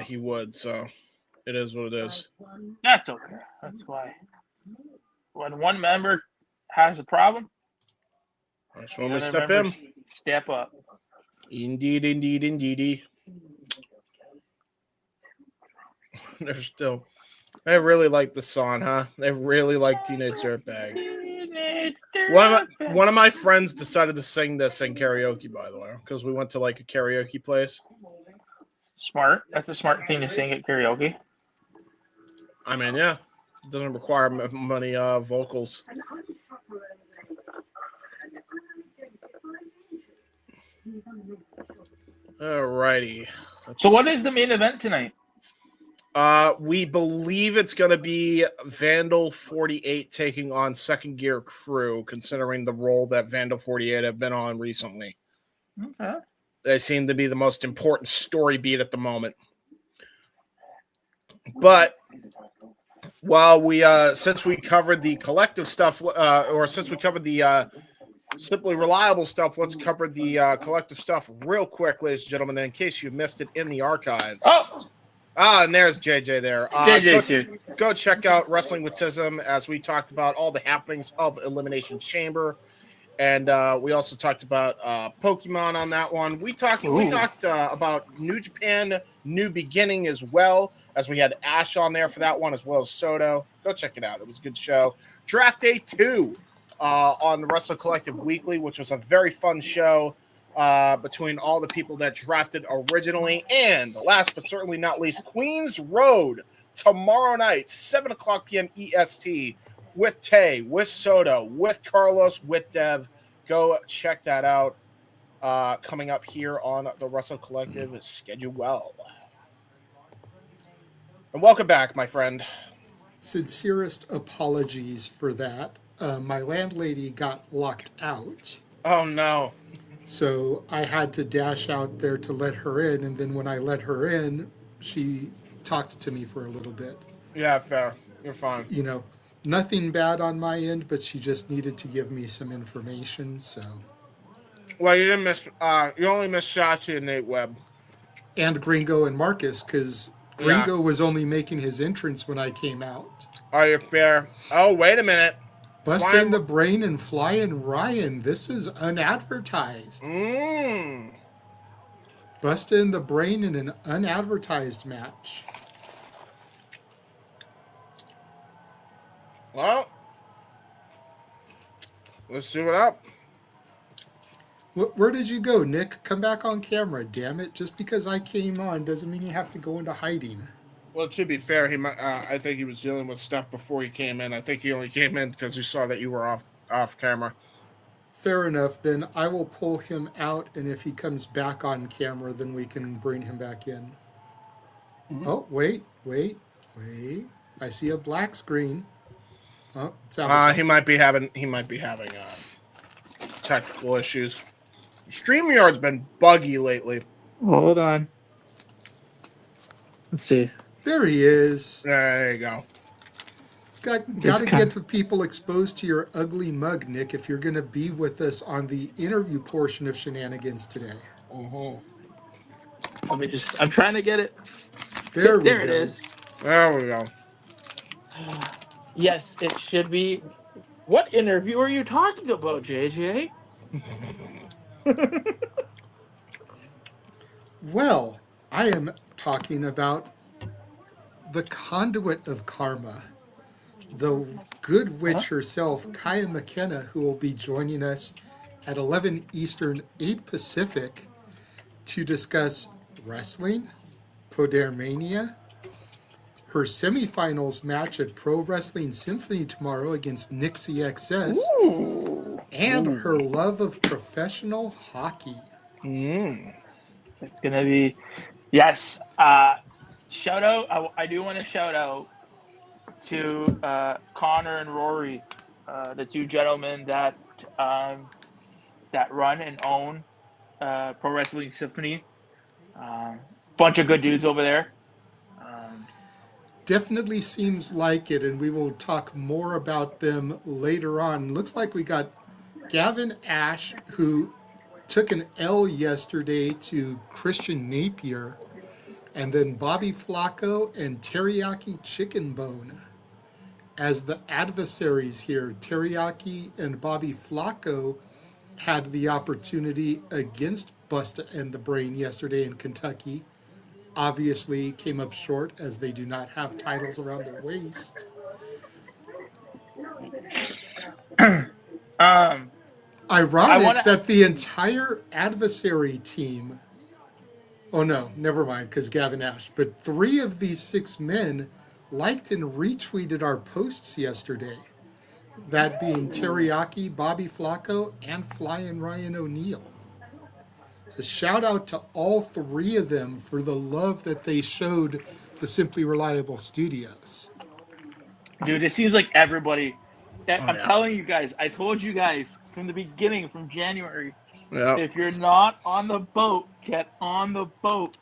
he would. So it is what it is. That's okay. That's why. When one member has a problem, that's when we step in. Step up. Indeed. They're still. They really like the song, huh? They really like Teenage Dirtbag. One of my friends decided to sing this in karaoke, by the way, because we went to like a karaoke place. Smart. That's a smart thing to sing at karaoke. I mean, yeah, it doesn't require many vocals. Alrighty. So what is the main event tonight? We believe it's going to be Vandal 48 taking on Second Gear Crew, considering the role that Vandal 48 have been on recently. Okay. They seem to be the most important story beat at the moment. But while we, since we covered the collective stuff, or since we covered the Simply Reliable stuff, let's cover the collective stuff real quick, ladies and gentlemen, in case you missed it in the archives. Oh, and there's JJ there. JJ's here. Go check out Wrestling with Tism as we talked about all the happenings of Elimination Chamber. And we also talked about Pokemon on that one. We talked about New Japan New Beginning as well, as we had Ash on there for that one, as well as Soto. Go check it out. It was a good show. Draft Day 2 on the Wrestle Collective Weekly, which was a very fun show between all the people that drafted originally. And last but certainly not least, Queens Road tomorrow night, 7 o'clock p.m. EST, with Tay, with Soto, with Carlos, with Dev. Go check that out. Coming up here on the Wrestle Collective. Schedule well. And welcome back, my friend. Sincerest apologies for that. My landlady got locked out. Oh, no. So I had to dash out there to let her in. And then when I let her in, she talked to me for a little bit. Yeah, fair. You're fine. You know, nothing bad on my end, but she just needed to give me some information. So. Well, you didn't miss. You only missed Shotzi and Nate Webb. And Gringo and Marcus, because Gringo was only making his entrance when I came out. Are you fair? Oh, wait a minute. Busting the Brain and Flying Ryan. This is unadvertised. Busting the Brain in an unadvertised match. Well, let's do it up. Where did you go, Nick? Come back on camera, damn it. Just because I came on doesn't mean you have to go into hiding. Well, to be fair, I think he was dealing with stuff before he came in. I think he only came in because he saw that you were off camera. Fair enough. Then I will pull him out, and if he comes back on camera, then we can bring him back in. Mm-hmm. Oh, wait. I see a black screen. Oh, it's out. He might be having technical issues. StreamYard's been buggy lately. Hold on. Let's see. There he is. There you go. It's got to get people exposed to your ugly mug, Nick, if you're going to be with us on the interview portion of Shenanigans today. Let me I'm trying to get it. There it is. There we go. Yes, it should be. What interview are you talking about, JJ? Well, I am talking about the conduit of karma, the good witch herself, Kaya McKenna, who will be joining us at 11 Eastern, 8 Pacific to discuss wrestling, Podermania, her semifinals match at Pro Wrestling Symphony tomorrow against Nixie XS, and her love of professional hockey. It's going to be, yes. Shout out, I do want to shout out to Connor and Rory, the two gentlemen that run and own Pro Wrestling Symphony. Bunch of good dudes over there. Definitely seems like it, and we will talk more about them later on. Looks like we got Gavin Ash, who took an L yesterday to Christian Napier, and then Bobby Flacco and Teriyaki Chicken Bone as the adversaries here. Teriyaki and Bobby Flacco had the opportunity against Busta and the Brain yesterday in Kentucky. Obviously came up short as they do not have titles around their waist. Ironic that the entire adversary team, oh no, never mind, because Gavin Ash, but 3 of these 6 men liked and retweeted our posts yesterday. That being Teriyaki, Bobby Flacco, and Flying Ryan O'Neal. So shout out to all 3 of them for the love that they showed the Simply Reliable Studios. Dude, it seems like everybody. I'm yeah. telling you guys, I told you guys from the beginning, from January, Yeah. if you're not on the boat, get on the boat.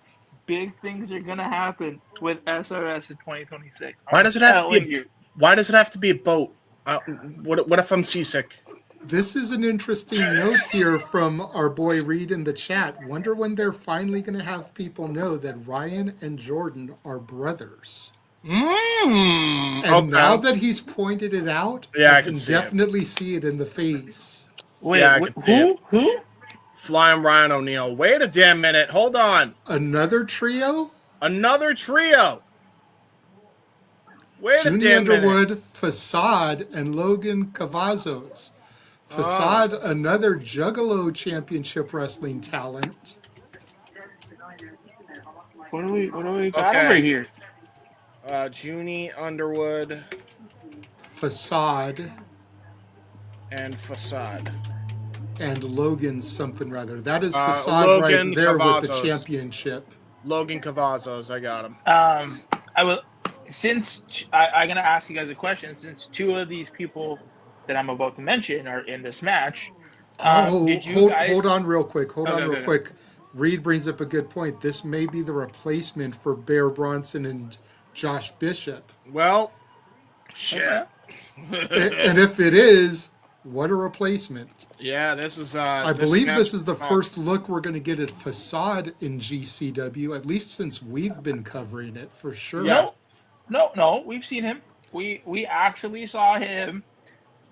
Big things are gonna happen with SRS in 2026. Why I'm does it have to be? telling you. Why does it have to be a boat? What if I'm seasick? This is an interesting note here from our boy Reed in the chat. Wonder when they're finally going to have people know that Ryan and Jordan are brothers. And Okay. now that he's pointed it out, Yeah, I I can can see it. definitely see it in the face. Wait, Yeah, I can see who? it. Who? Flying Ryan O'Neal. Wait a damn minute. Hold on. Another trio? Another trio. Wait a Junie damn minute. Underwood, Facade, and Logan Cavazos. Facade, another Juggalo Championship Wrestling talent. What do we got Okay. over here? Junie Underwood Facade, and Facade. and Logan something rather. That is Facade Logan right there with the Cavazos. championship. Logan Cavazos. I got him. I will. Since I'm gonna ask you guys a question, since two of these people that I'm about to mention are in this match. Did you guys... hold on real quick. Okay. Quick. Reed brings up a good point. This may be the replacement for Bear Bronson and Josh Bishop. Well, shit. Okay. And if it is, what a replacement. Yeah, this is. I believe this is the first look we're going to get at Facade in GCW, at least since we've been covering it for sure. Yeah. No, we've seen him. We actually saw him.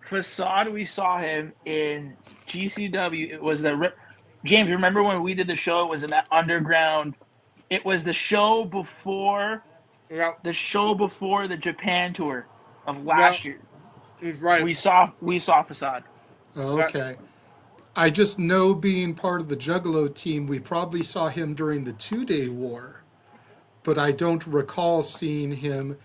Facade, we saw him in GCW. It was the James. Remember when we did the show? It was in that underground. It was the show before. Yeah, The show before the Japan tour of last year. he's right. We saw Facade. Okay. I just know, being part of the Juggalo team, we probably saw him during the 2-Day War, but I don't recall seeing him,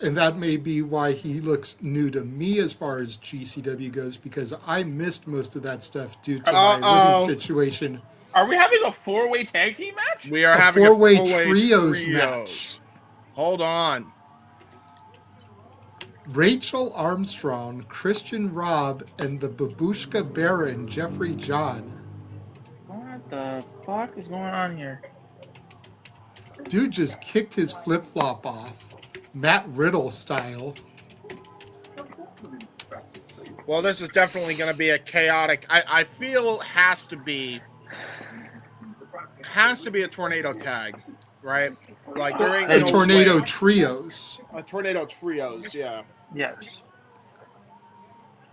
and that may be why he looks new to me as far as GCW goes, because I missed most of that stuff due to my living situation. Are we having a 4-way tag team match? We are A having four-way a four-way trios match. Hold on. Rachel Armstrong, Christian Robb, and the Babushka Baron, Jeffrey John. What the fuck is going on here? Dude just kicked his flip-flop off. Matt Riddle style. Well, this is definitely going to be a chaotic. I feel has to be a tornado tag, right? Like there ain't A no tornado way. trios. A tornado trios, yeah. Yes.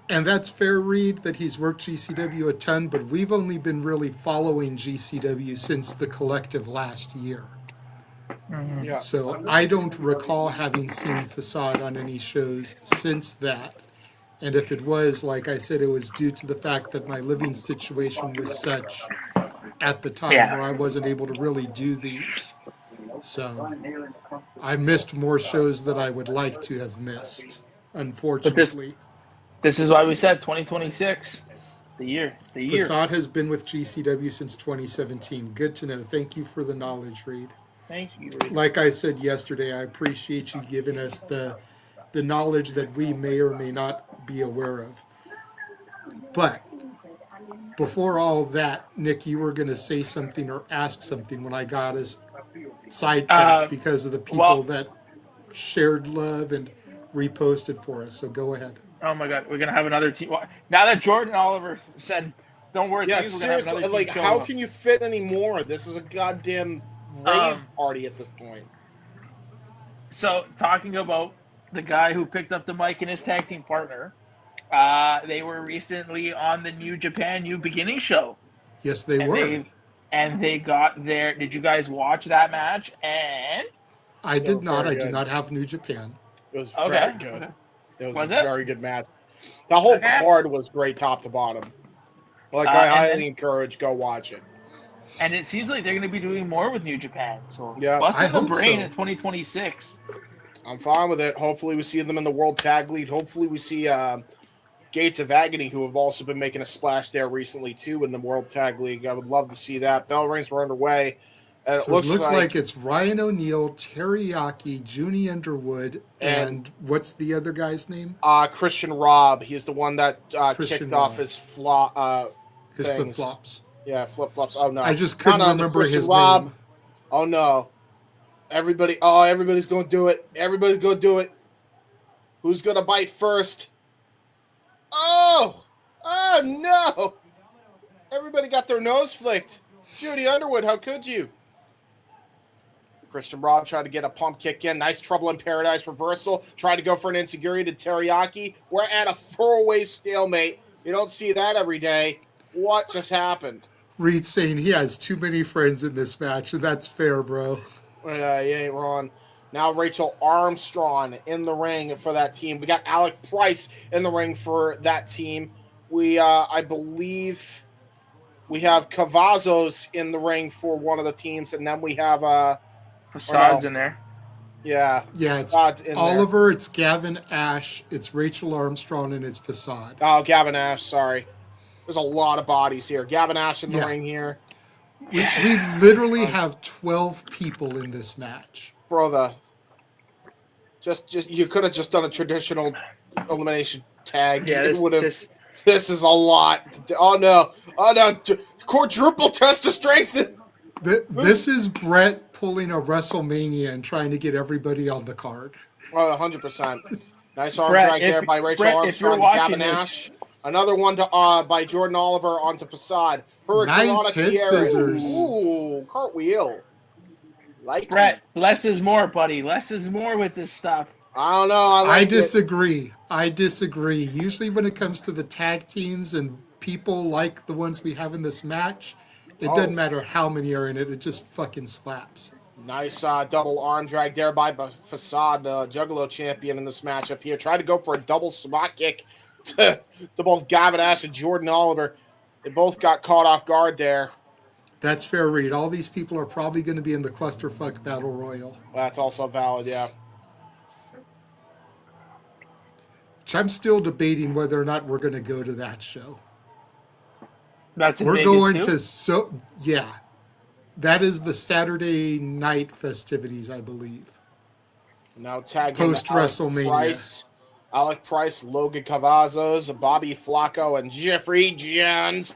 And that's fair, Reed, that he's worked GCW a ton, but we've only been really following GCW since the collective last year. Mm-hmm. Yeah. So I don't recall having seen Facade on any shows since that. And if it was, like I said, it was due to the fact that my living situation was such at the time where I wasn't able to really do these. So I missed more shows that I would like to have missed, unfortunately. This is why we said 2026. The year. Facade has been with GCW since 2017. Good to know. Thank you for the knowledge, Reed. Thank you. Like I said yesterday, I appreciate you giving us the knowledge that we may or may not be aware of. But before all that, Nick, you were going to say something or ask something when I got us sidetracked because of the people that shared love and reposted for us. So go ahead. Oh my God, we're gonna have another team. Now that Jordan Oliver said, "Don't worry, Yeah, we're gonna have seriously, another like, team how show can you fit any more? This is a goddamn rave party at this point. So, talking about the guy who picked up the mic and his tag team partner, they were recently on the New Japan New Beginning show. Yes, they were. They got their. Did you guys watch that match? And I did not. I good. do not have New Japan. It was Okay. very good. Okay. It was Was a it? very good match. The whole Okay. card was great top to bottom. Like, I highly encourage, go watch it. And it seems like they're going to be doing more with New Japan. So, Yeah, bust I in the hope brain so. in 2026. I'm fine with it. Hopefully we see them in the World Tag League. Hopefully we see Gates of Agony, who have also been making a splash there recently, too, in the World Tag League. I would love to see that. Bell rings were underway. And So it looks like it's Ryan O'Neal, Teriyaki, Junie Underwood, and what's the other guy's name? Christian Robb. He's the one that Christian kicked off Robb. his His things. flip-flops. Yeah, flip-flops. Oh, no. I just couldn't remember Christian his Robb. name. Oh, no. Everybody's going to do it. Everybody's going to do it. Who's going to bite first? Oh! Oh, no! Everybody got their nose flicked. Junie Underwood, how could you? Christian Robb tried to get a pump kick in. Nice Trouble in Paradise reversal. Tried to go for an enziguri to Teriyaki. We're at a throwaway stalemate. You don't see that every day. What just happened? Reed saying he has too many friends in this match, and that's fair, bro. You ain't wrong. Now Rachel Armstrong in the ring for that team. We got Alec Price in the ring for that team. We, I believe, we have Cavazos in the ring for one of the teams, and then we have Facades in there. Yeah. Yeah, it's in Oliver, it's Gavin Ash, it's Rachel Armstrong, and it's Facade. Oh, Gavin Ash, sorry. There's a lot of bodies here. Gavin Ash in the ring here. We literally have 12 people in this match. Brother. Just you could have just done a traditional elimination tag. Yeah, this is a lot. Oh no. Quadruple test of strength. This is Brett pulling a WrestleMania and trying to get everybody on the card. Oh, 100%. Nice arm drag there by Rachel Armstrong and Gavin Ash. Another one to by Jordan Oliver onto Facade. Nice head scissors. Ooh, cartwheel. Like Brett, less is more, buddy. Less is more with this stuff. I don't know. I disagree. I disagree. Usually when it comes to the tag teams and people like the ones we have in this match, it doesn't matter how many are in it. It just fucking slaps. Nice double arm drag there by Facade, Juggalo champion in this matchup here. Tried to go for a double spot kick to both Gavin Ash and Jordan Oliver. They both got caught off guard there. That's fair, Reed. All these people are probably going to be in the clusterfuck battle royal. That's also valid, yeah. Which I'm still debating whether or not we're going to go to that show. That's we're going to yeah. That is the Saturday night festivities, I believe. Now tag post WrestleMania. Alec Price, Logan Cavazos, Bobby Flacco, and Jeffrey Johns.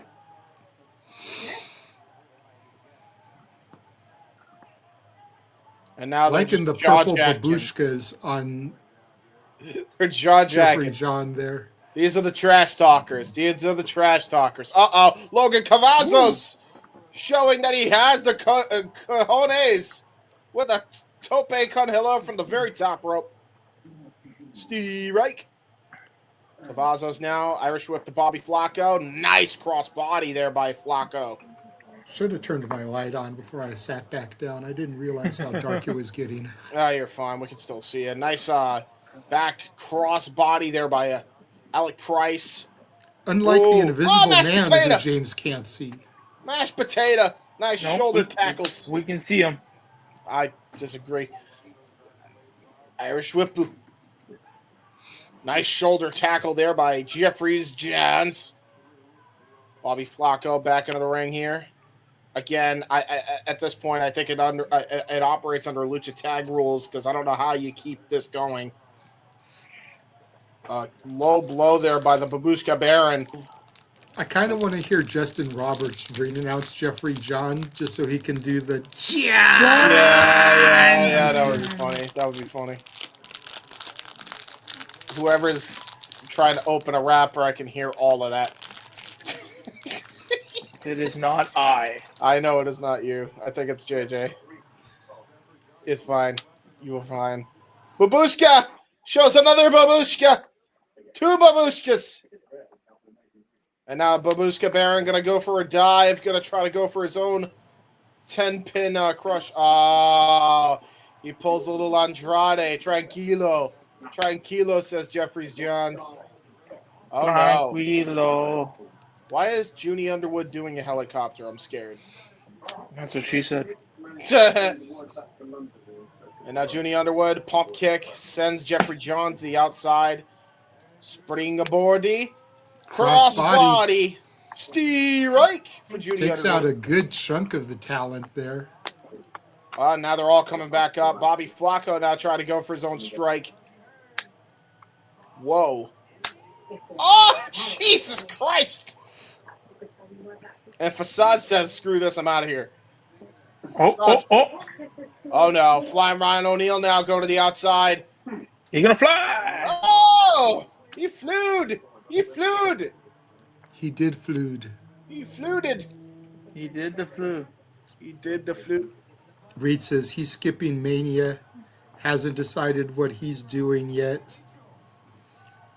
And now liking the purple babushkas on her jaw Jeffrey John there. These are the trash talkers. Logan Cavazos showing that he has the cojones with a tope con hilo from the very top rope. Steve Reich. Cavazos now. Irish whip to Bobby Flacco. Nice cross body there by Flacco. Should have turned my light on before I sat back down. I didn't realize how dark it was getting. Oh, you're fine. We can still see it. Nice back cross body there by Alec Price. Unlike the invisible man that James can't see. Mashed potato. Nice shoulder tackles. We can see him. I disagree. Irish whip. Nice shoulder tackle there by Jeffries Johns. Bobby Flacco back into the ring here. Again, I at this point, I think it operates under Lucha Tag rules because I don't know how you keep this going. Low blow there by the Babushka Baron. I kind of want to hear Justin Roberts re-announce Jeffrey John just so he can do the Yeah, that would be funny. Whoever's trying to open a rapper, I can hear all of that. It is not I. I know it is not you. I think it's JJ. It's fine. You were fine. Babushka shows another Babushka. 2 Babushkas. And now Babushka Baron going to go for a dive. Going to try to go for his own 10-pin crush. He pulls a little Andrade. Tranquilo, says Jeffries Johns. Oh, Tranquilo. no. Why is Junie Underwood doing a helicopter? I'm scared. That's what she said. And now Junie Underwood, pump kick, sends Jeffrey John to the outside. Springboardy. Cross body. Steve Reich for Junie Takes Underwood. out a good chunk of the talent there. Now they're all coming back up. Bobby Flacco now trying to go for his own strike. Whoa. Oh, Jesus Christ. And Facade says, screw this, I'm out of here. Oh, no. Flying Ryan O'Neal now going to the outside. You're going to fly. Oh, he flewed. He flewed. He did flewed. He flewed. He did the flu. He did the flew. Reed says he's skipping Mania. Hasn't decided what he's doing yet.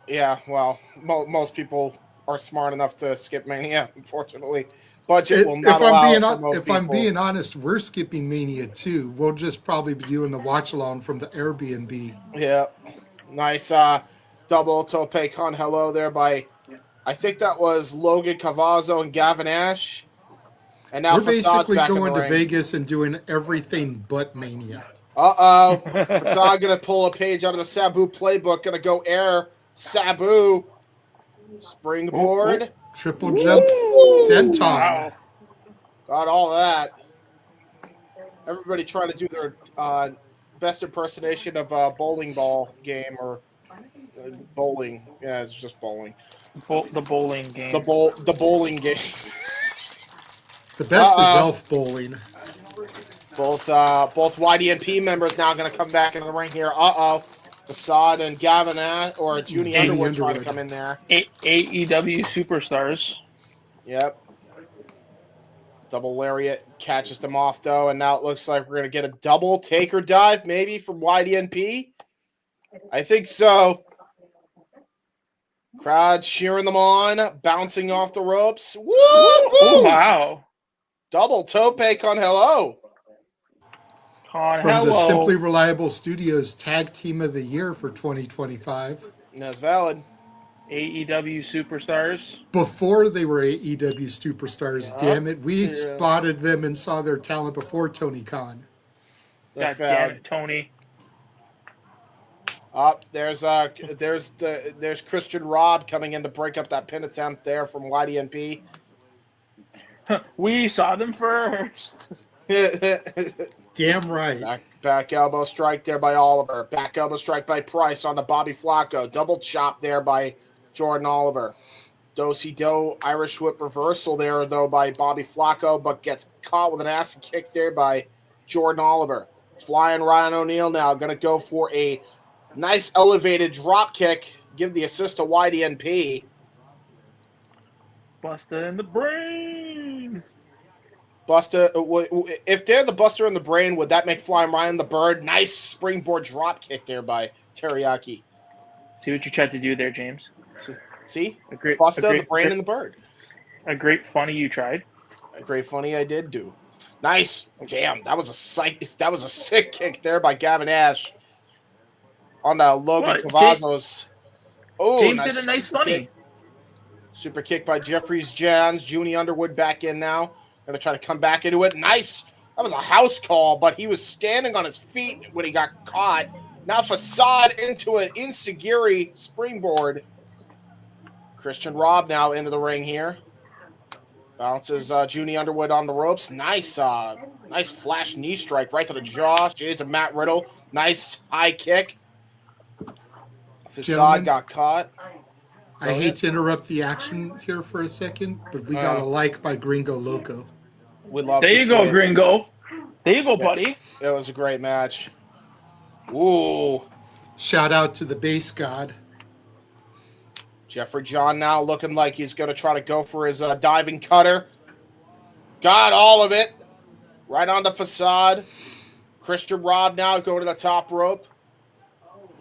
Yeah, well, most people are smart enough to skip Mania, unfortunately. Budget will not allow it for most If people. I'm being honest, we're skipping Mania too. We'll just probably be doing the watch along from the Airbnb. Yeah, nice double tope con hello there by, I think that was Logan Cavazzo and Gavin Ash. And now We're Facade's basically back in going the to ring. Vegas and doing everything but Mania. Uh-oh. Facade going to pull a page out of the Sabu playbook. Going to go air Sabu. Springboard. Triple jump senton. Wow. Got all that. Everybody trying to do their best impersonation of a bowling ball game or bowling. Yeah, it's just bowling. The bowling game. The bowling game. The best is elf bowling. Both YDNP members now going to come back into the ring here. Facade and Gavin or Junie Underwood trying to come in there. AEW superstars. Yep. Double lariat catches them off though, and now it looks like we're going to get a double taker dive maybe from YDNP. I think so. Crowd cheering them on, bouncing off the ropes. Woo! Oh, wow. Double tope con hello. From the Simply Reliable Studios Tag Team of the Year for 2025. That's valid. AEW superstars. Before they were AEW superstars, damn it. We spotted them and saw their talent before Tony Khan. God damn it, Tony. There's Christian Rob coming in to break up that pin attempt there from YDNP. We saw them first. Damn right. Back elbow strike there by Oliver. Back elbow strike by Price on the Bobby Flacco. Double chop there by Jordan Oliver. Do-si-do Irish whip reversal there, though, by Bobby Flacco, but gets caught with an ass kick there by Jordan Oliver. Flying Ryan O'Neal now. Going to go for a nice elevated drop kick. Give the assist to YDNP. Buster in the brain. Buster, if they're the Buster in the brain, would that make Flying Ryan the Bird? Nice springboard drop kick there by Teriyaki. See what you tried to do there, James. See? Buster, the brain, and the bird. A great funny you tried. A great funny I did do. Nice. Damn, that was a sick kick there by Gavin Ash on Logan Cavazzo's. Oh, James nice did a nice funny. Kick. Super kick by Jeffries Johns. Junie Underwood back in now. Going to try to come back into it. Nice. That was a house call, but he was standing on his feet when he got caught. Now Facade into an Insigiri springboard. Christian Rob now into the ring here. Bounces Junie Underwood on the ropes. Nice flash knee strike right to the jaw. Shades of Matt Riddle. Nice high kick. Facade got caught. I hate to interrupt the action here for a second, but we got a like by Gringo Loco. We love there you go, Gringo. There you go, buddy. It was a great match. Ooh. Shout out to the base god. Jeffrey John now looking like he's going to try to go for his diving cutter. Got all of it. Right on the Facade. Christian Rob now going to the top rope.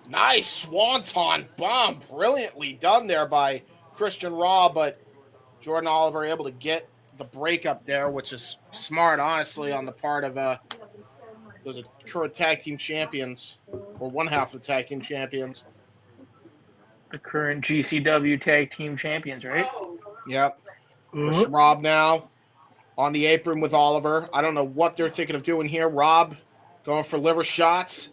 Nice swanton bomb. Brilliantly done there by Christian Rob, but Jordan Oliver able to get the breakup there, which is smart, honestly, on the part of the current tag team champions, or one half of the tag team champions. The current GCW tag team champions, right? Yep. Christian Rob now on the apron with Oliver. I don't know what they're thinking of doing here. Rob going for liver shots.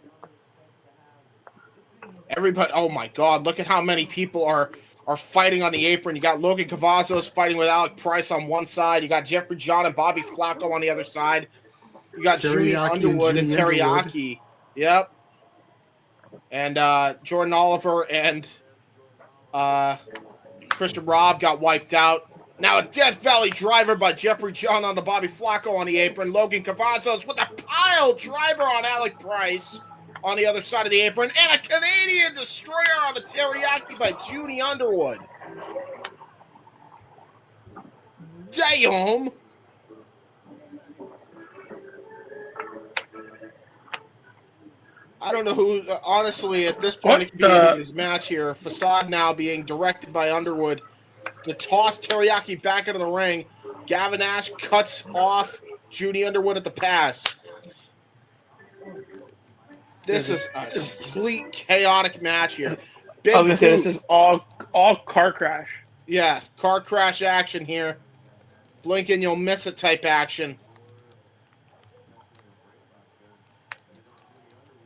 Everybody, oh my God, look at how many people are fighting on the apron. You got Logan Cavazos fighting with Alec Price on one side. You got Jeffrey John and Bobby Flacco on the other side. You got Junie Underwood and Teriyaki. Yep. And Jordan Oliver and Christian Robb got wiped out. Now a Death Valley driver by Jeffrey John on the Bobby Flacco on the apron. Logan Cavazos with a pile driver on Alec Price on the other side of the apron. And a Canadian destroyer on the Teriyaki by Junie Underwood. Damn. I don't know who, honestly, at this point, it could be anybody's match here. Facade now being directed by Underwood to toss Teriyaki back into the ring. Gavin Nash cuts off Junie Underwood at the pass. This is a complete chaotic match here. I was going to say, this is all car crash. Yeah, car crash action here. Blink and you'll miss it type action.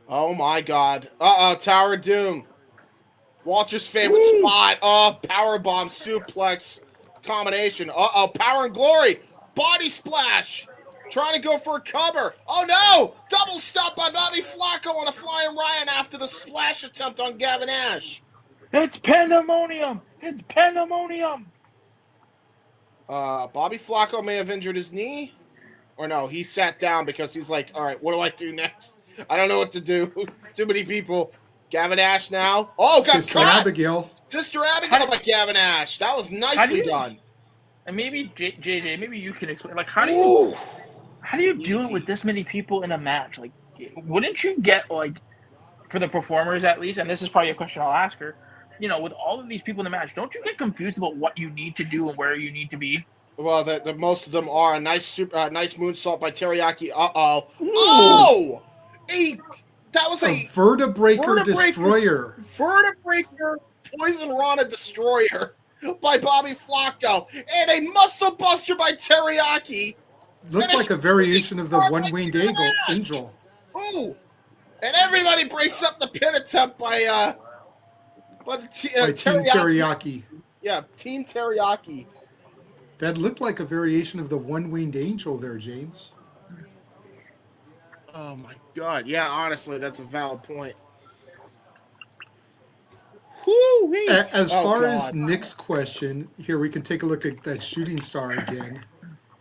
Oh my God. Tower of Doom. Walter's favorite spot. Oh, powerbomb suplex combination. Power and Glory. Body splash. Trying to go for a cover. Oh no! Double stop by Bobby Flacco on a flying Ryan after the splash attempt on Gavin Nash. It's pandemonium. It's pandemonium. Bobby Flacco may have injured his knee. Or no, he sat down because he's like, all right, what do I do next? I don't know what to do. Too many people. Gavin Nash now. Oh, got Sister caught. Abigail. Sister Abigail by Gavin Nash. That was nicely done. And maybe JJ, maybe you can explain. Like, how do you do it with this many people in a match? Like, wouldn't you get, like, for the performers at least? And this is probably a question I'll ask her. You know, with all of these people in the match, don't you get confused about what you need to do and where you need to be? Well, the most of them are. A nice moonsault by Teriyaki. Oh! That was a Vertebraker Destroyer. Vertebraker Poison Rana Destroyer by Bobby Flacco. And a Muscle Buster by Teriyaki. Looked like a variation of the one-winged angel. Ooh! And everybody breaks up the pin attempt by Team Teriyaki. Yeah, Team Teriyaki. That looked like a variation of the one-winged angel there, James. Oh my God! Yeah, honestly, that's a valid point. Woo-wee. As far as Nick's question, here we can take a look at that shooting star again.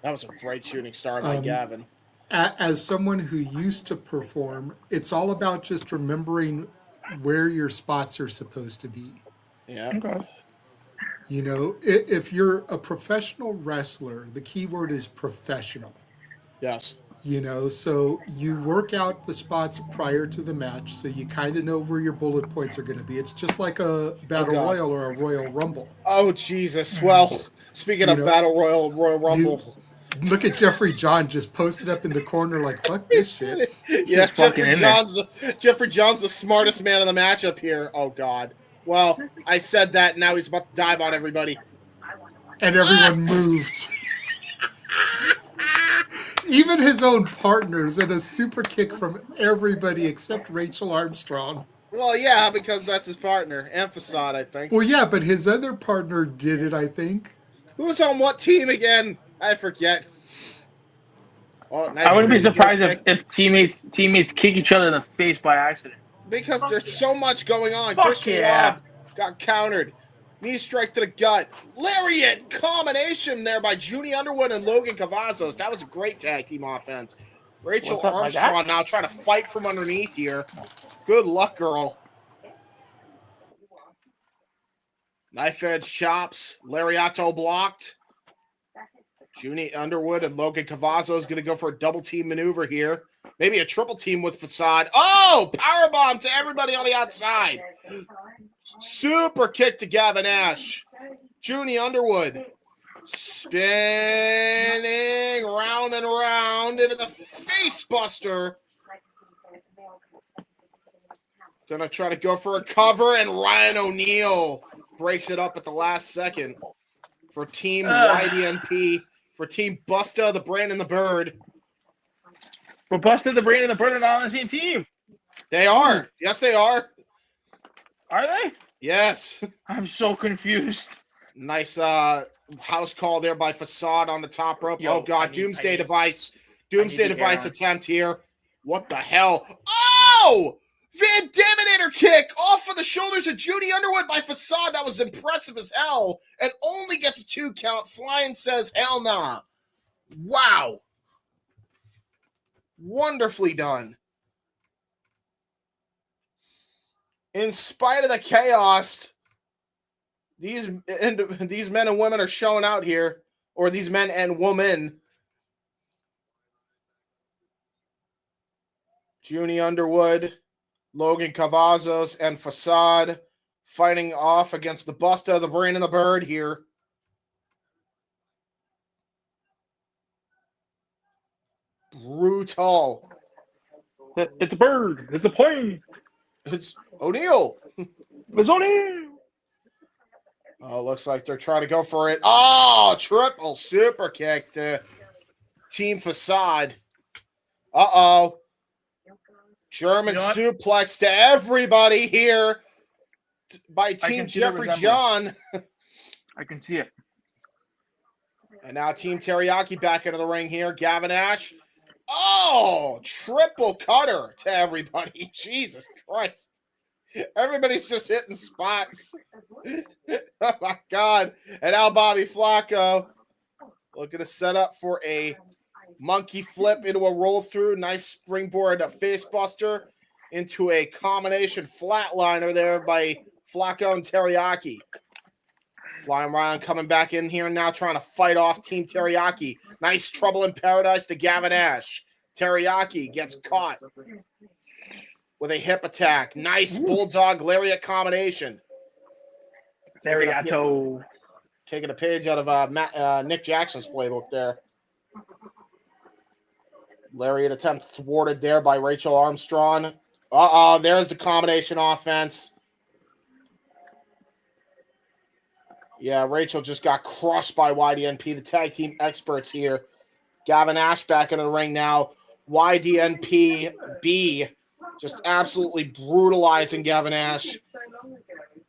That was a great shooting star by Gavin. As someone who used to perform, it's all about just remembering where your spots are supposed to be. Yeah. Okay. You know, if you're a professional wrestler, the key word is professional. Yes. You know, so you work out the spots prior to the match, so you kind of know where your bullet points are going to be. It's just like a Battle Royal or a Royal Rumble. Oh, Jesus. Well, speaking of Battle Royal Rumble. Look at Jeffrey John just posted up in the corner like, fuck this shit. Yeah, Jeffrey John's the smartest man in the matchup here. Oh, God. Well, I said that, now he's about to dive on everybody. And everyone moved. Even his own partners, and a super kick from everybody except Rachel Armstrong. Well, yeah, because that's his partner. And Facade, I think. Well, yeah, but his other partner did it, I think. Who was on what team again? I forget. Oh, nice. I wouldn't be surprised if teammates kick each other in the face by accident. Because there's so much going on. Fuck Christian yeah. Robb got countered. Knee strike to the gut. Lariat combination there by Junie Underwood and Logan Cavazos. That was a great tag team offense. Rachel Armstrong now trying to fight from underneath here. Good luck, girl. Knife edge chops. Lariato blocked. Junie Underwood and Logan Cavazos going to go for a double team maneuver here. Maybe a triple team with Facade. Oh, powerbomb to everybody on the outside. Super kick to Gavin Nash. Junie Underwood spinning round and round into the face buster. Gonna try to go for a cover, and Ryan O'Neal breaks it up at the last second for Team YDNP, for Team Busta, the Brand and the Bird. But Busta, the Brand and the Bird are not on the same team. They are. Yes, they are. Are they? Yes. I'm so confused. Nice house call there by Facade on the top rope. Oh, God. Doomsday Device. Doomsday Device attempt here. What the hell? Oh! Van Daminator kick off of the shoulders of Judy Underwood by Facade. That was impressive as hell. And only gets a 2 count. Flying says, hell nah. Wow. Wonderfully done. In spite of the chaos, these men and women are showing out here. Or these men and women. Junie Underwood, Logan Cavazos, and Facade fighting off against the Busta, the Brain, and the Bird here. Brutal. It's a bird. It's a plane. It's O'Neal. It's O'Neal. Oh, looks like they're trying to go for it. Oh, triple super kick to Team Facade. Uh-oh. German suplex to everybody here by Team Jeffrey John. I can see it. And now Team Teriyaki back into the ring here. Gavin Ash. Oh, triple cutter to everybody. Jesus Christ. Everybody's just hitting spots. Oh, my God. And now Bobby Flacco looking to set up for a monkey flip into a roll through. Nice springboard face buster into a combination flatliner there by Flacco and Teriyaki. Flying around, coming back in here now, trying to fight off Team Teriyaki. Nice trouble in paradise to Gavin Ash. Teriyaki gets caught with a hip attack. Nice bulldog lariat combination. Teriyaki. Taking a page out of Nick Jackson's playbook there. Lariat attempt thwarted there by Rachel Armstrong. Uh-oh, there's the combination offense. Yeah, Rachel just got crushed by YDNP, the tag team experts here. Gavin Ash back in the ring now. YDNP B just absolutely brutalizing Gavin Ash.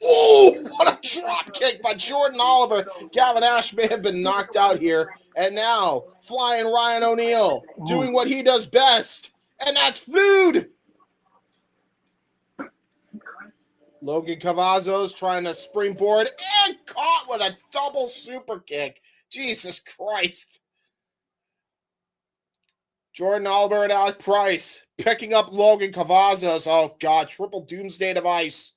Oh, what a drop kick by Jordan Oliver. Gavin Ash may have been knocked out here. And now, flying Ryan O'Neal, doing what he does best, and that's food. Logan Cavazos trying to springboard and caught with a double super kick. Jesus Christ. Jordan Oliver and Alec Price picking up Logan Cavazos. Oh, God, triple Doomsday Device.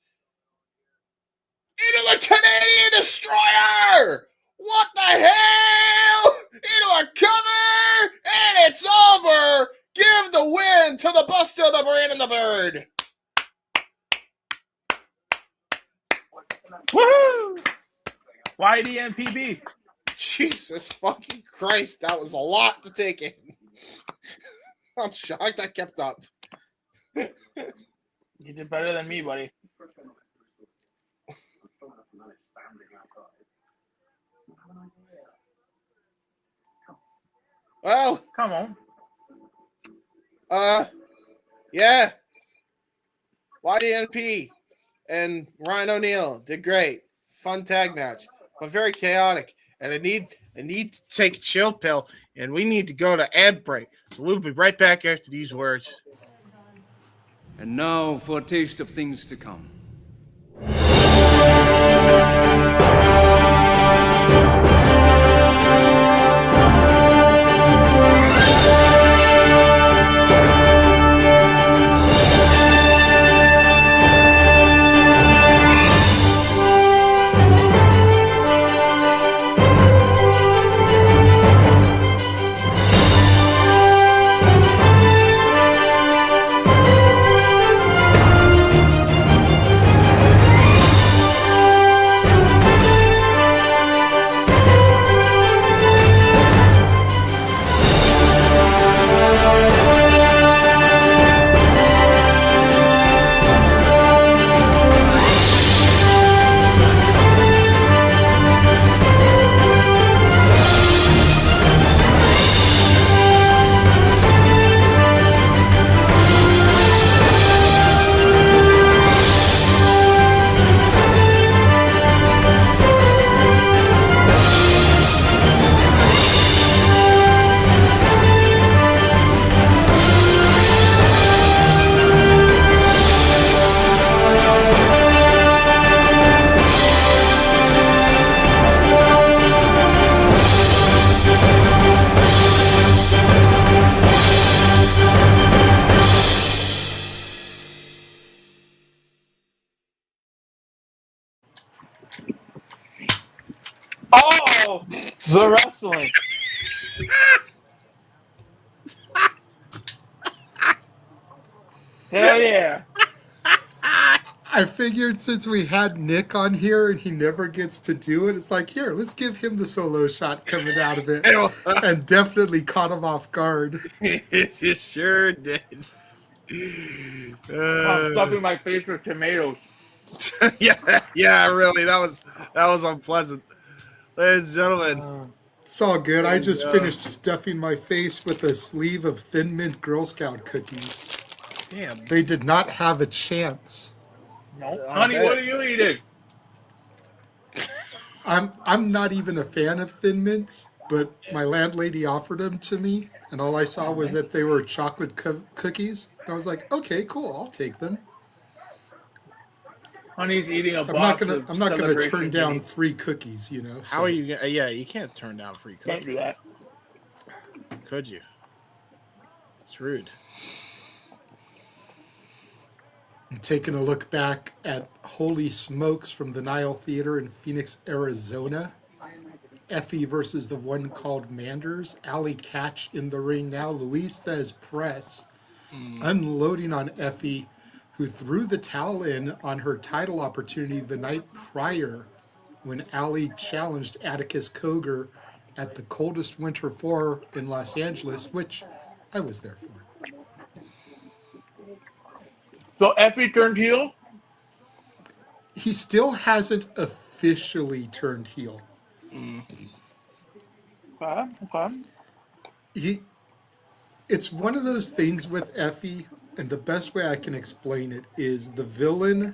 Into the Canadian Destroyer! What the hell? Into a cover, and it's over. Give the win to the Buster, the Brain, and the Bird. Woohoo! YDMPB. Jesus fucking Christ, that was a lot to take in. I'm shocked I kept up. You did better than me, buddy. Well, come on. Yeah. YDNP and Ryan O'Neal did great. Fun tag match, but very chaotic. And I need to take a chill pill, and we need to go to ad break. So we'll be right back after these words. And now for a taste of things to come. Oh, the wrestling. Hell yeah. I figured since we had Nick on here and he never gets to do it, it's like, here, let's give him the solo shot coming out of it. And definitely caught him off guard. It sure did. I'm stuffing my face with tomatoes. yeah, really. That was unpleasant. Ladies and gentlemen. It's all good. I just go. finished stuffing my face with a sleeve of Thin Mint Girl Scout cookies. Damn. They did not have a chance. No, honey, what are you eating? I'm not even a fan of Thin Mints, but my landlady offered them to me, and all I saw was that they were chocolate cookies. And I was like, okay, cool, I'll take them. Honey's eating a I'm box. not gonna turn down cookies. free cookies, you know. So. How are you? Yeah, you can't turn down free Can't cookies. do that. Could you? It's rude. I'm taking a look back at Holy Smokes from the Nile Theater in Phoenix, Arizona. Effie versus the one called Manders. Allie Catch in the ring now. Luis Thez Press unloading on Effie, who threw the towel in on her title opportunity the night prior when Allie challenged Atticus Cogar at the Coldest Winter 4 in Los Angeles, which I was there for. So Effie turned heel? He still hasn't officially turned heel. Okay. It's one of those things with Effie, and the best way I can explain it is the villain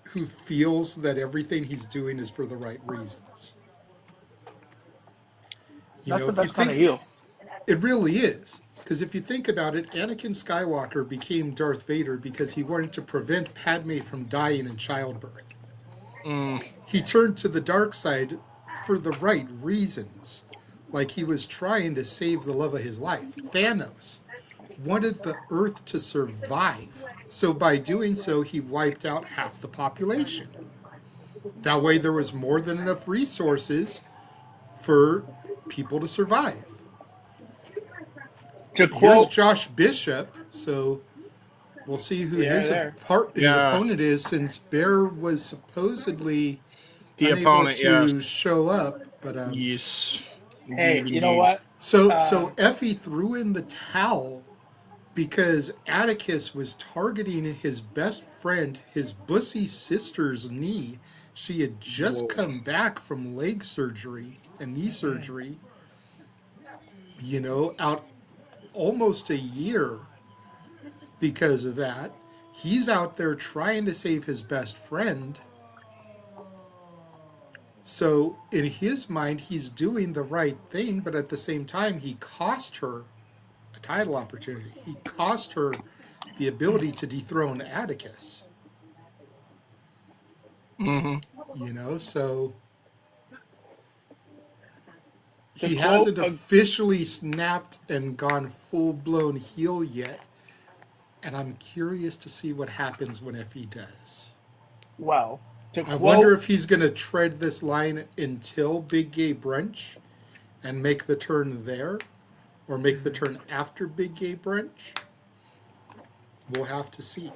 who feels that everything he's doing is for the right reasons. That's the best kind of heel. It really is. Because if you think about it, Anakin Skywalker became Darth Vader because he wanted to prevent Padme from dying in childbirth. He turned to the dark side for the right reasons. Like he was trying to save the love of his life. Thanos wanted the Earth to survive. So by doing so, he wiped out half the population. That way there was more than enough resources for people to survive. Here's Josh Bishop, so we'll see who his opponent is, since Bear was supposedly the unable opponent to show up. But yes. Hey, Indeed, you know what? So Effie threw in the towel because Atticus was targeting his best friend, his bussy sister's knee. She had just come back from leg surgery and knee surgery, you know, out almost a year because of that. He's out there trying to save his best friend. So in his mind, he's doing the right thing, but at the same time, he cost her a title opportunity. He cost her the ability to dethrone Atticus. You know, so he hasn't officially snapped and gone full-blown heel yet, and I'm curious to see what happens when he does. Wow. I wonder if he's going to tread this line until Big Gay Brunch and make the turn there, or make the turn after Big Gay Brunch. We'll have to see.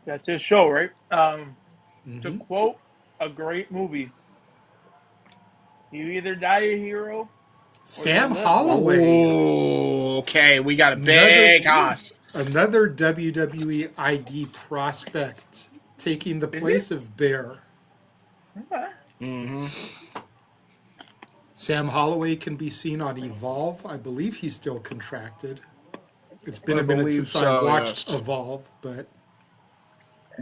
That's his show, right? To quote a great movie, you either die a hero. Sam Holloway. Oh, okay, we got a big hoss. Another WWE ID prospect taking the place of Bear. Okay. Sam Holloway can be seen on Evolve. I believe he's still contracted. It's been a minute since I watched Evolve, but...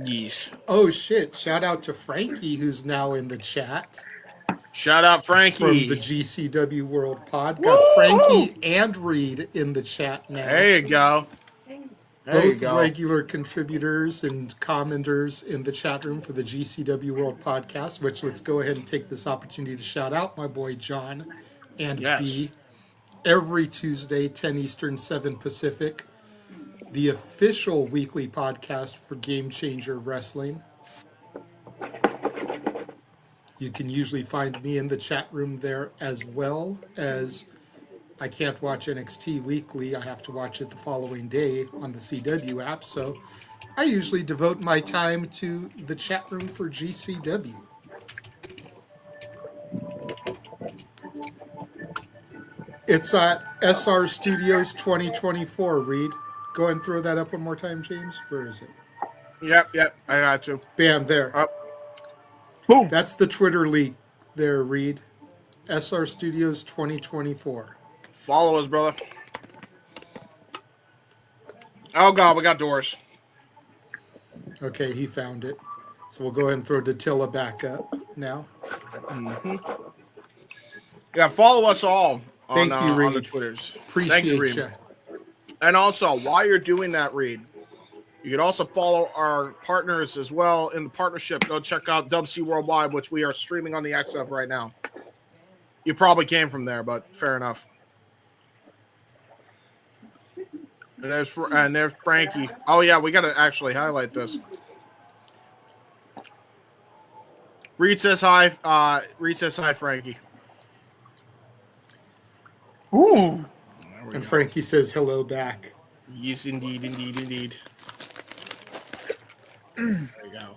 Yes. Oh, shit. Shout out to Frankie, who's now in the chat. Shout out Frankie. From the GCW World Pod. Got Frankie and Reed in the chat now. There you go. Both regular contributors and commenters in the chat room for the GCW World Podcast, which let's go ahead and take this opportunity to shout out my boy John and B. Every Tuesday, 10 Eastern, 7 Pacific, the official weekly podcast for Game Changer Wrestling. You can usually find me in the chat room there, as well as I can't watch NXT weekly. I have to watch it the following day on the CW app. So I usually devote my time to the chat room for GCW. It's at SR Studios 2024, Reed. Go ahead and throw that up one more time, James. Where is it? Yep, I got you. Bam, there. Boom. That's the Twitter leak there, Reed. SR Studios 2024. Follow us, brother. Oh God, we got doors. Okay, he found it. So we'll go ahead and throw Datilla back up now. Yeah, follow us all on, Thank you, Reed. on the Twitters. Appreciate Thank you, Reed. you. And also, while you're doing that, Reed, you can also follow our partners as well in the partnership. Go check out WC Worldwide, which we are streaming on the XF right now. You probably came from there, but fair enough. And there's Frankie. Oh yeah, we got to actually highlight this. Reed says hi. Reed says hi, Frankie. Ooh. And Frankie says hello back. Yes, indeed. There you go.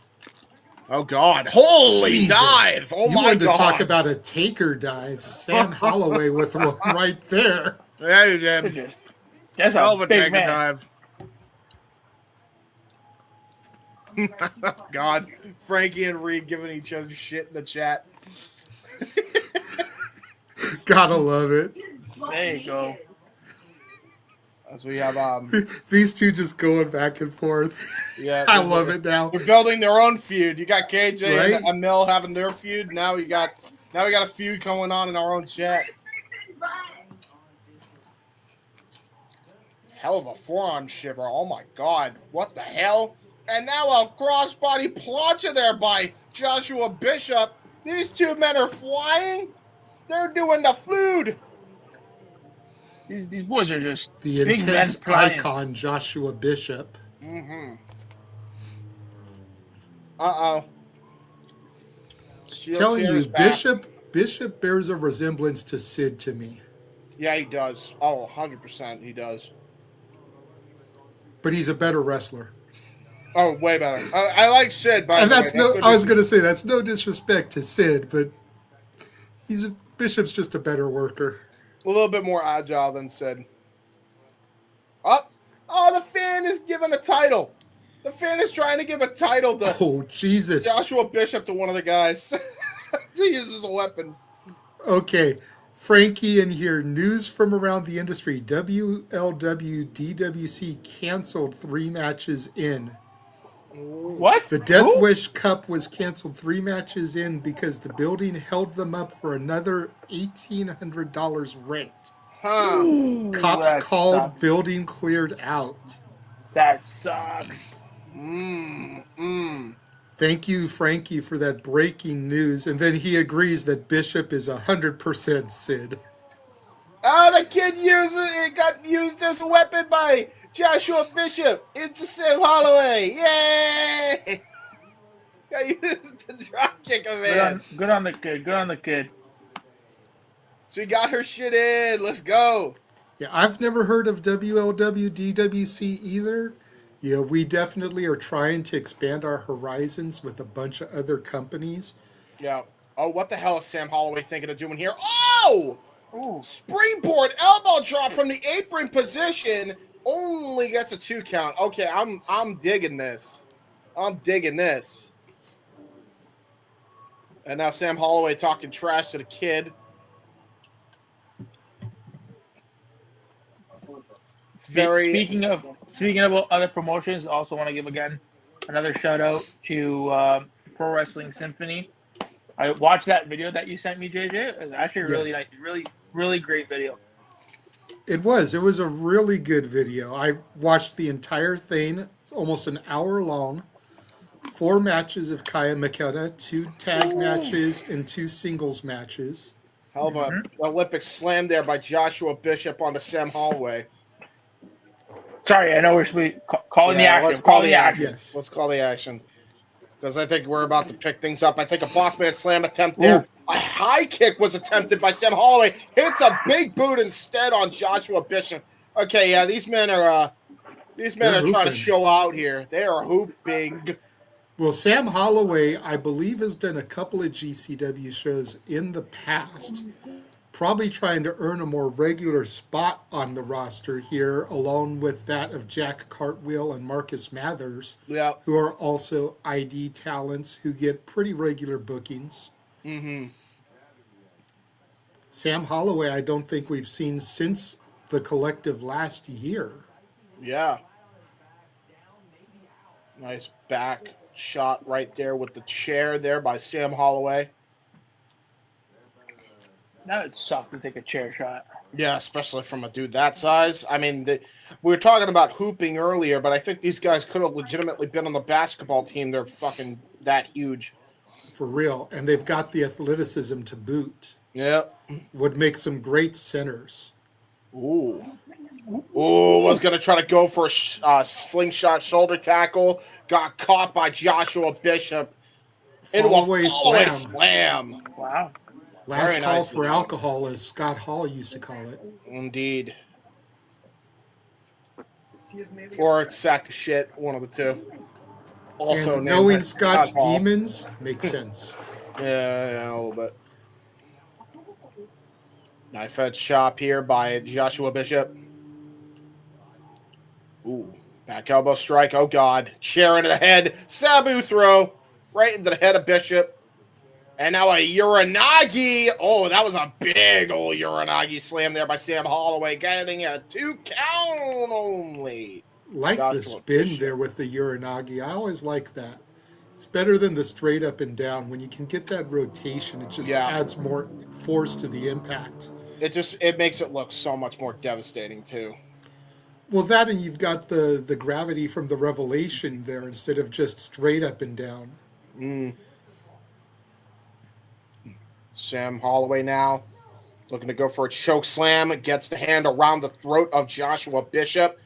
Oh God! Holy Jesus. dive! Oh You my wanted God! to talk about a taker dive. Sam Holloway with one right there. Yeah, you did. That's Hell a of a big taker man. dive. God, Frankie and Reed giving each other shit in the chat. Gotta love it. There you go. As we have These two just going back and forth. yeah, I love it now. They're building their own feud. You got KJ Right? and Emil having their feud. Now we got a feud going on in our own chat. Hell of a forearm shiver. Oh my God. What the hell? And now a crossbody plancha there by Joshua Bishop. These two men are flying. They're doing the flood. These boys are just The big men intense flying. icon, Joshua Bishop. Mm-hmm. Uh-oh. Telling you, Bishop bears a resemblance to Sid to me. Yeah, he does. Oh, 100% he does. But he's a better wrestler. Oh, way better. I like Sid, by And the way. that's no. I was going to say that's no disrespect to Sid, but Bishop's just a better worker. A little bit more agile than Sid. Oh, the fan is giving a title. The fan is trying to give a title to Oh, Jesus. Joshua Bishop to one of the guys. He uses a weapon. Okay. Frankie in here. News from around the industry. WLW DWC canceled 3 matches in. What? The Death Who? Wish Cup was canceled 3 matches in because the building held them up for another $1,800 rent. Huh. Ooh, Cops that called, sucks. building cleared out. That sucks. Thank you, Frankie, for that breaking news. And then he agrees that Bishop is 100% Sid. Oh, the kid got used as a weapon by Joshua Bishop into Sam Holloway. Yay! Got used to drop kick a man. Good on the kid. Good on the kid. So we got her shit in. Let's go. Yeah, I've never heard of WLW DWC either. Yeah, we definitely are trying to expand our horizons with a bunch of other companies. Yeah. Oh, what the hell is Sam Holloway thinking of doing here? Oh! Ooh. Springboard elbow drop from the apron position. Only gets a 2 count. Okay, I'm digging this. I'm digging this. And now Sam Holloway talking trash to the kid. Speaking of other promotions, also want to give again another shout out to Pro Wrestling Symphony. I watched that video that you sent me, JJ. It was actually really Yes. nice, really great video. It was a really good video. I watched the entire thing. It's almost an hour long. 4 matches of Kaya McKenna, 2 tag matches, and 2 singles matches. Hell of an Olympic slam there by Joshua Bishop onto Sam Holloway. Sorry, I know we're calling the action. Let's call the action. Yes. Let's call the action. because I think we're about to pick things up. I think a boss man slam attempt there. Ooh. A high kick was attempted by Sam Holloway. Hits a big boot instead on Joshua Bishop. Okay, yeah, these men are trying to hooping. show out here. They are hooping. Well, Sam Holloway, I believe, has done a couple of GCW shows in the past, probably trying to earn a more regular spot on the roster here, along with that of Jack Cartwheel and Marcus Mathers, Yeah. who are also ID talents who get pretty regular bookings. Mm-hmm. Sam Holloway, I don't think we've seen since the Collective last year. Yeah. Nice back shot right there with the chair there by Sam Holloway. That would suck to take a chair shot. Yeah, especially from a dude that size. I mean, we were talking about hooping earlier, but I think these guys could have legitimately been on the basketball team. They're fucking that huge. For real. And they've got the athleticism to boot. Yeah. Would make some great centers. Ooh. Ooh, was going to try to go for a slingshot shoulder tackle. Got caught by Joshua Bishop. Into a Fallaway slam. Wow. Last Very call nicely for done. alcohol, as Scott Hall used to call it. Indeed. Or a sack of shit, one of the two. Also, And named knowing by Scott's Scott Hall. demons makes sense. Yeah, a little bit. Knife edge chop here by Joshua Bishop. Ooh, back elbow strike. Oh, God. Chair into the head. Sabu throw right into the head of Bishop. And now a Uranagi. Oh, that was a big old Uranagi slam there by Sam Holloway. Getting a 2 count only. Like Joshua the spin Bishop. there with the Uranagi. I always like that. It's better than the straight up and down. When you can get that rotation, it just adds more force to the impact. It makes it look so much more devastating, too. Well, that and you've got the gravity from the revelation there instead of just straight up and down. Sam Holloway now looking to go for a choke slam. Gets the hand around the throat of Joshua Bishop.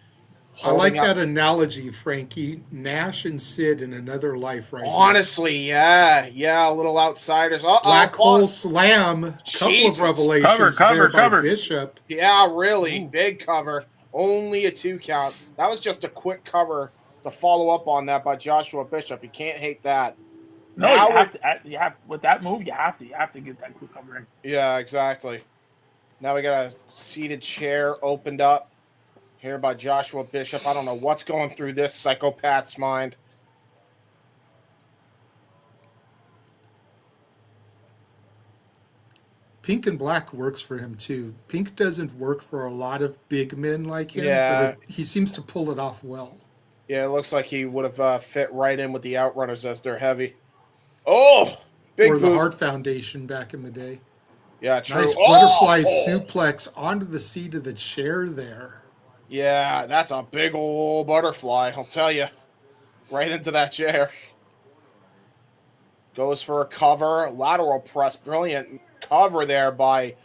I like that analogy, Frankie. Nash and Sid in another life right Honestly, yeah. A little outsiders. Black hole slam. Couple of revelations there by Bishop. Yeah, really. Big cover. Only a 2 count. That was just a quick cover to follow up on that by Joshua Bishop. You can't hate that. No, you have with that move, you have to get that quick cover in. Yeah, exactly. Now we got a seated chair opened up here by Joshua Bishop. I don't know what's going through this psychopath's mind. Pink and black works for him too. Pink doesn't work for a lot of big men like him, but he seems to pull it off well. Yeah, it looks like he would have fit right in with the Outrunners as they're heavy. Oh, big Or the boot. Hart Foundation back in the day. Yeah, true. Nice butterfly suplex onto the seat of the chair there. Yeah, that's a big old butterfly, I'll tell you. Right into that chair. Goes for a cover. Lateral press. Brilliant cover there by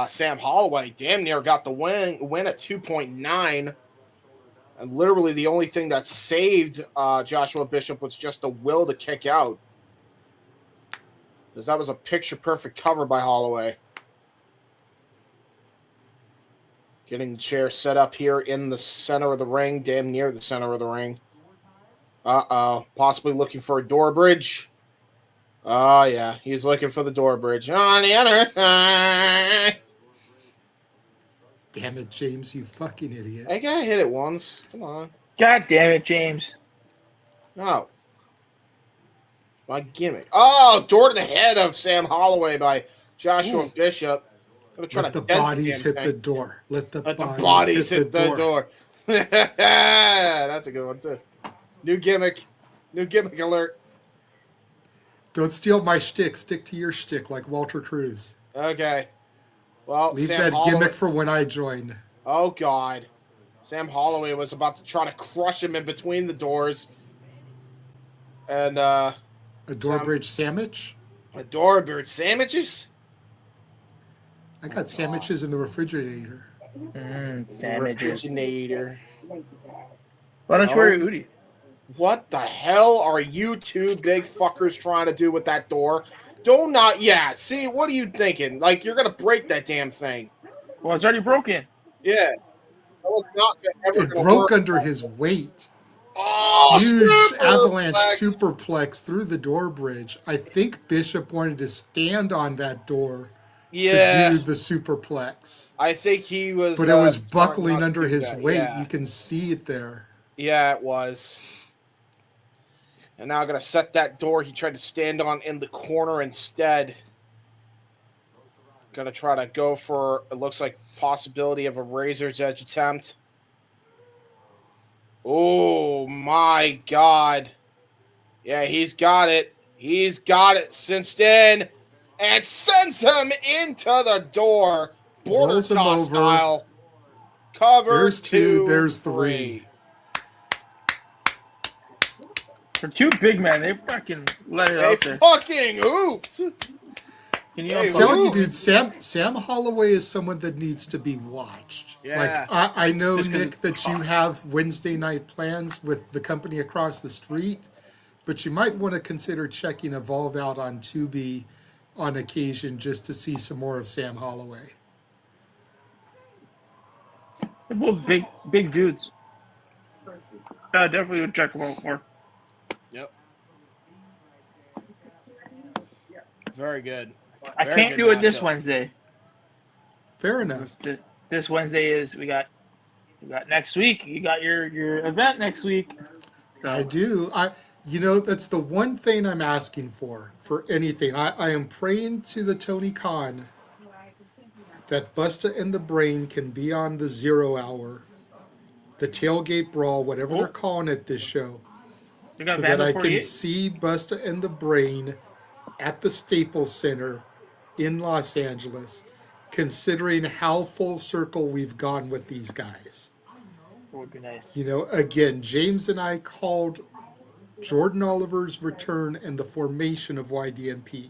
Sam Holloway. Damn near got the win at 2.9. And literally the only thing that saved Joshua Bishop was just the will to kick out. Because that was a picture-perfect cover by Holloway. Getting the chair set up here in the center of the ring, damn near the center of the ring. Uh-oh. Possibly looking for a door bridge. Oh, yeah. He's looking for the door bridge. On the other side. Damn it, James, you fucking idiot. I gotta hit it once. Come on. God damn it, James. No. My gimmick. Oh, door to the head of Sam Holloway by Joshua Bishop. Let the bodies hit the door. Let the bodies hit the door. That's a good one, too. New gimmick. New gimmick alert. Don't steal my shtick. Stick to your shtick like Walter Cruz. Okay. Well, Leave Sam that Holloway. gimmick for when I join. Oh, God. Sam Holloway was about to try to crush him in between the doors. And, A door bridge sandwich? A door bridge sandwiches? I got sandwiches in the refrigerator. Sandwiches. Refrigerator. Why don't you wear your hoodie? What the hell are you two big fuckers trying to do with that door? Don't not. Yeah. See, what are you thinking? Like you're gonna break that damn thing. Well, it's already broken. Yeah. That was not ever It gonna broke work. under his weight. Oh, Huge avalanche superplex. superplex through the door bridge. I think Bishop wanted to stand on that door to Yeah. do the superplex. I think he was. But it was smart buckling not to under do his that. weight. Yeah. You can see it there. Yeah, it was. And now I'm gonna set that door he tried to stand on in the corner instead. Gonna try to go for it looks like possibility of a razor's edge attempt. Oh my god. Yeah, he's got it. He's got it cinched in and sends him into the door. Border Rolls him toss over. style. Cover There's two, two, there's three. For two big men, they fucking let it They out there. fucking hooped. Can you Hey, I'm telling you, Ooh. dude, Sam Holloway is someone that needs to be watched. Yeah. Like I know, Just 'cause Nick, that you have Wednesday night plans with the company across the street, but you might want to consider checking Evolve out on Tubi on occasion just to see some more of Sam Holloway. They're both big dudes. Definitely would check them out more. Yep. Very good. I Very can't good do it this matchup. Wednesday. Fair enough. This Wednesday is we got next week. You got your event next week. So I do. That's the one thing I'm asking for anything. I am praying to the Tony Khan that Busta and the Brain can be on the 0 hour, the tailgate brawl, whatever they're calling it this show, we got so Van that I before can you. see Busta and the Brain at the Staples Center in Los Angeles, considering how full circle we've gone with these guys. It would be nice. Again, James and I called Jordan Oliver's return and the formation of YDNP.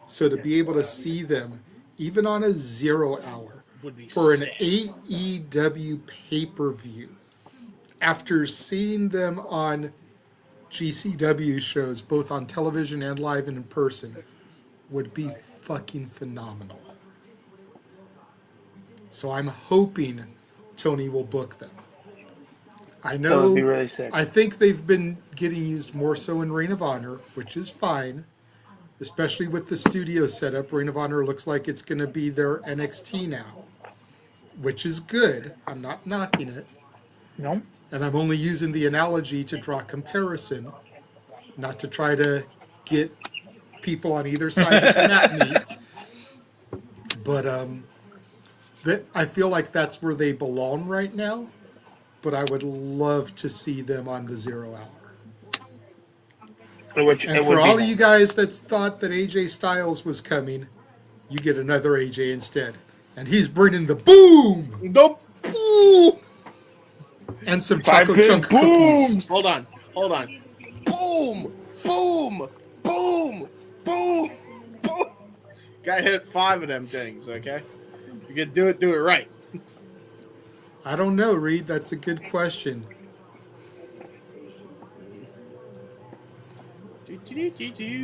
So to be able to see them, even on a 0 hour, Would be for an sick. AEW pay-per-view, after seeing them on GCW shows, both on television and live and in person, would be fucking phenomenal. So I'm hoping Tony will book them. I That would be know, really sick. I think they've been getting used more so in Ring of Honor, which is fine, especially with the studio setup. Ring of Honor looks like it's going to be their NXT now, which is good. I'm not knocking it. No. And I'm only using the analogy to draw comparison, not to try to get people on either side to come at me. But I feel like that's where they belong right now. But I would love to see them on the 0 hour. And for all of you guys that thought that AJ Styles was coming, you get another AJ instead. And he's bringing the boom! The boom! And some Five Choco big Chunk cookies. booms! Hold on. Boom! Boom! Boom! Boom! Boom! Gotta hit 5 of them things, okay? You can do it right. I don't know, Reed. That's a good question.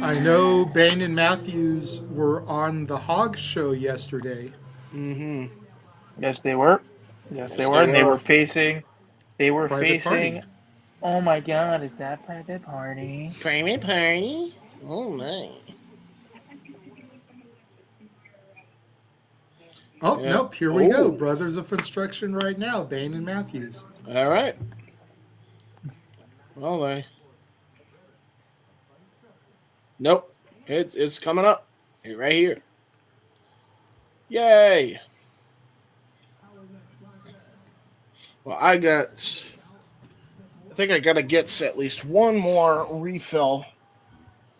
I know Bane and Matthews were on the Hog Show yesterday. Mm-hmm. Yes, they were. Yes, they Yes, were. they And they were. were facing. They were Private facing. Party. Oh my God! Is that Private Party? Private party? Oh my. Oh, Yeah. nope. Here we go. Oh. Brothers of Funstruction right now. Bane and Matthews. All right. Well, nope. It's coming up. Right here. Yay. Well, I think I got to get at least one more refill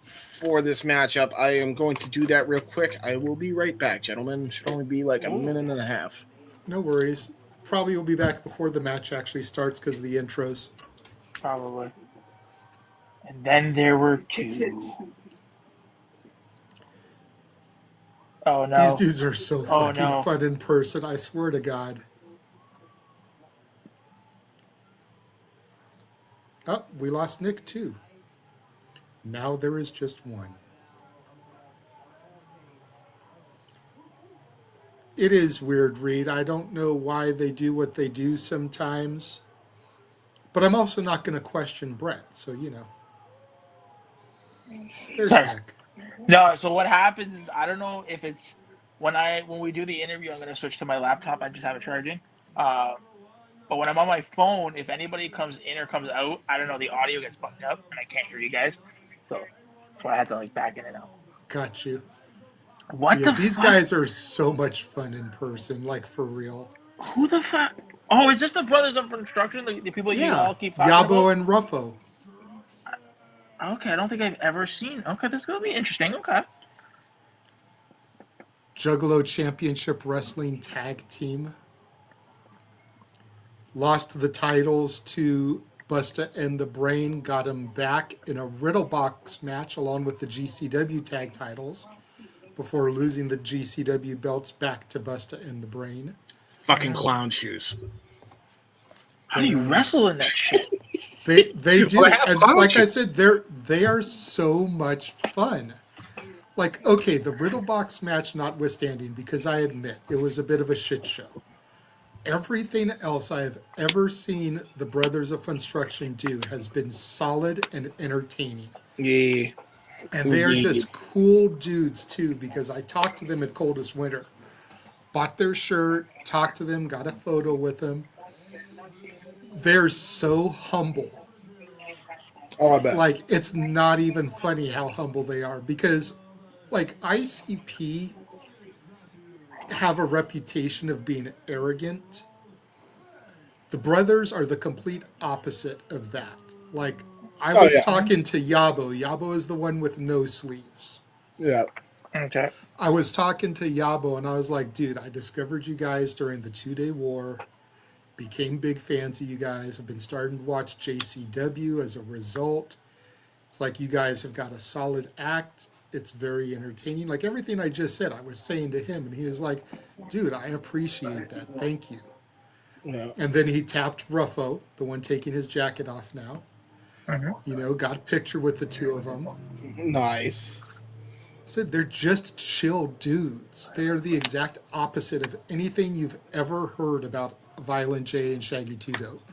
for this matchup. I am going to do that real quick. I will be right back, gentlemen. Should only be like a minute and a half. No worries. Probably will be back before the match actually starts because of the intros. Probably. And then there were two. Oh no! These dudes are so Oh, fucking no. fun in person. I swear to God. Oh, we lost Nick too. Now there is just one. It is weird, Reed. I don't know why they do what they do sometimes. But I'm also not going to question Brett, so you know. There's Sorry. Nick. No, so what happens is I don't know if it's when we do the interview, I'm gonna switch to my laptop. I just have it charging. But when I'm on my phone, if anybody comes in or comes out, I don't know, the audio gets fucked up and I can't hear you guys. So that's why I have to like back in and out. Got you. What Yeah, the these fuck? guys are so much fun in person, like for real. Who the fuck? Oh, is this the brothers of Funstruction? The people you Yeah, all keep talking Yabo about? and Ruffo. Okay, I don't think I've ever seen. Okay, this is gonna be interesting. Okay. Juggalo Championship Wrestling Tag Team. Lost the titles to Busta and the Brain, got them back in a Riddle Box match along with the GCW tag titles before losing the GCW belts back to Busta and the Brain. Fucking clown shoes. How do you wrestle in that shit? They do, Well, they have and clown like I shoes. said, they are so much fun. Like, okay, the Riddle Box match notwithstanding, because I admit it was a bit of a shit show. Everything else I have ever seen the Brothers of Funstruction do has been solid and entertaining. Yeah. And they are just cool dudes too, because I talked to them at Coldest Winter. Bought their shirt, talked to them, got a photo with them. They're so humble. Oh, I bet. Like, it's not even funny how humble they are, because like ICP have a reputation of being arrogant. The brothers are the complete opposite of that. Like, I was talking to Yabo. Yabo is the one with no sleeves. Yeah. Okay. I was talking to Yabo and I was like, dude, I discovered you guys during the 2-day war, became big fans of you guys, have been starting to watch JCW as a result. It's like you guys have got a solid act. It's very entertaining. Like everything I just said, I was saying to him, and he was like, dude, I appreciate that. Thank you. Yeah. And then he tapped Ruffo, the one taking his jacket off now. You know, got a picture with the two of them. Nice. Said they're just chill dudes. They are the exact opposite of anything you've ever heard about Violent J and Shaggy 2 Dope.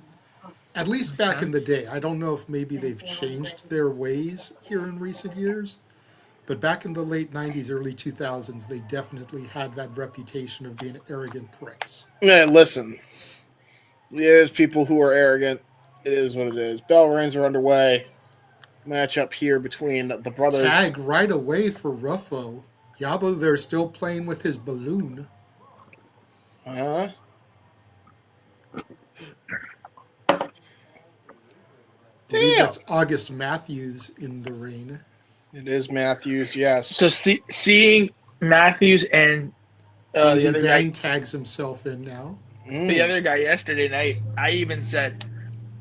At least back in the day. I don't know if maybe they've changed their ways here in recent years. But back in the late 90s, early 2000s, they definitely had that reputation of being arrogant pricks. Yeah, listen. There's people who are arrogant. It is what it is. Bell rings are underway. Match up here between the brothers. Tag right away for Ruffo. Yabo, they're still playing with his balloon. Uh-huh. I believe that's August Matthews in the ring. It is Matthews, yes. So seeing Matthews and the Davey other Bang guy, tags himself in now. the other guy yesterday night, I even said,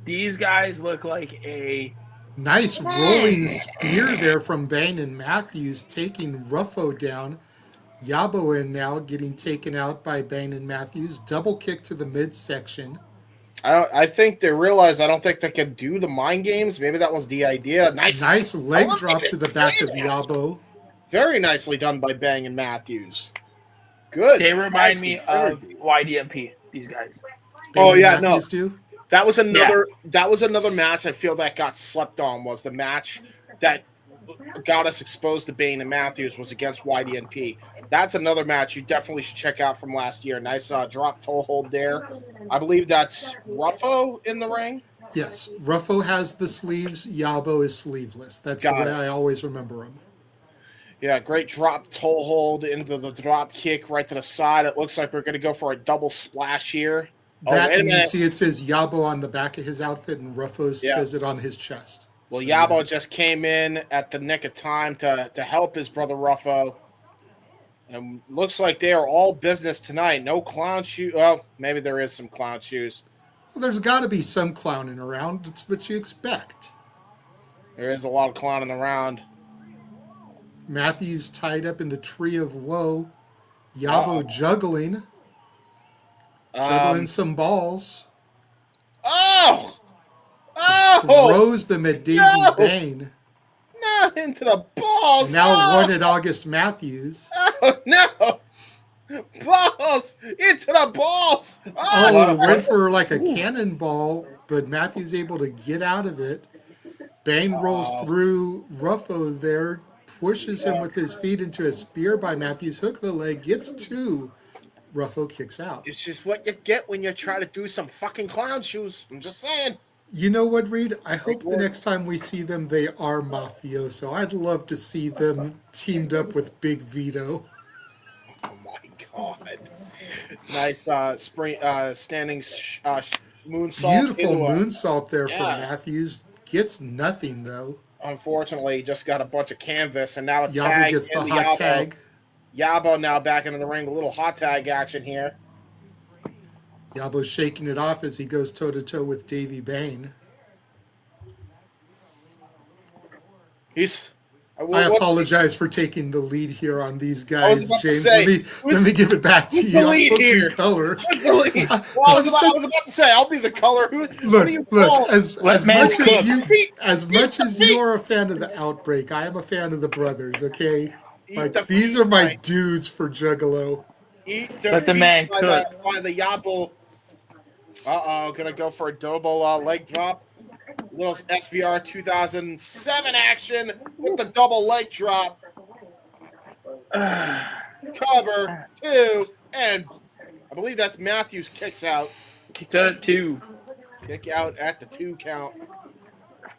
these guys look like a Nice rolling spear there from Bang and Matthews, taking Ruffo down. Yabo in now, getting taken out by Bang and Matthews. Double kick to the midsection. I think they realized I don't think they could do the mind games. Maybe that was the idea. Nice leg drop to the back of Yabo. Very nicely done by Bang and Matthews. Good. They remind me of YDMP, these guys. Bang Oh, and yeah, Matthews do? That was another match I feel that got slept on. Was the match that got us exposed to Bane and Matthews was against YDNP. That's another match you definitely should check out from last year. Nice drop toe hold there. I believe that's Ruffo in the ring. Yes. Ruffo has the sleeves. Yabo is sleeveless. That's the way I always remember him. Yeah, great drop toe hold into the drop kick right to the side. It looks like we're going to go for a double splash here. That, and you see it says Yabo on the back of his outfit, and Ruffo says it on his chest. Well, so, Yabo just came in at the nick of time to help his brother Ruffo. And looks like they are all business tonight. No clown shoes. Well, maybe there is some clown shoes. Well, there's got to be some clowning around. It's what you expect. There is a lot of clowning around. Matthews tied up in the tree of woe. Yabo juggling some balls. Oh! throws them at Davey No! Bain. No, into the balls. And now Oh, one at August Matthews. oh, no. Balls into the balls. Oh, went for like a cannonball, but Matthews able to get out of it. Bain rolls through Ruffo there, pushes him with his feet into a spear by Matthews. Hook the leg, gets two. Ruffo kicks out. This is what you get when you try to do some fucking clown shoes. I'm just saying. You know what, Reed? I hope the next time we see them, they are mafioso. I'd love to see them teamed up with Big Vito. Oh my god! Nice standing moonsault. Beautiful into a- moonsault there from Yeah. Matthews. Gets nothing, though. Unfortunately, he just got a bunch of canvas, and now a Yabo tag. gets the into hot Yabo. tag. Yabo now back into the ring. A little hot tag action here. Yabo's shaking it off as he goes toe-to-toe with Davey Bain. I apologize for taking the lead here on these guys, about to James. say, let me give it back to who's you. the I'm lead supposed to here? be color. Who's the lead? Well, I was about to say, I'll be the color. What do you call? As Let much man as cook. you are a fan of the Outbreak, I am a fan of the brothers. Okay, Eat the like these are my feet, dudes for Juggalo. Eat Let the defeat man by the Yabo. Gonna go for a double leg drop. Little SVR 2007 action with the double leg drop. Cover two, and I believe that's Matthews kicks out. Kicked out at 2. Kick out at the 2 count.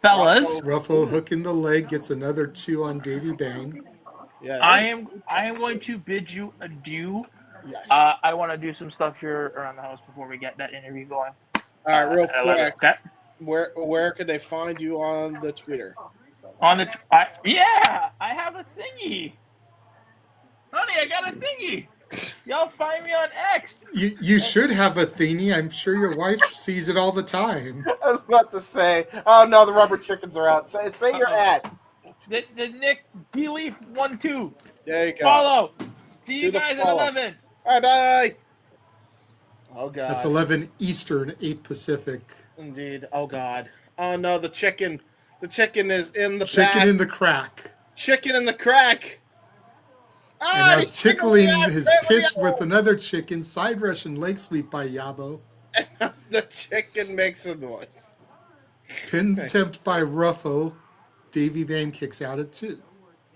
Fellas, Ruffo hooking the leg, gets another 2 on Davey Bain. Yeah, I am going to bid you adieu. yes. I want to do some stuff here around the house before we get that interview going. All right, real At 11, quick. okay? Where could they find you on the Twitter? On the I have a thingy. Honey, I got a thingy. Y'all find me on X. You should have a thingy. I'm sure your wife sees it all the time. I was about to say, oh no, the rubber chickens are out. Say your ad. The Nick Belief 1-2. There you go. Follow. See Do you the guys at follow. 11. All right, bye. Oh god. That's 11 Eastern, 8 Pacific. Indeed. Oh god. Oh no, the chicken. The chicken is in the Chicken back. in the crack. Chicken in the crack. And now he's tickling tickling his that pits radio. with another chicken. Side rush and leg sweep by Yabo. The chicken makes a noise. Pin attempt by Ruffo. Davey Bain kicks out at 2.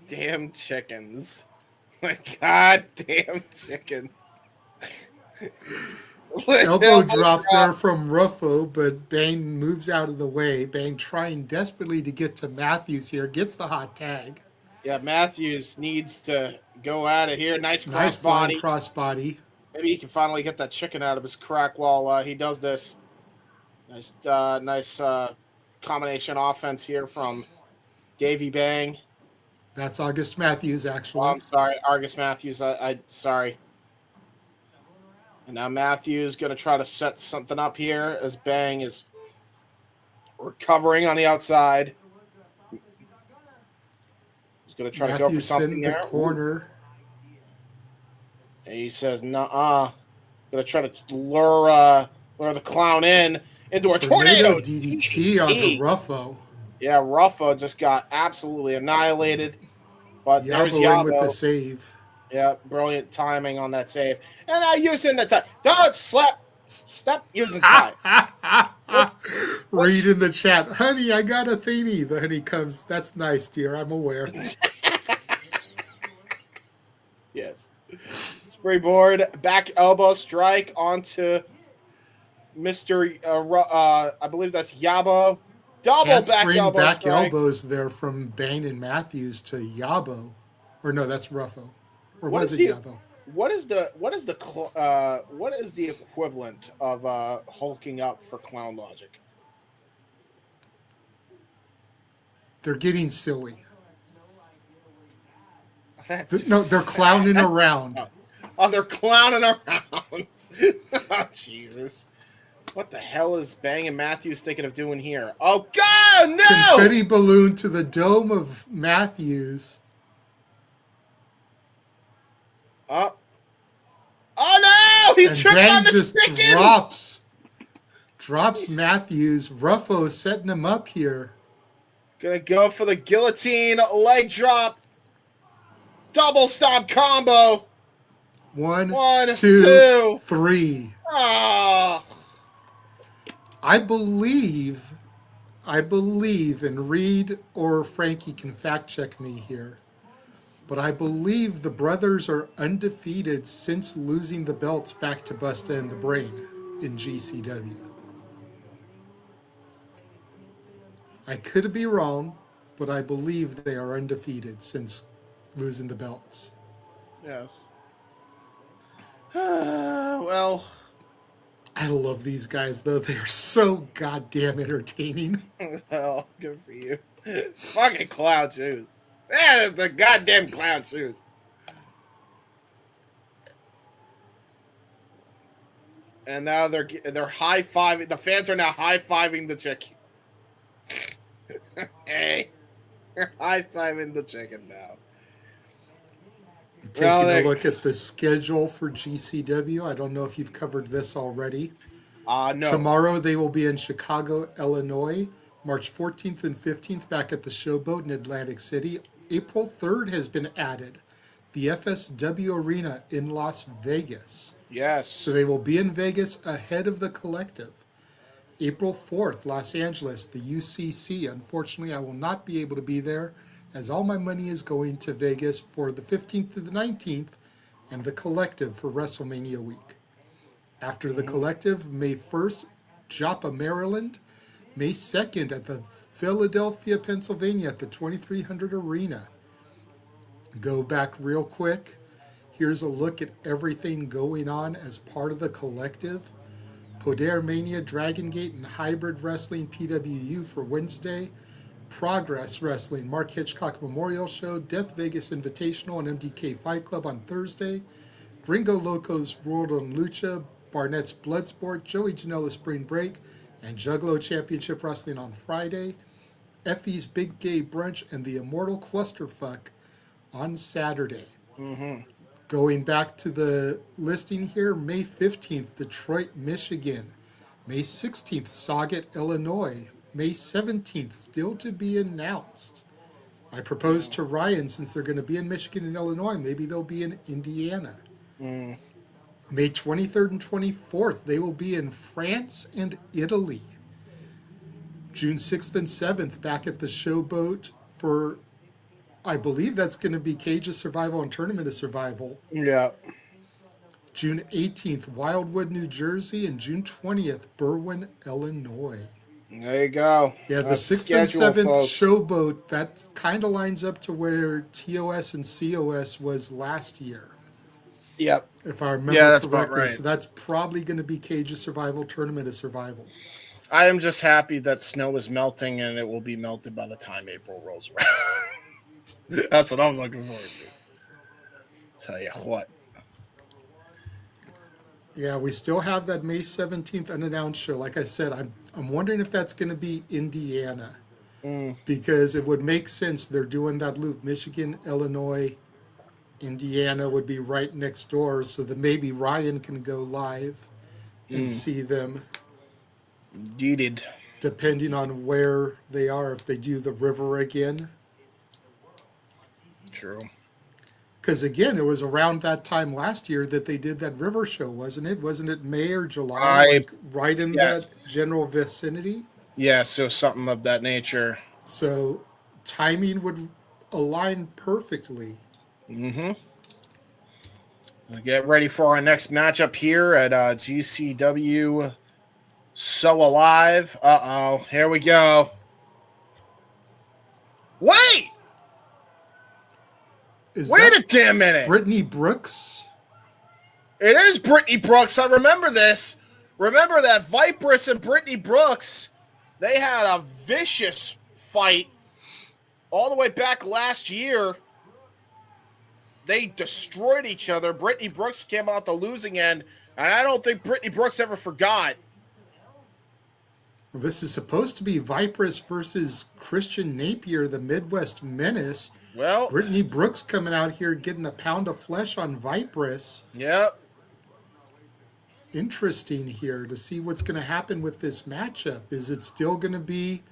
Damn chickens. My goddamn chickens. Elbow drop there from Ruffo, but Bain moves out of the way. Bain trying desperately to get to Matthews here. Gets the hot tag. Yeah, Matthews needs to go out of here. Nice Nice crossbody. flying crossbody. Maybe he can finally get that chicken out of his crack while he does this. Nice combination offense here from Davey Bang. That's August Matthews, Oh, actually. I'm sorry, Argus Matthews. I sorry. And now Matthews going to try to set something up here as Bang is recovering on the outside. He's going to try to go for Matthews something in the there. corner. And he says, "Nuh-uh." Going to try to lure the clown into a tornado DDT onto Ruffo. Yeah, Ruffo just got absolutely annihilated. But there's Yabo in with the Yabo. save. Yeah, brilliant timing on that save. And now using the time. Don't stop using time. Read in the chat, honey, I got a thingy. The honey comes, that's nice, dear, I'm aware. Yes. Springboard, back elbow strike onto Mr. I believe that's Yabo. Double Handspring back strike. elbows there from Bain and Matthews to Yabo. Or no, that's Ruffo. Or What was is it the- Yabo? What is the equivalent of hulking up for Clown Logic? They're getting silly. That's No, they're clowning sad. around. Oh, they're clowning around. Oh, Jesus. What the hell is Bang and Matthews thinking of doing here? Oh, God, no! Confetti balloon to the dome of Matthews. Oh, no! He And tripped Bang on the just chicken! drops Drops Matthews. Ruffo setting him up here. Gonna go for the guillotine leg drop. Double stomp combo. One, One, two, two. three. Ah. I believe, and Reed or Frankie can fact check me here, but I believe the brothers are undefeated since losing the belts back to Busta and the Brain in GCW. I could be wrong, but I believe they are undefeated since losing the belts. Yes. Well. I love these guys, though. They are so goddamn entertaining. Well, good for you. Fucking clown shoes. Yeah, the goddamn clown shoes. And now they're high fiving. The fans are now high fiving the chicken. Hey, they're high fiving the chicken now. Taking a look at the schedule for GCW. I don't know if you've covered this already. No. Tomorrow they will be in Chicago, Illinois. March 14th and 15th back at the Showboat in Atlantic City. April 3rd has been added. The FSW Arena in Las Vegas. Yes. So they will be in Vegas ahead of the Collective. April 4th, Los Angeles, the UCC. Unfortunately, I will not be able to be there as all my money is going to Vegas for the 15th to the 19th and the Collective for WrestleMania week. After the Collective, May 1st, Joppa, Maryland. May 2nd at the Philadelphia, Pennsylvania at the 2300 Arena. Go back real quick. Here's a look at everything going on as part of the Collective. Poder Mania, Dragon Gate, and Hybrid Wrestling PWU for Wednesday. Progress Wrestling, Mark Hitchcock Memorial Show, Death Vegas Invitational, and MDK Fight Club on Thursday. Gringo Loco's World on Lucha, Barnett's Bloodsport, Joey Janela's Spring Break, and Juggalo Championship Wrestling on Friday. Effie's Big Gay Brunch and the Immortal Clusterfuck on Saturday. Going back to the listing here, May 15th, Detroit, Michigan. May 16th, Sauget, Illinois. May 17th, still to be announced. I proposed to Ryan, since they're going to be in Michigan and Illinois, maybe they'll be in Indiana. May 23rd and 24th, they will be in France and Italy. June 6th and 7th, back at the Showboat for, I believe that's going to be Cage of Survival and Tournament of Survival. Yeah. June 18th, Wildwood, New Jersey, and June 20th, Berwyn, Illinois. There you go. Yeah, the 6th and 7th Showboat, that kind of lines up to where TOS and COS was last year. Yep. If I remember that's correctly. about right. So that's probably going to be Cage of Survival, Tournament of Survival. I am just happy that snow is melting and it will be melted by the time April rolls around. That's what I'm looking forward to. Tell you what. Yeah, we still have that May 17th unannounced show. Like I said, I'm wondering if that's going to be Indiana. Because it would make sense. They're doing that loop. Michigan, Illinois, Indiana would be right next door. So that maybe Ryan can go live and see them. Indeed. Depending on where they are. If they do the river again. True. Because, again, it was around that time last year that they did that river show, wasn't it? Wasn't it May or July? Right in that general vicinity? Yeah, so something of that nature. So timing would align perfectly. We'll get ready for our next matchup here at GCW So Alive. Uh-oh, here we go. Wait! Wait a damn minute. Brittany Brooks? It is Brittany Brooks. I remember this. Remember that Vipress and Brittany Brooks, they had a vicious fight all the way back last year. They destroyed each other. Brittany Brooks came out the losing end, and I don't think Brittany Brooks ever forgot. Well, this is supposed to be Vipress versus Christian Napier, the Midwest Menace. Well, Brittany Brooks coming out here getting a pound of flesh on Vipress. Yep. interesting here to see what's going to happen with this matchup. Is it still going to be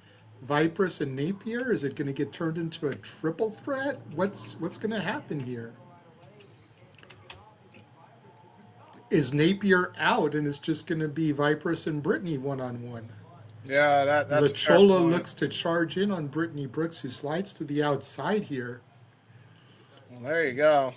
Vipress and Napier? Is it going to get turned into a triple threat? What's going to happen here? Is Napier out and it's just going to be Vipress and Brittany one-on-one? Yeah, that's La a fair Chola point. looks to charge in on Brittany Brooks, who slides to the outside here. Well, there you go.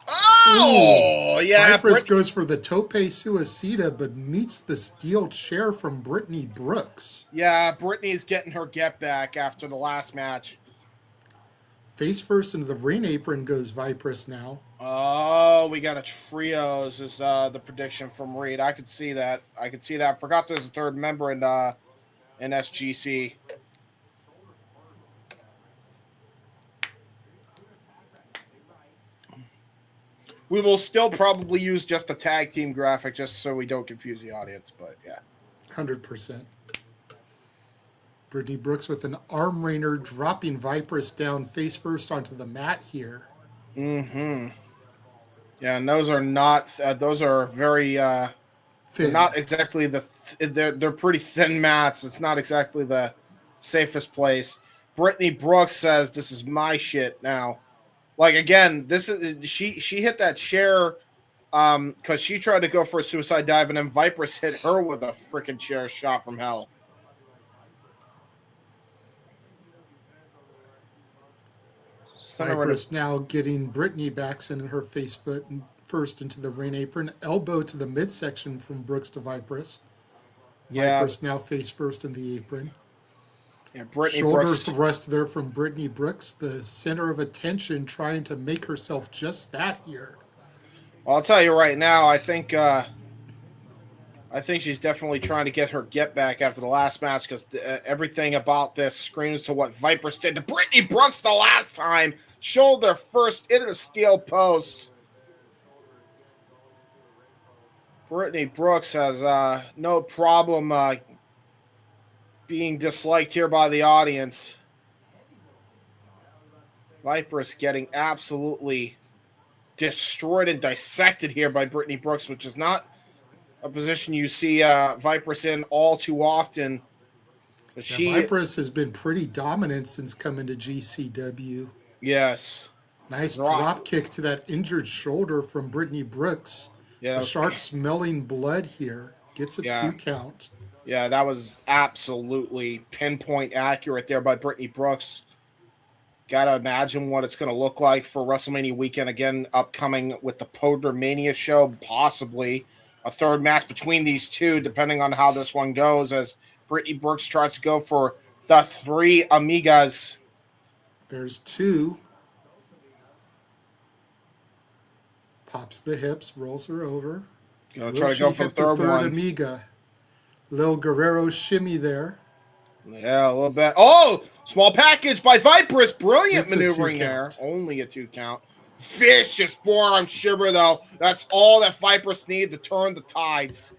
Oh, yeah. Vipress goes for the tope suicida, but meets the steel chair from Brittany Brooks. Yeah, Brittany's getting her get back after the last match. Face first into the ring apron goes Vipress now. Oh, we got a trios is the prediction from Reed. I could see that. Forgot there's a third member in SGC. We will still probably use just the tag team graphic just so we don't confuse the audience, but yeah. 100%. Brittany Brooks with an arm rainer dropping Vipress down face first onto the mat here. Mm-hmm. Yeah, and those are not. Those are very. Thin. Not exactly they're pretty thin mats. It's not exactly the safest place. Brittany Brooks says, "This is my shit now." Like again, this is she hit that chair because she tried to go for a suicide dive and then Vipress hit her with a freaking chair shot from hell. Vipress now getting Brittany back, sending her face foot first into the ring apron, elbow to the midsection from Brooks to Vipress. Yeah. Vipress now face first in the apron. Yeah, Brittany Shoulder Brooks. thrust there from Brittany Brooks, the center of attention, trying to make herself just that here. Well, I'll tell you right now, I think she's definitely trying to get her get back after the last match because everything about this screams to what Vipress did to Brittany Brooks the last time. Shoulder first into the steel post. Brittany Brooks has no problem being disliked here by the audience. Vipress getting absolutely destroyed and dissected here by Brittany Brooks, which is not a position you see Vipress in all too often. But Vipress has been pretty dominant since coming to GCW. Yes. Nice drop kick to that injured shoulder from Brittany Brooks. Yeah, the shark smelling blood here. Gets a 2 count. Yeah, that was absolutely pinpoint accurate there by Brittany Brooks. Gotta imagine what it's going to look like for WrestleMania weekend again, upcoming with the Podler Mania show, possibly a third match between these two, depending on how this one goes, as Brittany Brooks tries to go for the 3 Amigas. There's 2. Pops the hips, rolls her over. Gonna try to go for the third one. Amiga. Lil Guerrero shimmy there. Yeah, a little bit. Oh, small package by Vipress. Brilliant maneuvering there. Only a 2 count. Vicious forearm shiver, though. That's all that Vipress need to turn the tides.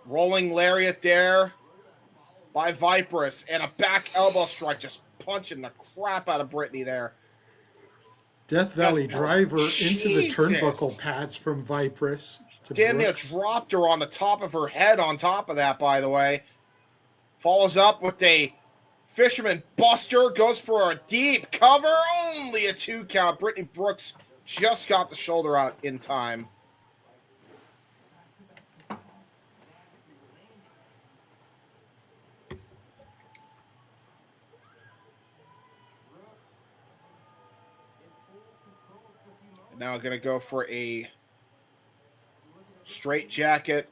Rolling lariat there by Vipress. And a back elbow strike, just punching the crap out of Brittany there. Death Valley driver into the turnbuckle pads from Vipress. Damn near dropped her on the top of her head on top of that, by the way. Follows up with a Fisherman Buster. Goes for a deep cover. Only a 2 count. Brittany Brooks just got the shoulder out in time. Now going to go for a straight jacket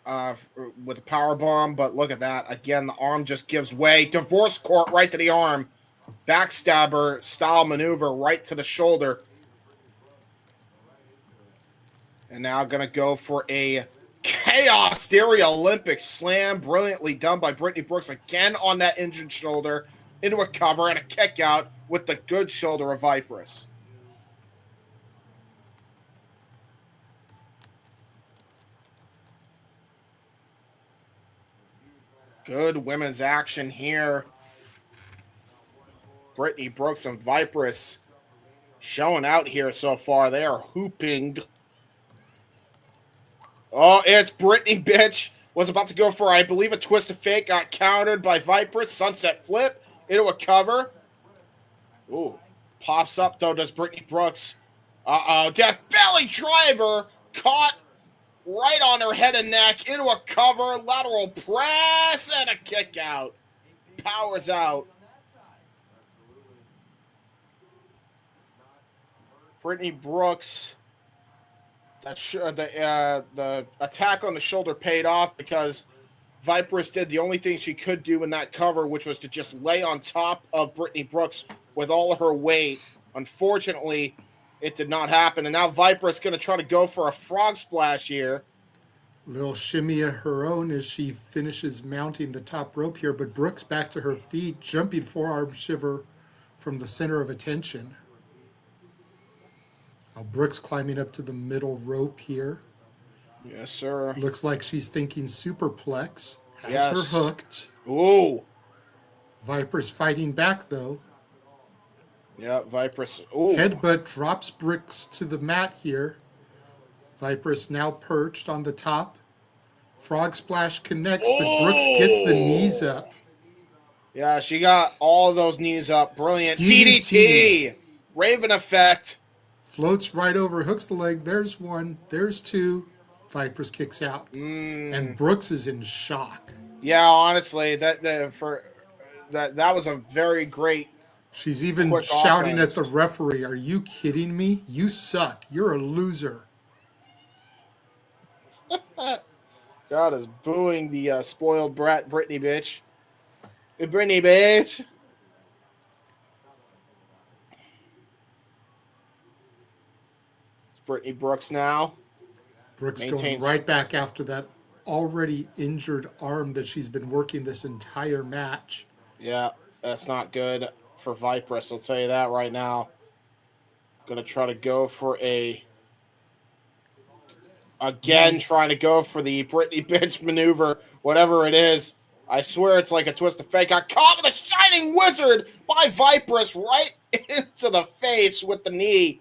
with a power bomb, but look at that. Again, the arm just gives way. Divorce court right to the arm. Backstabber style maneuver right to the shoulder. And now going to go for a Chaos Theory Olympic slam. Brilliantly done by Brittany Brooks again on that injured shoulder. Into a cover and a kick out with the good shoulder of Vipress. Good women's action here. Brittany Brooks and Vipress showing out here so far. They are hooping. Oh, it's Brittany, bitch. Was about to go for, I believe, a twist of fate. Got countered by Vipress. Sunset flip into a cover. Ooh. Pops up, though, does Brittany Brooks. Uh-oh. Death belly driver. Caught right on her head and neck. Into a cover. Lateral press and a kick out. Powers out. Brittany Brooks. The attack on the shoulder paid off because Vipress did the only thing she could do in that cover, which was to just lay on top of Brittany Brooks with all of her weight. Unfortunately, it did not happen. And now Vipress going to try to go for a frog splash here. Little shimmy of her own as she finishes mounting the top rope here, but Brooks back to her feet, jumping forearm shiver from the center of attention. Now Brooks climbing up to the middle rope here. Yes, sir. Looks like she's thinking superplex. Has Yes. her hooked. Ooh. Viper's fighting back, though. Yeah, Vipress. Ooh. Headbutt drops Brooks to the mat here. Vipress now perched on the top. Frog splash connects, but Brooks gets the knees up. Yeah, she got all of those knees up. Brilliant. DDT. DDT. Raven effect. Floats right over, hooks the leg. There's one. There's two. Vipress kicks out. And Brooks is in shock. Yeah, honestly, that was a very great. She's even quick shouting offense. at the referee, "Are you kidding me? You suck. You're a loser." God is booing the spoiled brat Brittany bitch. Hey, Brittany bitch. It's Brittany Brooks now. Brooks going Maintains- right back after that already injured arm that she's been working this entire match. Yeah, that's not good for Vipress. I'll tell you that right now. Gonna try to go for trying to go for the Brittany bitch maneuver, whatever it is. I swear it's like a twist of fate. Got caught with a shining wizard by Vipress right into the face with the knee.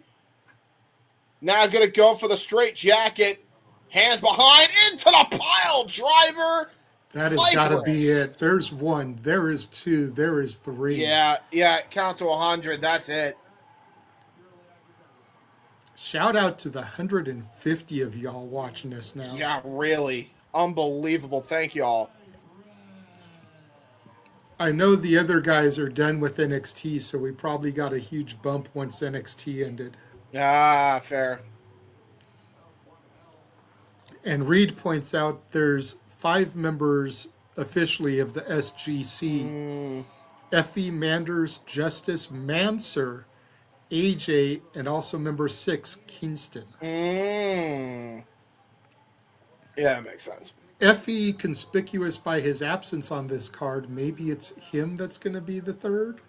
Now gonna go for the straight jacket. Hands behind into the pile driver. That has got to be it. There's one. There is two. There is three. Yeah, count to 100. That's it. Shout out to the 150 of y'all watching us now. Yeah, really. Unbelievable. Thank you all. I know the other guys are done with NXT, so we probably got a huge bump once NXT ended. Ah, fair. And Reed points out there's 5 members officially of the SGC. Effie, Manders, Justice, Manser, AJ, and also member 6, Kingston. Yeah, that makes sense. Effie, conspicuous by his absence on this card, maybe it's him that's going to be the third?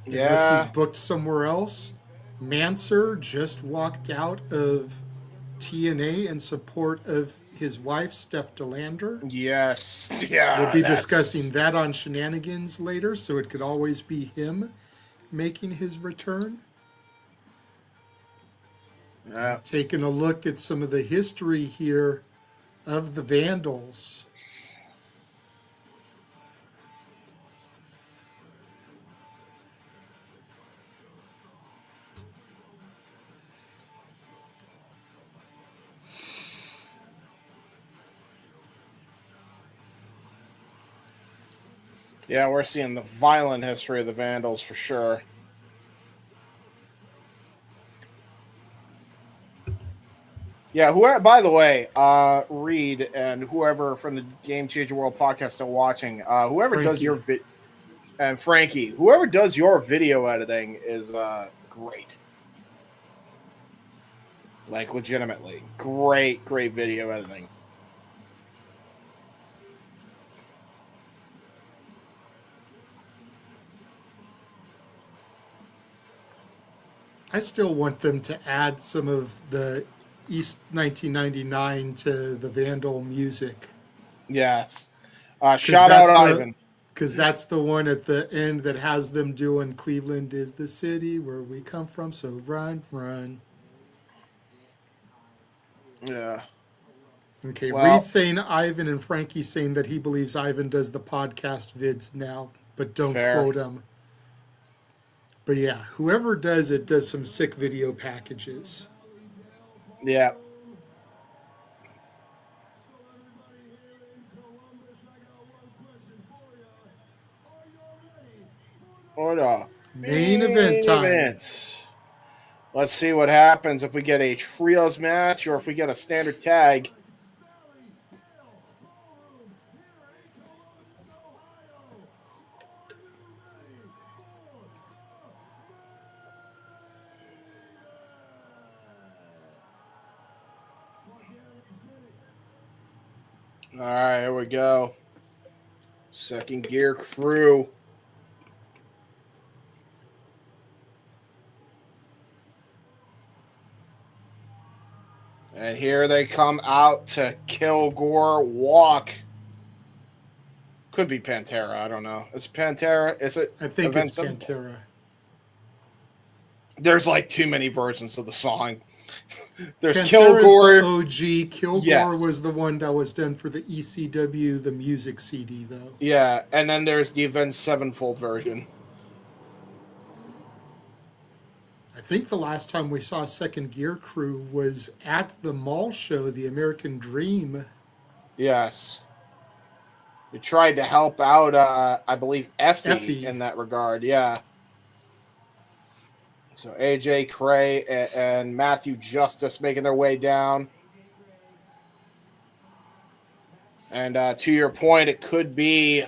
Unless Yeah. he's booked somewhere else. Manser just walked out of TNA in support of his wife, Steph DeLander. Yes. Yeah. We'll be discussing that on Shenanigans later, so it could always be him making his return. Yeah. Taking a look at some of the history here of the Vandals. Yeah, we're seeing the violent history of the Vandals for sure. Yeah, whoever, by the way, Reed and whoever from the Game Changer World podcast still watching, whoever does Frankie. your and Frankie, whoever does your video editing is great. Like, legitimately. Great video editing. I still want them to add some of the East 1999 to the Vandal music. Yes. Shout out Ivan. Because that's the one at the end that has them doing Cleveland is the city where we come from, so run, run. Yeah. Okay, Well, Reed saying Ivan and Frankie saying that he believes Ivan does the podcast vids now, but don't fair. quote him. But yeah, whoever does it does some sick video packages. Yeah. Or the Main event time. event. Let's see what happens if we get a trios match or if we get a standard tag. All right, here we go. Second gear crew. And here they come out to Kilgore Walk. Could be Pantera. I don't know. Is it Pantera? Is it? I think Event it's Sevenfold? Pantera. There's like too many versions of the song. There's Pantera's Kilgore. the OG. Kilgore Yes. was the one that was done for the ECW, the music CD, though. Yeah, and then there's the Event Sevenfold version. I think the last time we saw Second Gear Crew was at the mall show, the American Dream. Yes. We tried to help out, I believe, Effie Effie. in that regard. Yeah. So AJ Cray and Matthew Justice making their way down. And to your point, it could be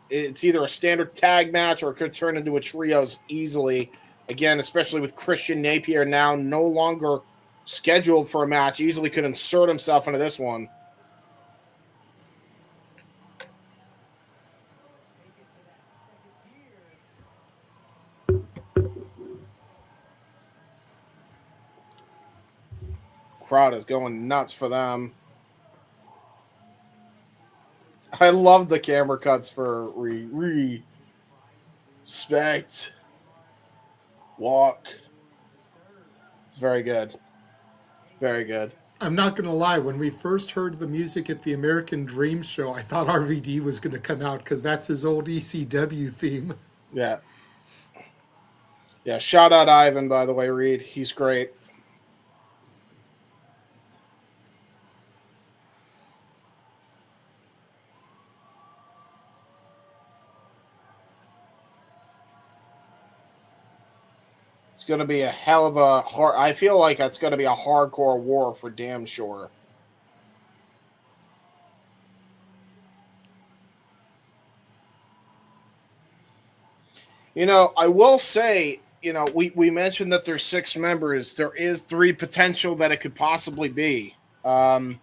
it's either a standard tag match or it could turn into a trios easily. Again, especially with Christian Napier now no longer scheduled for a match, easily could insert himself into this one. Crowd is going nuts for them. I love the camera cuts for respect. Walk. It's very good. Very good. I'm not going to lie, when we first heard the music at the American Dream show, I thought RVD was going to come out because that's his old ECW theme. Yeah. Yeah, shout out Ivan, by the way, Reed. He's great. It's going to be a hell of a hard... I feel like it's going to be a hardcore war for damn sure. You know, I will say, you know, we mentioned that there's 6 members. There is 3 potential that it could possibly be. I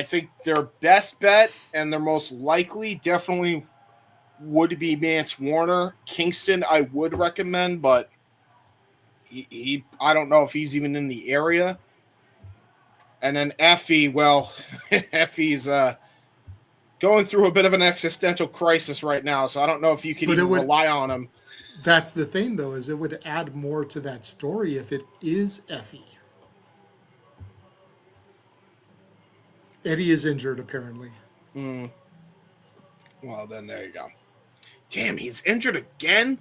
think their best bet and their most likely definitely would be Mance Warner. Kingston, I would recommend, but he I don't know if he's even in the area. And then Effie, well, Effie's going through a bit of an existential crisis right now, so I don't know if you can even rely on him. That's the thing, though, is it would add more to that story if it is Effie. Eddie is injured, apparently. Well, then there you go. Damn, he's injured again?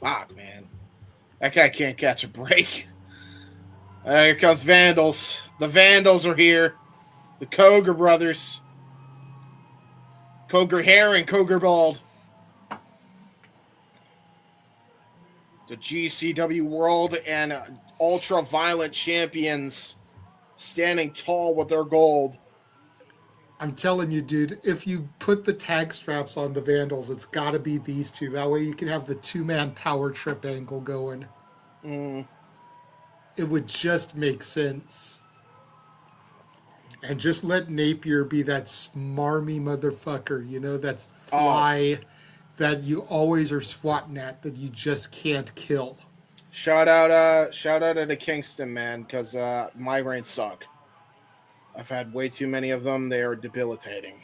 Fuck, man. That guy can't catch a break. Here comes Vandals. The Vandals are here. The Koger brothers. Koger Hair and Koger Bald. The GCW World and Ultra Violent Champions standing tall with their gold. I'm telling you, dude, if you put the tag straps on the Vandals, it's got to be these two. That way you can have the 2-man power trip angle going. It would just make sense. And just let Napier be that smarmy motherfucker, you know, that's fly that you always are swatting at, that you just can't kill. Shout out to Kingston, man, because migraines suck. I've had way too many of them. They are debilitating.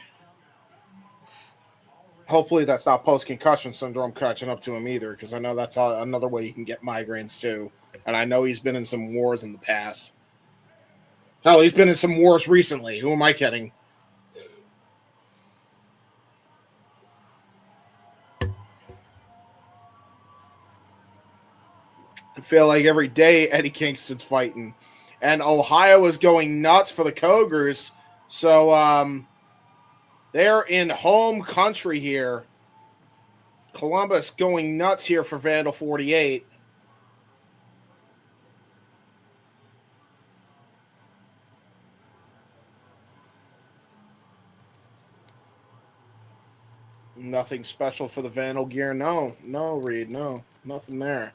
Hopefully that's not post-concussion syndrome catching up to him either, because I know that's another way you can get migraines too. And I know he's been in some wars in the past. Hell, he's been in some wars recently. Who am I kidding? I feel like every day Eddie Kingston's fighting. And Ohio is going nuts for the Cougars. So they're in home country here. Columbus going nuts here for Vandal 48. Nothing special for the Vandal gear. No, Reed. No, nothing there.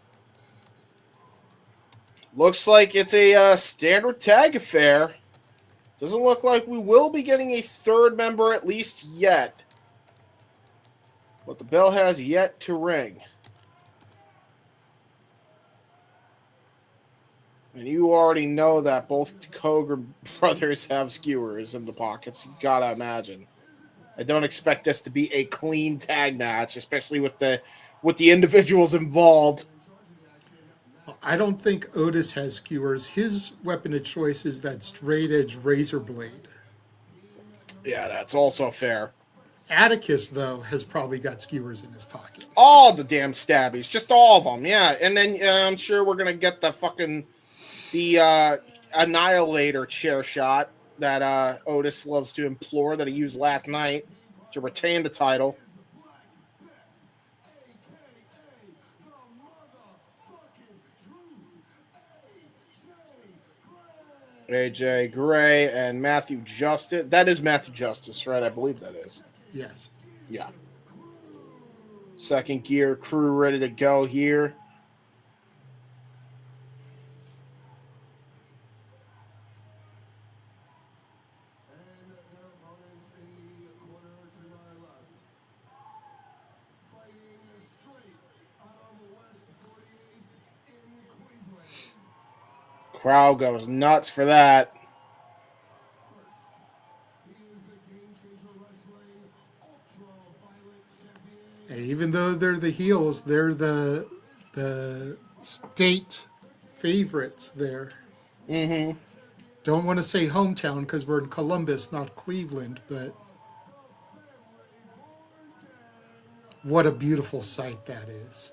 Looks like it's a standard tag affair. Doesn't look like we will be getting a third member at least yet. But the bell has yet to ring. And you already know that both Koger brothers have skewers in the pockets. You gotta imagine. I don't expect this to be a clean tag match, especially with the individuals involved. I don't think Otis has skewers. His weapon of choice is that straight edge razor blade. Yeah, that's also fair. Atticus, though, has probably got skewers in his pocket. All the damn stabbies, just all of them, yeah. And then I'm sure we're gonna get the Annihilator chair shot that Otis loves to implore that he used last night to retain the title. AJ Gray and Matthew Justice. That is Matthew Justice, right? I believe that is. Yes. Yeah. Second gear crew ready to go here. Crowd goes nuts for that. And even though they're the heels, they're the state favorites there. Mm-hmm. Don't want to say hometown because we're in Columbus, not Cleveland, but what a beautiful sight that is.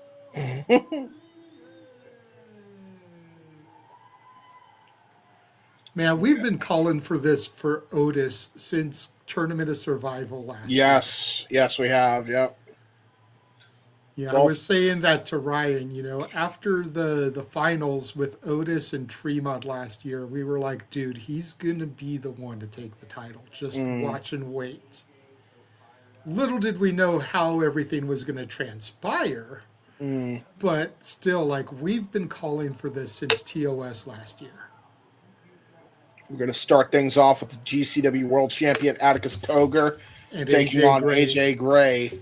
Man, we've been calling for this for Otis since Tournament of Survival last year. Yes, we have. Yep. Yeah, I was saying that to Ryan, after the finals with Otis and Tremont last year, we were like, dude, he's going to be the one to take the title. Just watch and wait. Little did we know how everything was going to transpire, but still, we've been calling for this since TOS last year. We're going to start things off with the GCW World Champion Atticus Koger and taking on AJ Gray.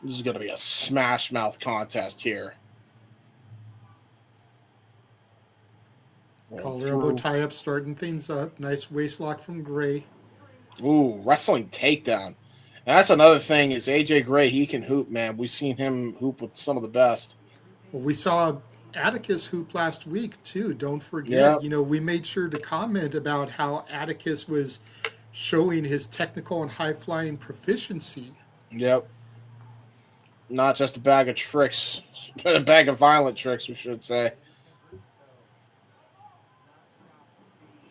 This is going to be a smash mouth contest here. Collar elbow tie up, starting things up. Nice waist lock from Gray. Ooh, wrestling takedown. And that's another thing is AJ Gray, he can hoop, man. We've seen him hoop with some of the best. Well, we saw Atticus hoop last week, too. Don't forget. Yep. We made sure to comment about how Atticus was showing his technical and high-flying proficiency. Yep. Not just a bag of tricks. A bag of violent tricks, we should say.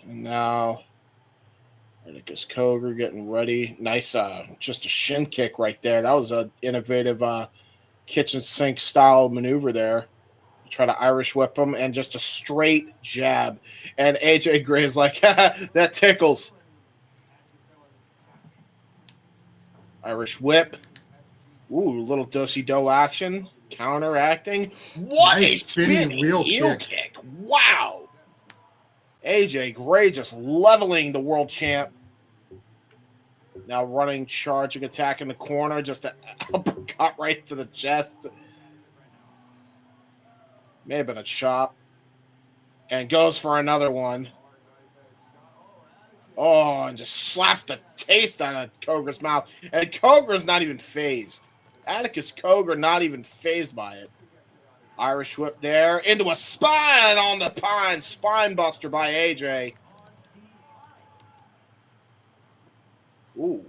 And now, Atticus Koger getting ready. Nice, just a shin kick right there. That was an innovative kitchen sink style maneuver there. Try to Irish whip him and just a straight jab. And AJ Gray is like, that tickles. Irish whip. Ooh, little do-si-do action. Counteracting. What nice a spinning heel kick. Wow. AJ Gray just leveling the world champ. Now running, charging, attack in the corner. Just an uppercut right to the chest. May have been a chop. and goes for another one. Oh, and just slaps the taste out of Coger's mouth. And Coger's not even phased. Atticus Coger not even phased by it. Irish whip there into a spine on the pine. Spine buster by AJ. Ooh.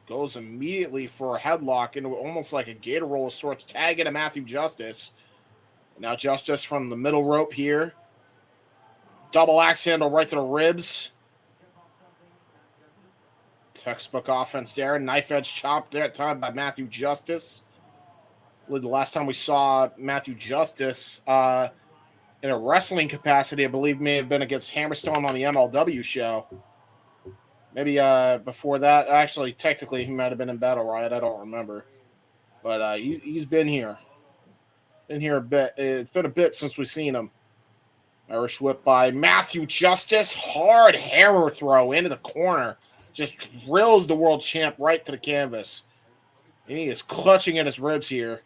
Goes immediately for a headlock into almost like a gator roll of sorts. Tag into Matthew Justice. Now Justice from the middle rope here. Double axe handle right to the ribs. Textbook offense there. Knife edge chop there at time by Matthew Justice. The last time we saw Matthew Justice in a wrestling capacity, I believe, may have been against Hammerstone on the MLW show. Maybe before that. Actually, technically, he might have been in Battle Riot. I don't remember. But he's been here. Been here a bit. It's been a bit since we've seen him. Irish whip by Matthew Justice. Hard hammer throw into the corner. Just drills the world champ right to the canvas. And he is clutching at his ribs here.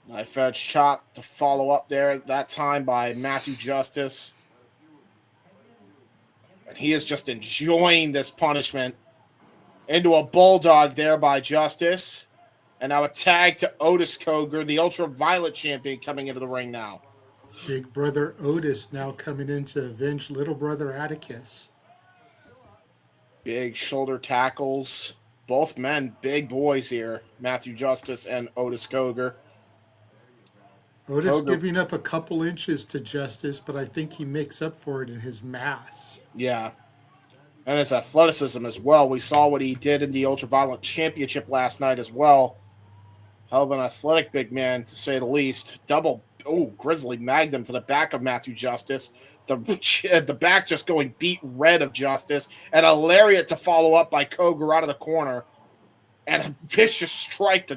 Knife edge chop to follow up there, that time by Matthew Justice. And he is just enjoying this punishment. Into a bulldog there by Justice. And now a tag to Otis Coger, the Ultraviolet champion, coming into the ring now. Big brother Otis now coming in to avenge little brother Atticus. Big shoulder tackles. Both men, big boys here. Matthew Justice and Otis Coger. Otis giving up a couple inches to Justice, but I think he makes up for it in his mass. Yeah. And his athleticism as well. We saw what he did in the Ultraviolet Championship last night as well. Hell of an athletic big man, to say the least. Grizzly Magnum to the back of Matthew Justice. The back just going beat red of Justice. And a lariat to follow up by Coger out of the corner. And a vicious strike to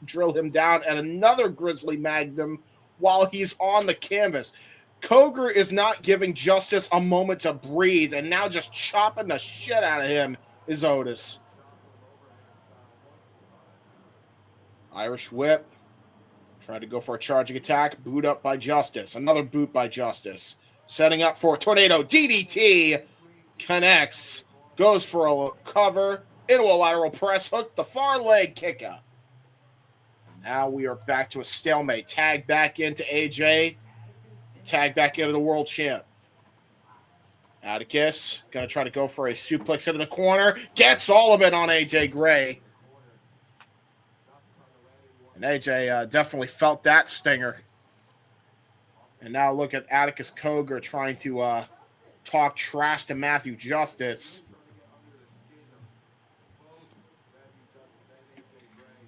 drill him down. And another Grizzly Magnum while he's on the canvas. Coger is not giving Justice a moment to breathe. And now just chopping the shit out of him is Otis. Irish whip. Tried to go for a charging attack. Boot up by Justice. Another boot by Justice. Setting up for a tornado. DDT. Connects. Goes for a cover. Into a lateral press hook. The far leg kick out. Now we are back to a stalemate. Tag back into AJ. Tag back into the world champ. Atticus. Going to try to go for a suplex into the corner. Gets all of it on AJ Gray. And AJ definitely felt that stinger. And now look at Atticus Coger trying to talk trash to Matthew Justice.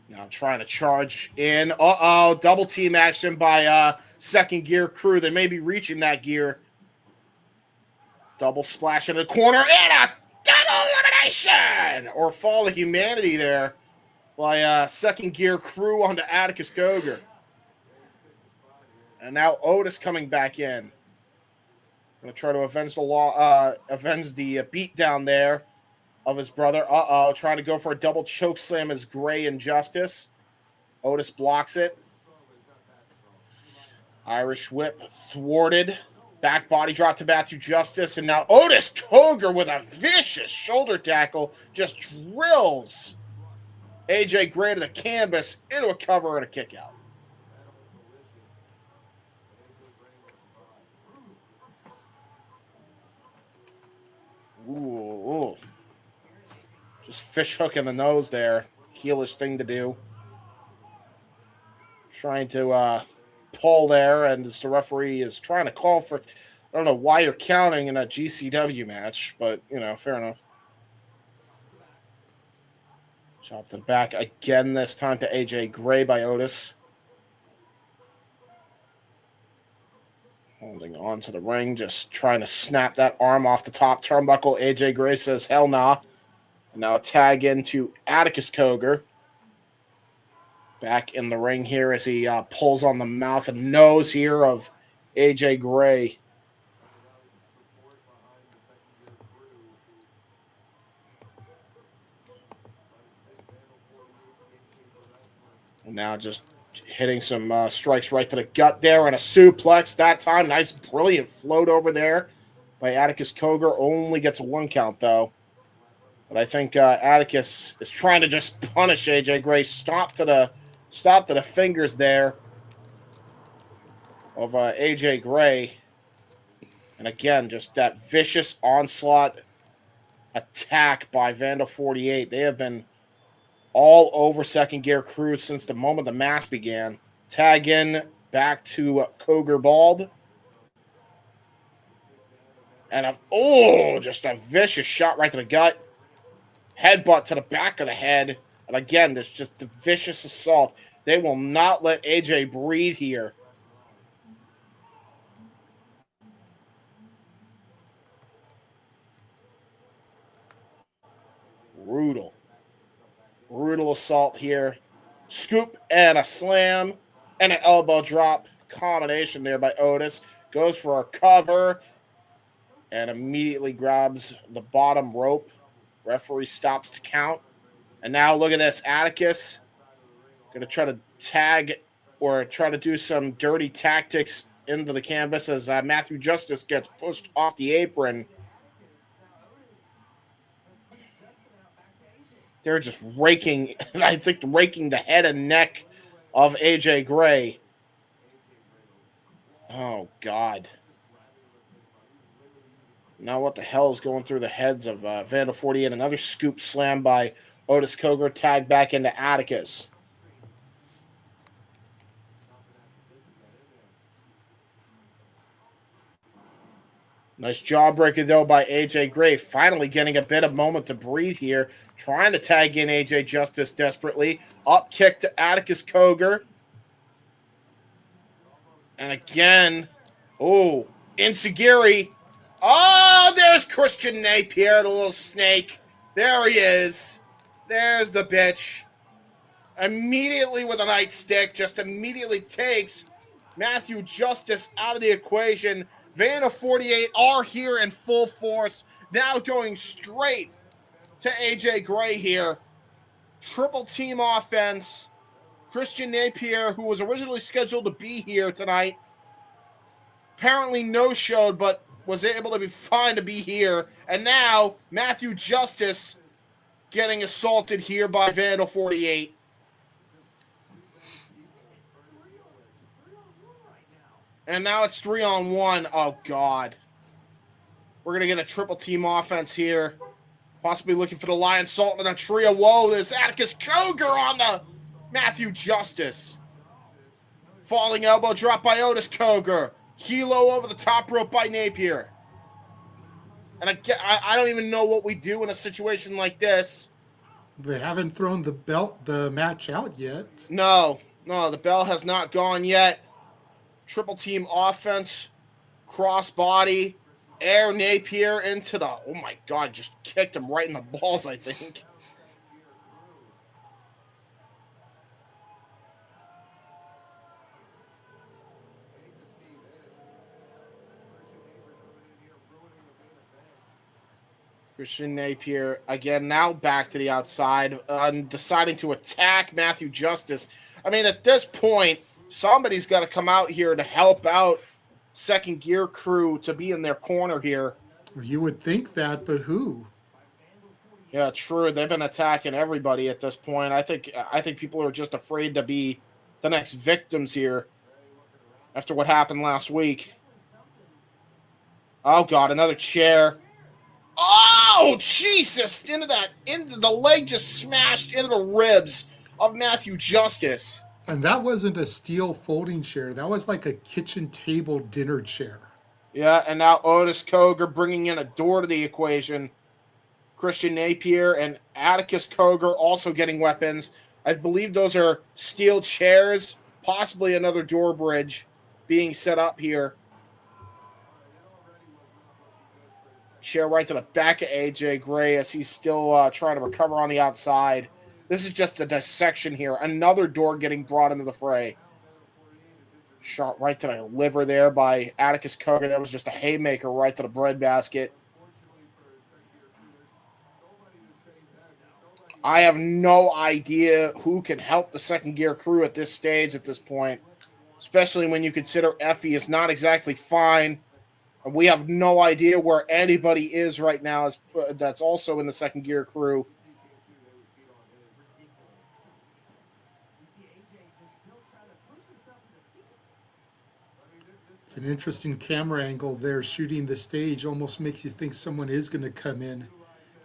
Now trying to charge in. Double team action by second gear crew. They may be reaching that gear. Double splash in the corner. And a double elimination! Or fall of humanity there by second gear crew onto Atticus Coger. And now Otis coming back in. Going to try to avenge the beat down there of his brother. Trying to go for a double choke slam as Gray and Justice. Otis blocks it. Irish whip thwarted. Back body drop to Matthew Justice. And now Otis Coger with a vicious shoulder tackle just drills AJ Gray to the canvas into a cover and a kick out. Ooh. Just fish hook in the nose there. Heelish thing to do. Trying to pull there, and as the referee is trying to call for, I don't know why you're counting in a GCW match, but, fair enough. Chop to the back again, this time to AJ Gray by Otis. Holding on to the ring, just trying to snap that arm off the top turnbuckle. AJ Gray says, hell nah. And now a tag into Atticus Coger. Back in the ring here as he pulls on the mouth and nose here of AJ Gray. And now just Hitting some strikes right to the gut there, and a suplex that time. Nice, brilliant float over there by Atticus Cogar. Only gets a 1 count, though. But I think Atticus is trying to just punish AJ Gray. Stop to the fingers there of AJ Gray. And again, just that vicious onslaught attack by Vandal 48. They have been all over Second Gear Crew since the moment the match began. Tag in back to Cogar Bald. And just a vicious shot right to the gut. Headbutt to the back of the head. And again, there's just the vicious assault. They will not let AJ breathe here. Brutal assault here. Scoop and a slam and an elbow drop combination there by Otis. Goes for a cover and immediately grabs the bottom rope. Referee stops to count. And now look at this. Atticus going to try to tag or try to do some dirty tactics into the canvas as Matthew Justice gets pushed off the apron. They're just raking the head and neck of AJ Gray. Oh, God. Now what the hell is going through the heads of Vandal 48? Another scoop slam by Otis Cogar, tagged back into Atticus. Nice jawbreaker, though, by AJ Gray. Finally getting a bit of moment to breathe here. Trying to tag in AJ Justice desperately. Up kick to Atticus Cogar. And again, Insagiri. Oh, there's Christian Napier, the little snake. There he is. There's the bitch. Immediately with a nightstick, just immediately takes Matthew Justice out of the equation. Vandal 48 are here in full force. Now going straight to AJ Gray here. Triple team offense. Christian Napier, who was originally scheduled to be here tonight, apparently no-showed, but was able to be fine to be here. And now Matthew Justice getting assaulted here by Vandal 48. And now it's 3-on-1. Oh, God. We're going to get a triple team offense here. Possibly looking for the Lion Salt and a trio. Whoa, there's Atticus Cogar on the Matthew Justice. Falling elbow drop by Otis Cogar. Hilo over the top rope by Napier. And I don't even know what we do in a situation like this. They haven't thrown the match out yet. No, the bell has not gone yet. Triple team offense, crossbody, air Napier into the, oh my God, just kicked him right in the balls, I think. Christian Napier, again, now back to the outside, deciding to attack Matthew Justice. I mean, at this point, somebody's got to come out here to help out Second Gear Crew to be in their corner here. You would think that, but who? Yeah, true. They've been attacking everybody at this point. I think people are just afraid to be the next victims here after what happened last week. Oh, God, another chair. Oh, Jesus! Into the leg, just smashed into the ribs of Matthew Justice. And that wasn't a steel folding chair. That was like a kitchen table dinner chair. Yeah, and now Otis Cogar bringing in a door to the equation. Christian Napier and Atticus Cogar also getting weapons. I believe those are steel chairs, possibly another door bridge being set up here. Chair right to the back of AJ Gray as he's still trying to recover on the outside. This is just a dissection here. Another door getting brought into the fray. Shot right to the liver there by Atticus Cogar. That was just a haymaker right to the breadbasket. I have no idea who can help the second gear crew at this stage, at this point, especially when you consider Effie is not exactly fine. We have no idea where anybody is right now that's also in the second gear crew. It's an interesting camera angle there, shooting the stage. Almost makes you think someone is going to come in.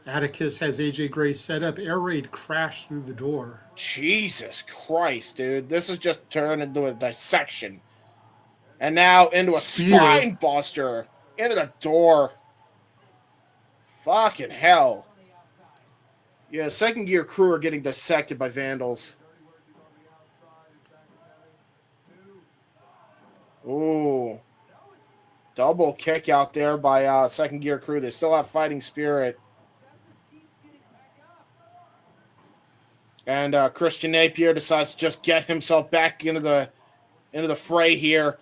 Atticus has AJ Gray set up. Air Raid crashed through the door. Jesus Christ, dude. This has just turned into a dissection. And now into a Spear. spine buster. Into the door. Fucking hell. Yeah, second gear crew are getting dissected by vandals. Ooh. Double kick out there by second gear crew. They still have fighting spirit. And Christian Napier decides to just get himself back into the fray here.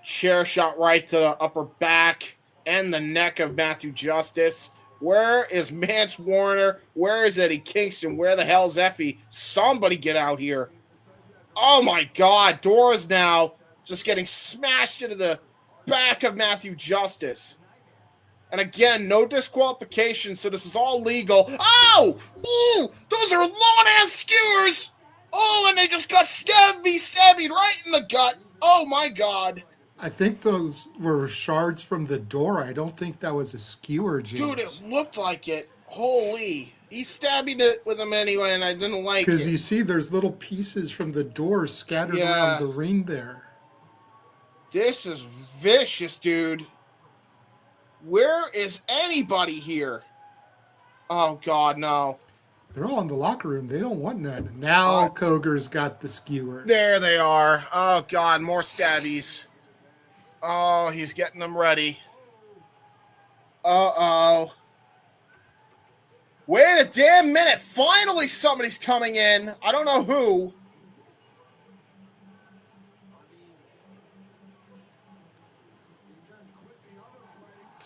Chair shot right to the upper back and the neck of Matthew Justice. Where is Mance Warner? Where is Eddie Kingston? Where the hell's Effie? Somebody get out here. Oh my God. Dora's now just getting smashed into the back of Matthew Justice. And again, no disqualification, so this is all legal. Oh! Ooh! Those are long-ass skewers! Oh, and they just got stabbed right in the gut. Oh my God. I think those were shards from the door. I don't think that was a skewer, James. Dude, it looked like it. Holy. He's stabbing it with him anyway, and I didn't like it. Because you see there's little pieces from the door scattered around the ring there. This is vicious, dude. Where is anybody here? Oh, God, no. They're all in the locker room. They don't want none. Now Koger's got the skewers. There they are. Oh, God, more stabbies. Oh, he's getting them ready. Uh-oh. Wait a damn minute. Finally somebody's coming in. I don't know who.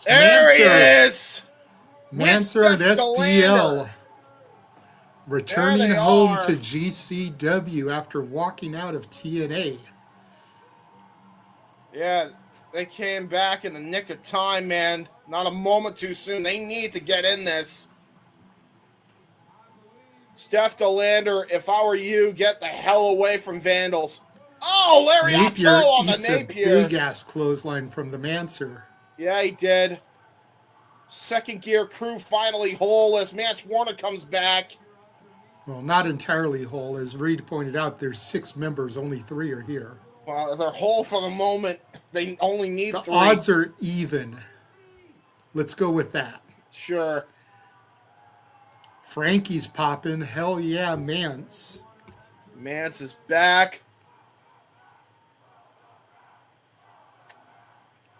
There he is. Manser and SDL. Returning home to GCW after walking out of TNA. Yeah, they came back in the nick of time, man. Not a moment too soon. They need to get in this. Steph DeLander, if I were you, get the hell away from Vandals. Oh, Larry Napier on the eats Napier. a big-ass clothesline from the Manser. Yeah, he did. Second gear crew finally whole as Mance Warner comes back. Well, not entirely whole. As Reed pointed out, there's 6 members. Only 3 are here. Well, they're whole for the moment. They only need 3. The odds are even. Let's go with that. Sure. Frankie's popping. Hell yeah, Mance. Mance is back.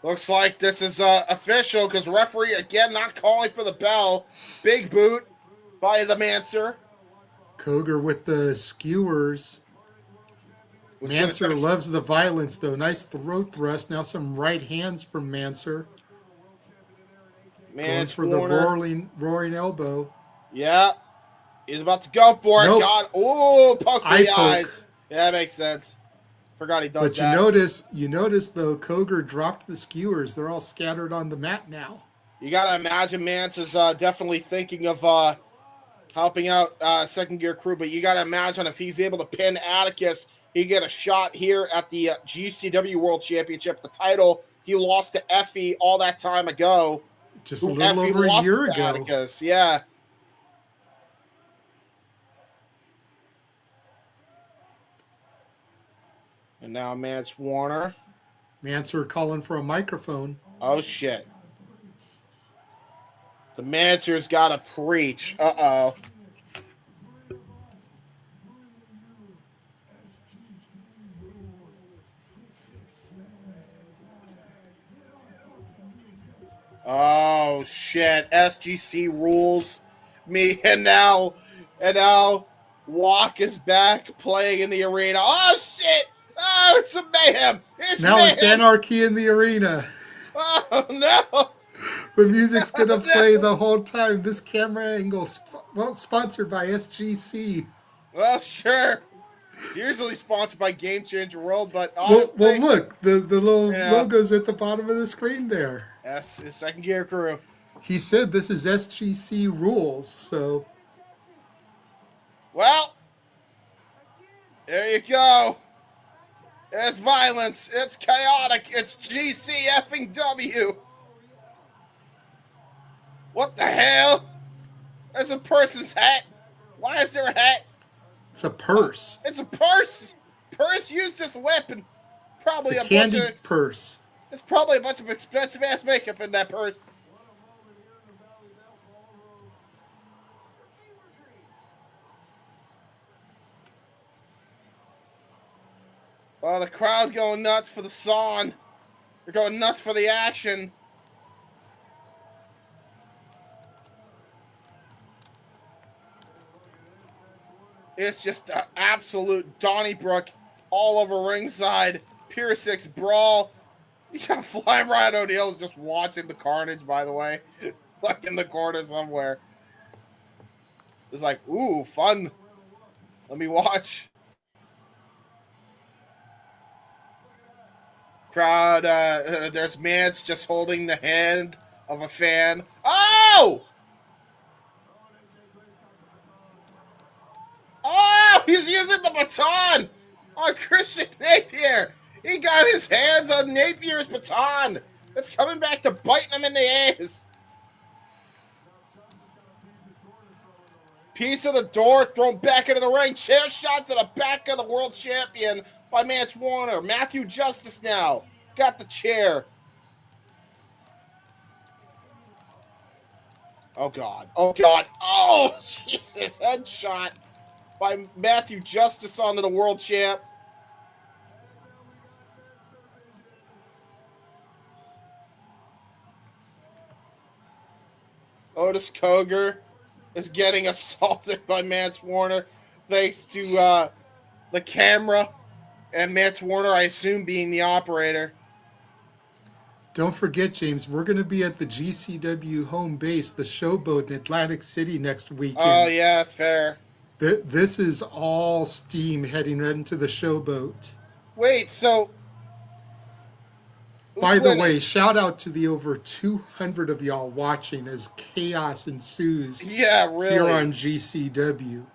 Looks like this is official because referee, again, not calling for the bell. Big boot by the Manser. Koger with the skewers. Manser loves the violence, though. Nice throat thrust. Now some right hands from Manser. Going for the roaring elbow. Yeah. He's about to go for it. Nope. God. Oh, poke Eye the poke. eyes. Yeah, that makes sense. Forgot he does But that. you notice though, Koger dropped the skewers. They're all scattered on the mat now. You got to imagine Mance is definitely thinking of helping out second gear crew, but you got to imagine if he's able to pin Atticus, he get a shot here at the GCW World Championship, the title he lost to Effie all that time ago. Just a little over a year ago. Atticus. Yeah. And now Mance Warner. Manser calling for a microphone. Oh, shit. The Manser's got to preach. Uh-oh. Oh, shit. SGC rules. And now Walk is back playing in the arena. Oh, shit. Oh, it's a mayhem. It's now mayhem. it's anarchy in the arena. Oh, no. The music's gonna play the whole time. This camera angle, sponsored by SGC. Well, sure. It's usually sponsored by Game Changer World, but Well, honestly, look, the little Yeah. logo's at the bottom of the screen there. that's his second gear crew. He said this is SGC rules, so Well, there you go. It's violence. It's chaotic. It's GC effing W. What the hell? There's a person's hat. Why is there a hat? it's a purse. It's a purse. Purse used as a weapon. Probably It's a a candy bunch of. purse. There's probably a bunch of expensive ass makeup in that purse. Oh, the crowd going nuts for the song. They're going nuts for the action. It's just an absolute Donnybrook all over ringside. Pier 6 brawl. You got Flying Ryan O'Neill's just watching the carnage, by the way. Like in the corner somewhere. It's like, ooh, fun. Let me watch. Crowd, there's Mance just holding the hand of a fan. Oh! Oh, he's using the baton on Christian Napier. He got his hands on Napier's baton. It's coming back to biting him in the ass. Piece of the door thrown back into the ring. Chair shot to the back of the world champion by Mance Warner. Matthew Justice now got the chair. Oh, God. Oh, God. Oh, Jesus. Headshot by Matthew Justice onto the world champ. Otis Koger is getting assaulted by Mance Warner thanks to the camera and Mance Warner, I assume, being the operator. Don't forget, James, we're going to be at the GCW home base, the Showboat in Atlantic City next weekend. Oh, yeah, fair. This is all steam heading right into the Showboat. Wait, so... By the way, shout out to the over 200 of y'all watching as chaos ensues Yeah, really. here on GCW.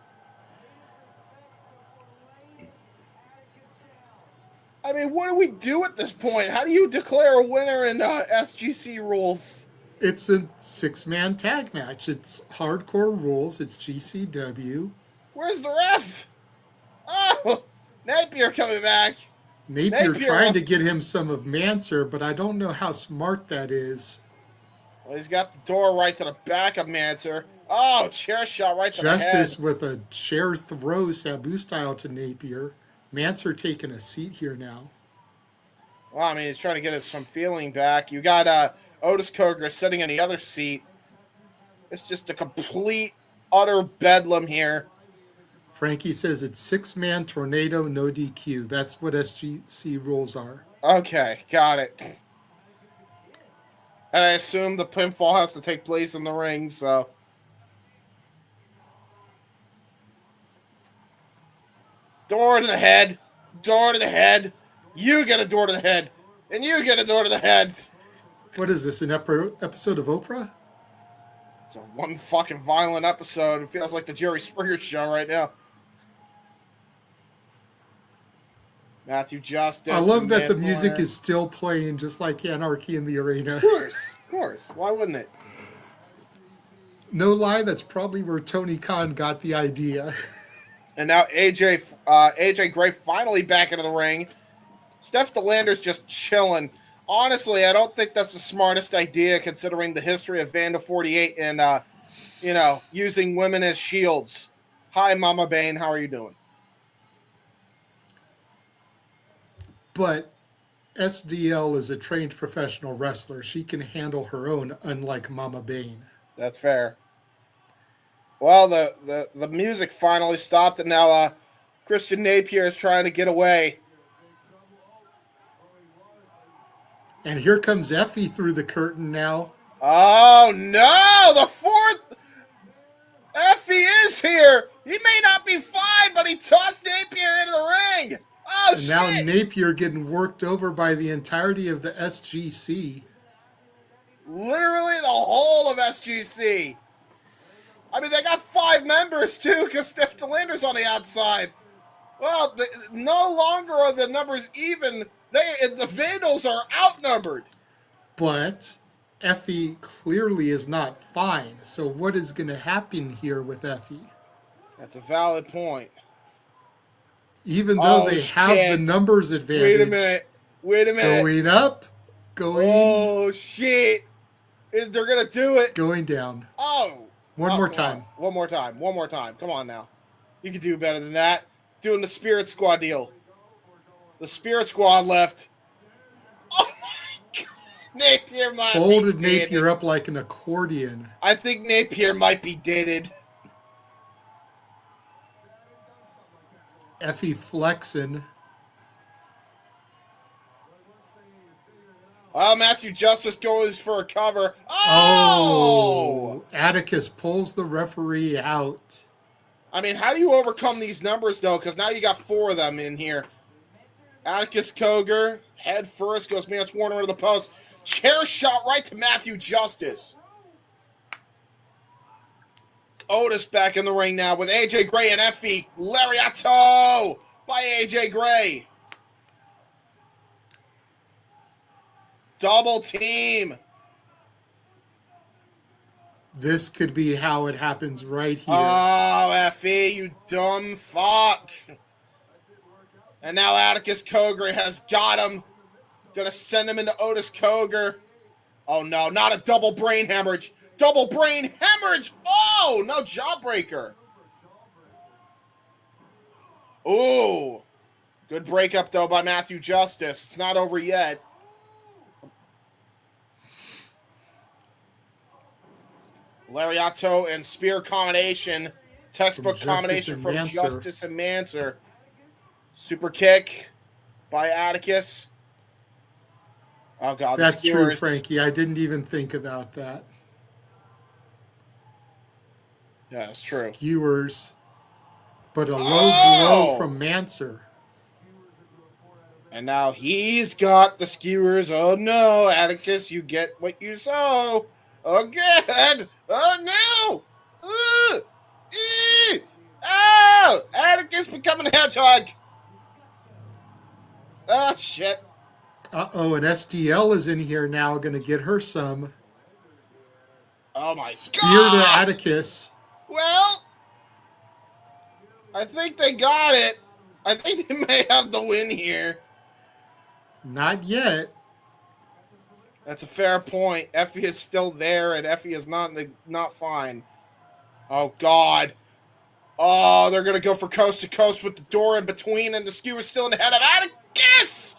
I mean, what do we do at this point? How do you declare a winner in SGC rules? It's a 6-man tag match. It's hardcore rules. It's GCW. Where's the ref? Oh, Napier coming back. Napier trying to get him some of Manser, but I don't know how smart that is. Well, he's got the door right to the back of Manser. Oh, chair shot right to the head. Justice with a chair throw, Sabu style, to Napier. Manser taking a seat here now. Well, I mean, he's trying to get some feeling back. You got Otis Koger sitting in the other seat. It's just a complete, utter bedlam here. Frankie says it's 6-man tornado, no DQ. That's what SGC rules are. Okay, got it. And I assume the pinfall has to take place in the ring, so... Door to the head. Door to the head. You get a door to the head. And you get a door to the head. What is this, an episode of Oprah? It's a one fucking violent episode. It feels like the Jerry Springer show right now. Matthew Justice. I love that the music is still playing just like Anarchy in the Arena. Of course. Why wouldn't it? No lie, that's probably where Tony Khan got the idea. And now AJ Gray finally back into the ring. Steph DeLander's just chilling. Honestly, I don't think that's the smartest idea considering the history of Vanda 48 and, using women as shields. Hi, Mama Bane. How are you doing? But SDL is a trained professional wrestler. She can handle her own, unlike Mama Bane. That's fair. Well, the music finally stopped, and now Christian Napier is trying to get away. And here comes Effie through the curtain now. Oh no, the fourth Effie is here. He may not be fine, but he tossed Napier into the ring. Oh And now shit! Napier getting worked over by the entirety of the SGC. Literally the whole of SGC. I mean, they got 5 members too, because Steph DeLander's on the outside. Well, no longer are the numbers even. The Vandals are outnumbered. But Effie clearly is not fine. So what is going to happen here with Effie? That's a valid point. Even though Oh, they have shit. the numbers advantage. Wait a minute. Going up, going. Oh shit! They're gonna do it. Going down. Oh. One more time. One more time. Come on now. You can do better than that. Doing the Spirit Squad deal. The Spirit Squad left. Oh my god. Napier might Folded be dated. Napier up like an accordion. I think Napier might be dated. Effie flexing. Oh, Matthew Justice goes for a cover. Oh! Atticus pulls the referee out. I mean, how do you overcome these numbers, though? Because now you got 4 of them in here. Atticus Koger, head first, goes Mance Warner to the post. Chair shot right to Matthew Justice. Otis back in the ring now with AJ Gray and Effie. Lariato by AJ Gray. Double team. This could be how it happens right here. Oh, Effie, you dumb fuck. And now Atticus Koger has got him. Gonna send him into Otis Koger. Oh no, not a double brain hemorrhage. Double brain hemorrhage. Oh, no jawbreaker. Ooh. Good breakup, though, by Matthew Justice. It's not over yet. Lariato and spear combination. Textbook combination from Justice and Manser. Super kick by Atticus. Oh, God. That's true, Frankie. I didn't even think about that. Yeah, that's true. Skewers. But a low blow from Manser. And now he's got the skewers. Oh, no, Atticus, you get what you sow. Oh, good. Oh, no. Oh, Atticus becoming a hedgehog. Oh, shit. Uh-oh, and SDL is in here now, going to get her some. Oh, my God. Spear to Atticus. Well, I think they got it. I think they may have the win here. Not yet. That's a fair point. Effie is still there, and Effie is not fine. Oh, God. Oh, they're going to go for coast to coast with the door in between, and the skewer still in the head of Atticus!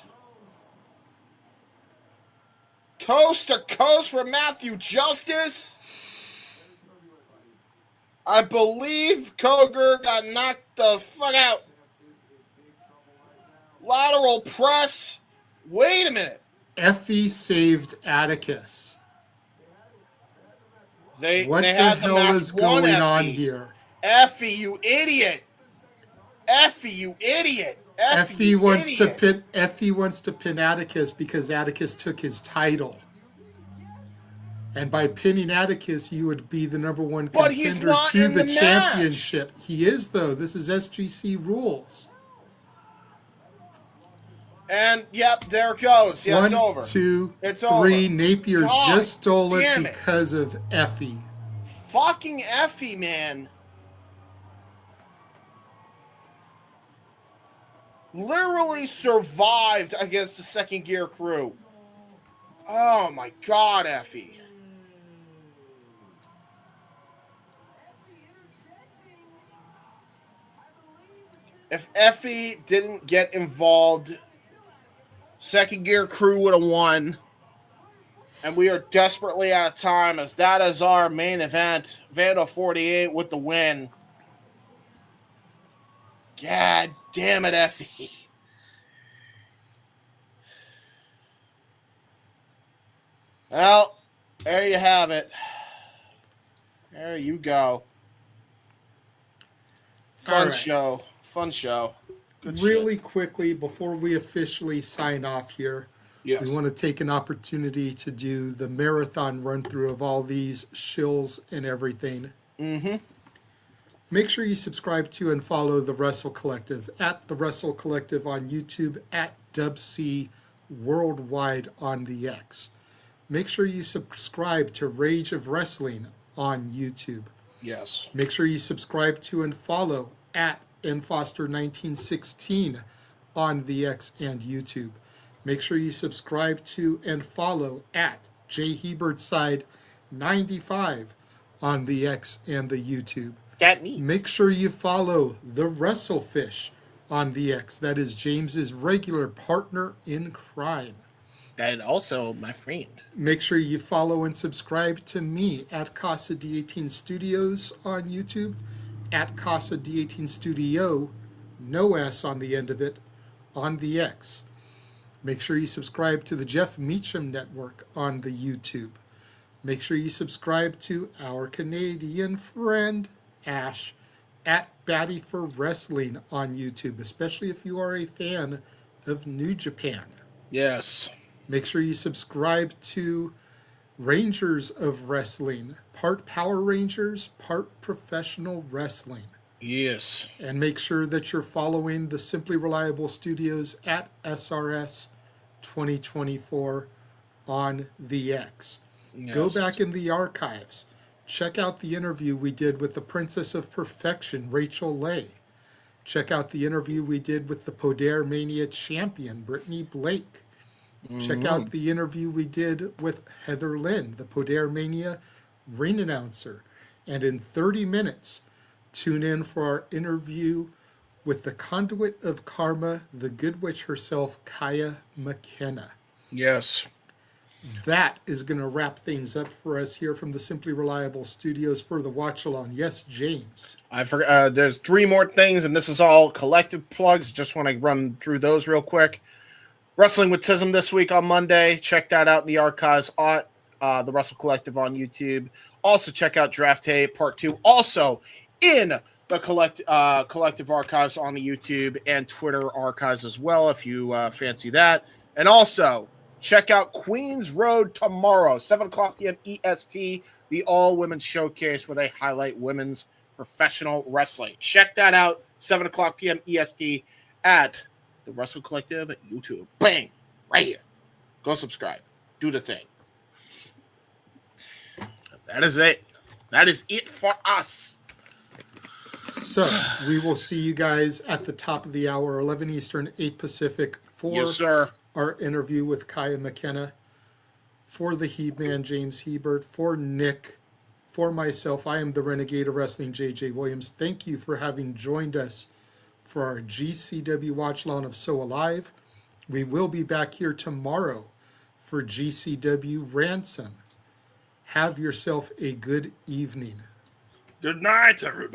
Coast to coast for Matthew Justice. I believe Koger got knocked the fuck out. Lateral press. Wait a minute. Effie saved Atticus. What they the had hell is going on here? Effie, you idiot. Effie, you idiot. Effie wants to pin Atticus because Atticus took his title. And by pinning Atticus, you would be the number one contender to the championship. He is, though. This is SGC rules. And, yep, there it goes. Yeah, it's over. 1, 2, it's 3. over. Napier God just stole it damn because of Effie. Fucking Effie, man. Literally survived against the second gear crew. Oh, my God, Effie. If Effie didn't get involved, second gear crew would have won. And we are desperately out of time, as that is our main event. Vandal 48 with the win. God damn it, Effie. Well, There you have it. There you go. Fun right. show. Fun show. Good Really shit. quickly, before we officially sign off here, Yes. we want to take an opportunity to do the marathon run through of all these shills and everything. Mm-hmm. Make sure you subscribe to and follow the Wrestle Collective at the Wrestle Collective on YouTube, at Dubc Worldwide on the X. Make sure you subscribe to Rage of Wrestling on YouTube. Yes. Make sure you subscribe to and follow at nfoster1916 on the X and YouTube. Make sure you subscribe to and follow at jhebertside95 on the X and the YouTube. That me. Make sure you follow the Wrestlefish on the X. That is James's regular partner in crime. And also my friend. Make sure you follow and subscribe to me at Casa D18 Studios on YouTube, at Casa D18 Studio, no S on the end of it, on the X. Make sure you subscribe to the Jeff Meacham Network on the YouTube. Make sure you subscribe to our Canadian friend, Ash, at Batty for Wrestling on YouTube, especially if you are a fan of New Japan. Yes. Make sure you subscribe to Rangers of Wrestling, part Power Rangers, part professional wrestling. Yes. And make sure that you're following the Simply Reliable Studios at SRS 2024 on the X. Yes. Go back in the archives. Check out the interview we did with the Princess of Perfection, Rachel Lay. Check out the interview we did with the Poder Mania champion, Brittany Blake. Check out the interview we did with Heather Lynn, the Poder Mania ring announcer. And in 30 minutes, tune in for our interview with the conduit of karma, the good witch herself, Kaya McKenna. Yes. That is going to wrap things up for us here from the Simply Reliable Studios for the Watch Along. Yes, James. I forgot. There's 3 more things, and this is all collective plugs. Just want to run through those real quick. Wrestling with Tism this week on Monday. Check that out in the archives on the Wrestle Collective on YouTube. Also, check out Draft Tape Part 2. Also, in the collective archives on the YouTube and Twitter archives as well, if you fancy that. And also, check out Queens Road tomorrow, 7 o'clock p.m. EST, the all-women's showcase where they highlight women's professional wrestling. Check that out, 7 o'clock p.m. EST at the Wrestle Collective at YouTube. Bang! Right here. Go subscribe. Do the thing. That is it. That is it for us. So we will see you guys at the top of the hour, 11 Eastern, 8 Pacific, for Yes, sir. our interview with Kaya McKenna, for the Heb Man, James Hebert, for Nick, for myself. I am the Renegade of Wrestling, JJ Williams. Thank you for having joined us for our GCW Watch Along of So Alive. We will be back here tomorrow for GCW Ransom. Have yourself a good evening. Good night, everybody.